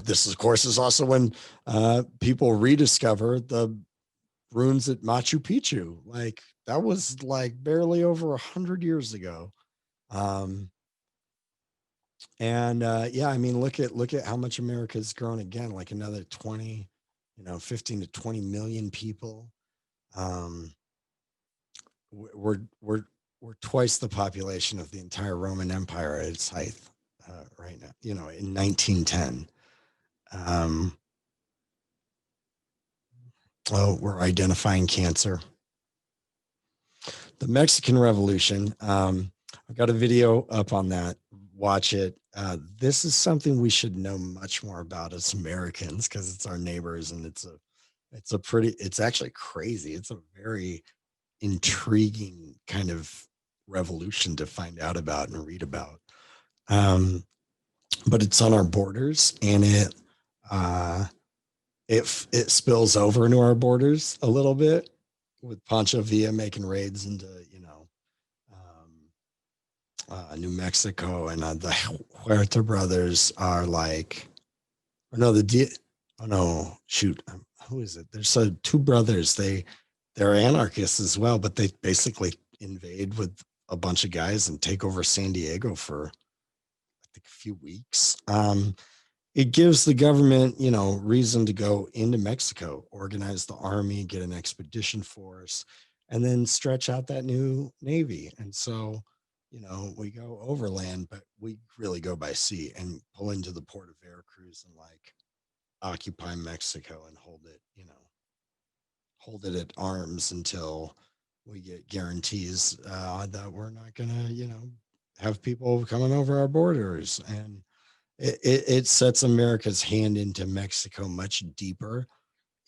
This, of course, is also when people rediscover the ruins at Machu Picchu. Like that was like barely over 100 years ago. Yeah, I mean, look at how much America's grown again, like another 20, 15 to 20 million people. We're twice the population of the entire Roman Empire at its height right now, in 1910. We're identifying cancer. The Mexican Revolution. I've got a video up on that. Watch it. This is something we should know much more about as Americans because it's our neighbors, and it's actually crazy. It's a very intriguing kind of revolution to find out about and read about. But it's on our borders, and it spills over into our borders a little bit, with Pancho Villa making raids into New Mexico, and the Huerta brothers are like, who is it? There's two brothers. They're anarchists as well, but they basically invade with a bunch of guys and take over San Diego for I think a few weeks. It gives the government, reason to go into Mexico, organize the army, get an expedition force, and then stretch out that new navy. And so, we go overland, but we really go by sea and pull into the port of Veracruz and like occupy Mexico and hold it at arms until we get guarantees that we're not gonna, have people coming over our borders. And it sets America's hand into Mexico much deeper,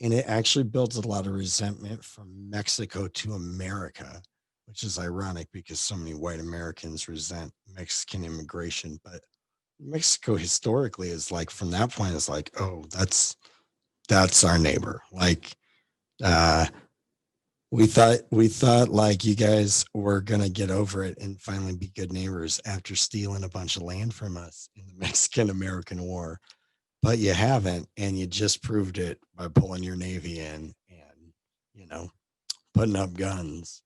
and it actually builds a lot of resentment from Mexico to America, which is ironic because so many white Americans resent Mexican immigration. But Mexico historically is like, from that point, it's like, oh, that's our neighbor. Like, we thought like you guys were gonna get over it and finally be good neighbors after stealing a bunch of land from us in the Mexican-American War, but you haven't, and you just proved it by pulling your navy in and putting up guns.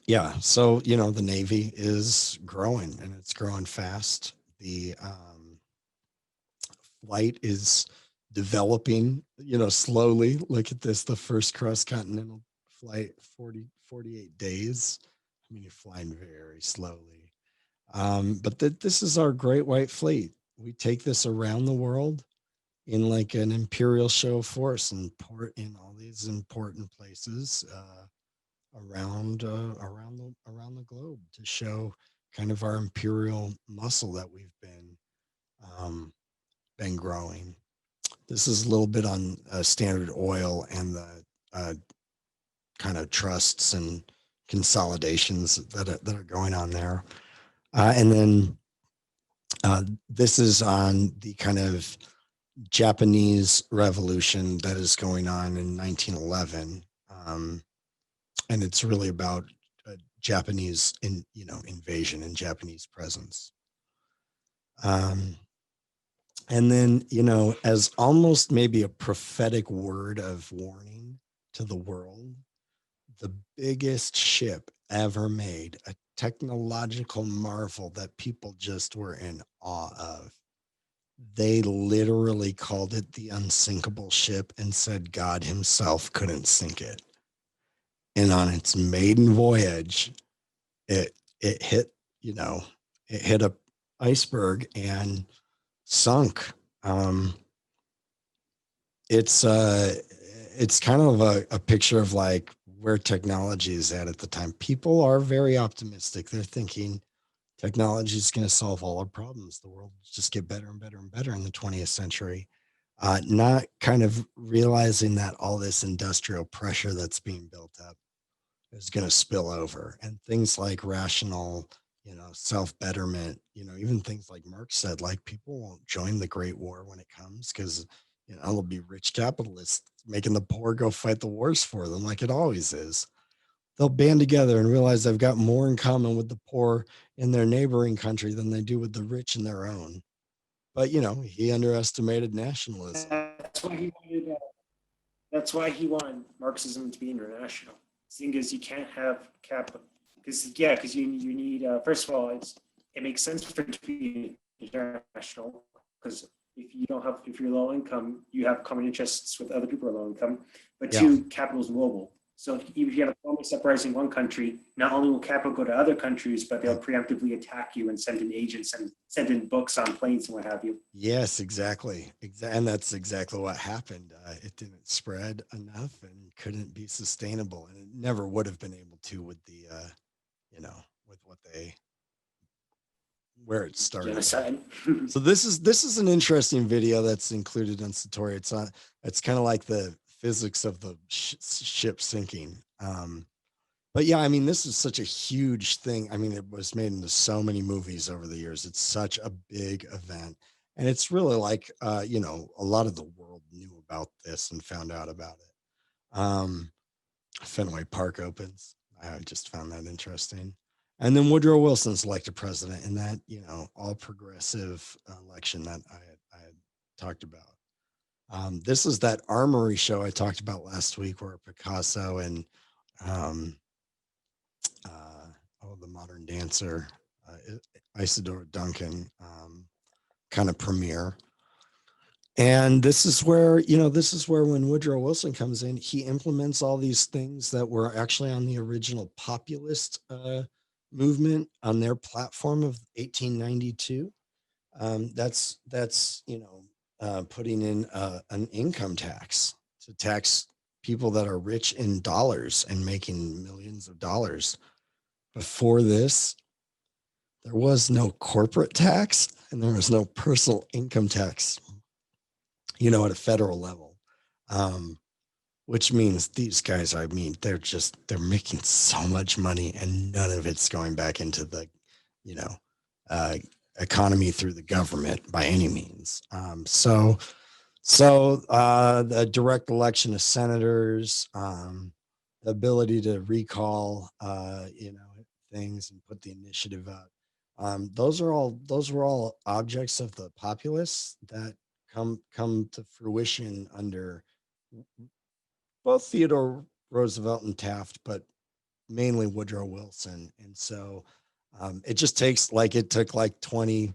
Yeah, so the navy is growing, and it's growing fast. The flight is developing, slowly. Look at this, the first cross-continental flight, 48 days. I mean, you're flying very slowly. But this is our Great White Fleet. We take this around the world in like an imperial show of force and port in all these important places around the globe to show kind of our imperial muscle that we've been growing. This is a little bit on Standard Oil and the kind of trusts and consolidations that are going on there. And then this is on the kind of Japanese revolution that is going on in 1911. And it's really about Japanese invasion and Japanese presence. And then, as almost maybe a prophetic word of warning to the world, the biggest ship ever made, a technological marvel that people just were in awe of. They literally called it the unsinkable ship and said God himself couldn't sink it. And on its maiden voyage, it hit, it hit a iceberg and sunk. It's kind of a picture of like where technology is at the time. People are very optimistic. They're thinking technology is going to solve all our problems. The world will just get better and better and better in the 20th century. Not kind of realizing that all this industrial pressure that's being built up is going to spill over, and things like rational, self-betterment, even things like Marx said, like people won't join the Great War when it comes because, it'll be rich capitalists making the poor go fight the wars for them, like it always is. They'll band together and realize they've got more in common with the poor in their neighboring country than they do with the rich in their own. But, he underestimated nationalism. That's why he wanted Marxism to be international. The thing is, you can't have capital because you need first of all, it makes sense for it to be international because if you're low income, you have common interests with other people who are low income. But two, capital is global. So if you have a communist uprising in one country, not only will capital go to other countries, but they'll preemptively attack you and send in agents and send in books on planes and what have you. Yes, exactly. And that's exactly what happened. It didn't spread enough and couldn't be sustainable. And it never would have been able to with the, with where it started. Genocide. So this is an interesting video that's included on Satori. It's kind of like the physics of the ship sinking. But yeah, I mean, this is such a huge thing. I mean, it was made into so many movies over the years. It's such a big event. And it's really like, a lot of the world knew about this and found out about it. Fenway Park opens. I just found that interesting. And then Woodrow Wilson's elected president in that, all progressive election that I had talked about. This is that armory show I talked about last week where Picasso and the modern dancer, Isadora Duncan, kind of premiere. And this is where when Woodrow Wilson comes in, he implements all these things that were actually on the original populist movement on their platform of 1892. That's putting in an income tax to tax people that are rich in dollars and making millions of dollars. Before this, there was no corporate tax and there was no personal income tax, at a federal level, which means these guys, they're making so much money and none of it's going back into the, economy through the government by any means. So the direct election of senators, the ability to recall, things and put the initiative out. Those were all objects of the populists that come to fruition under both Theodore Roosevelt and Taft, but mainly Woodrow Wilson. And so it just it took like 20,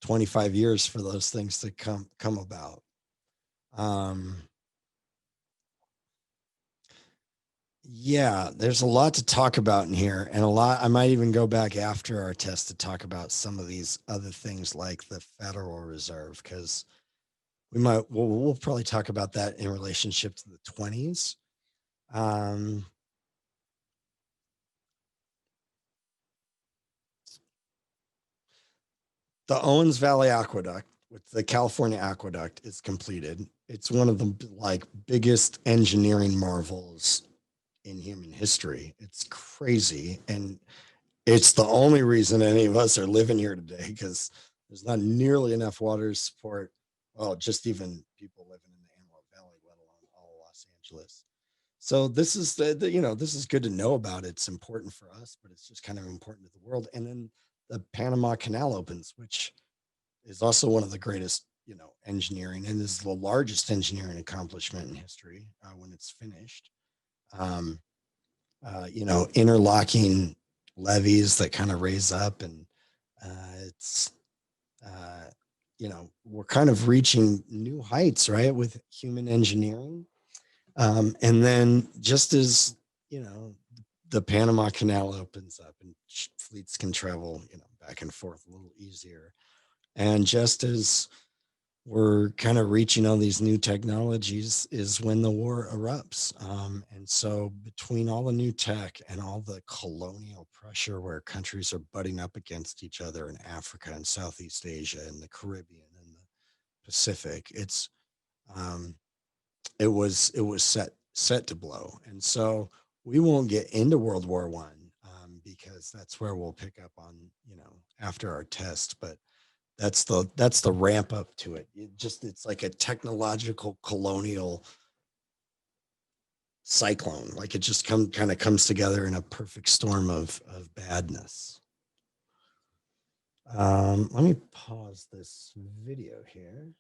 25 years for those things to come about. Yeah, there's a lot to talk about in here, and I might even go back after our test to talk about some of these other things like the Federal Reserve, because we'll probably talk about that in relationship to the 20s. The Owens Valley Aqueduct, with the California Aqueduct, is completed. It's one of the biggest engineering marvels in human history. It's crazy. And it's the only reason any of us are living here today, because there's not nearly enough water to support, just even people living in the Antelope Valley, let alone all of Los Angeles. So this is this is good to know about. It's important for us, but it's just kind of important to the world. And then the Panama Canal opens, which is also one of the greatest, engineering, and is the largest engineering accomplishment in history when it's finished. Interlocking levees that kind of raise up, and it's we're kind of reaching new heights, right, with human engineering. And then just as the Panama Canal opens up and fleets can travel back and forth a little easier, and just as we're kind of reaching all these new technologies is when the war erupts. And so between all the new tech and all the colonial pressure where countries are butting up against each other in Africa and Southeast Asia and the Caribbean and the Pacific, it was set to blow. And so we won't get into World War One because that's where we'll pick up on, after our test. But that's the ramp up to it. It's like a technological colonial cyclone. Like it just kind of comes together in a perfect storm of badness. Let me pause this video here.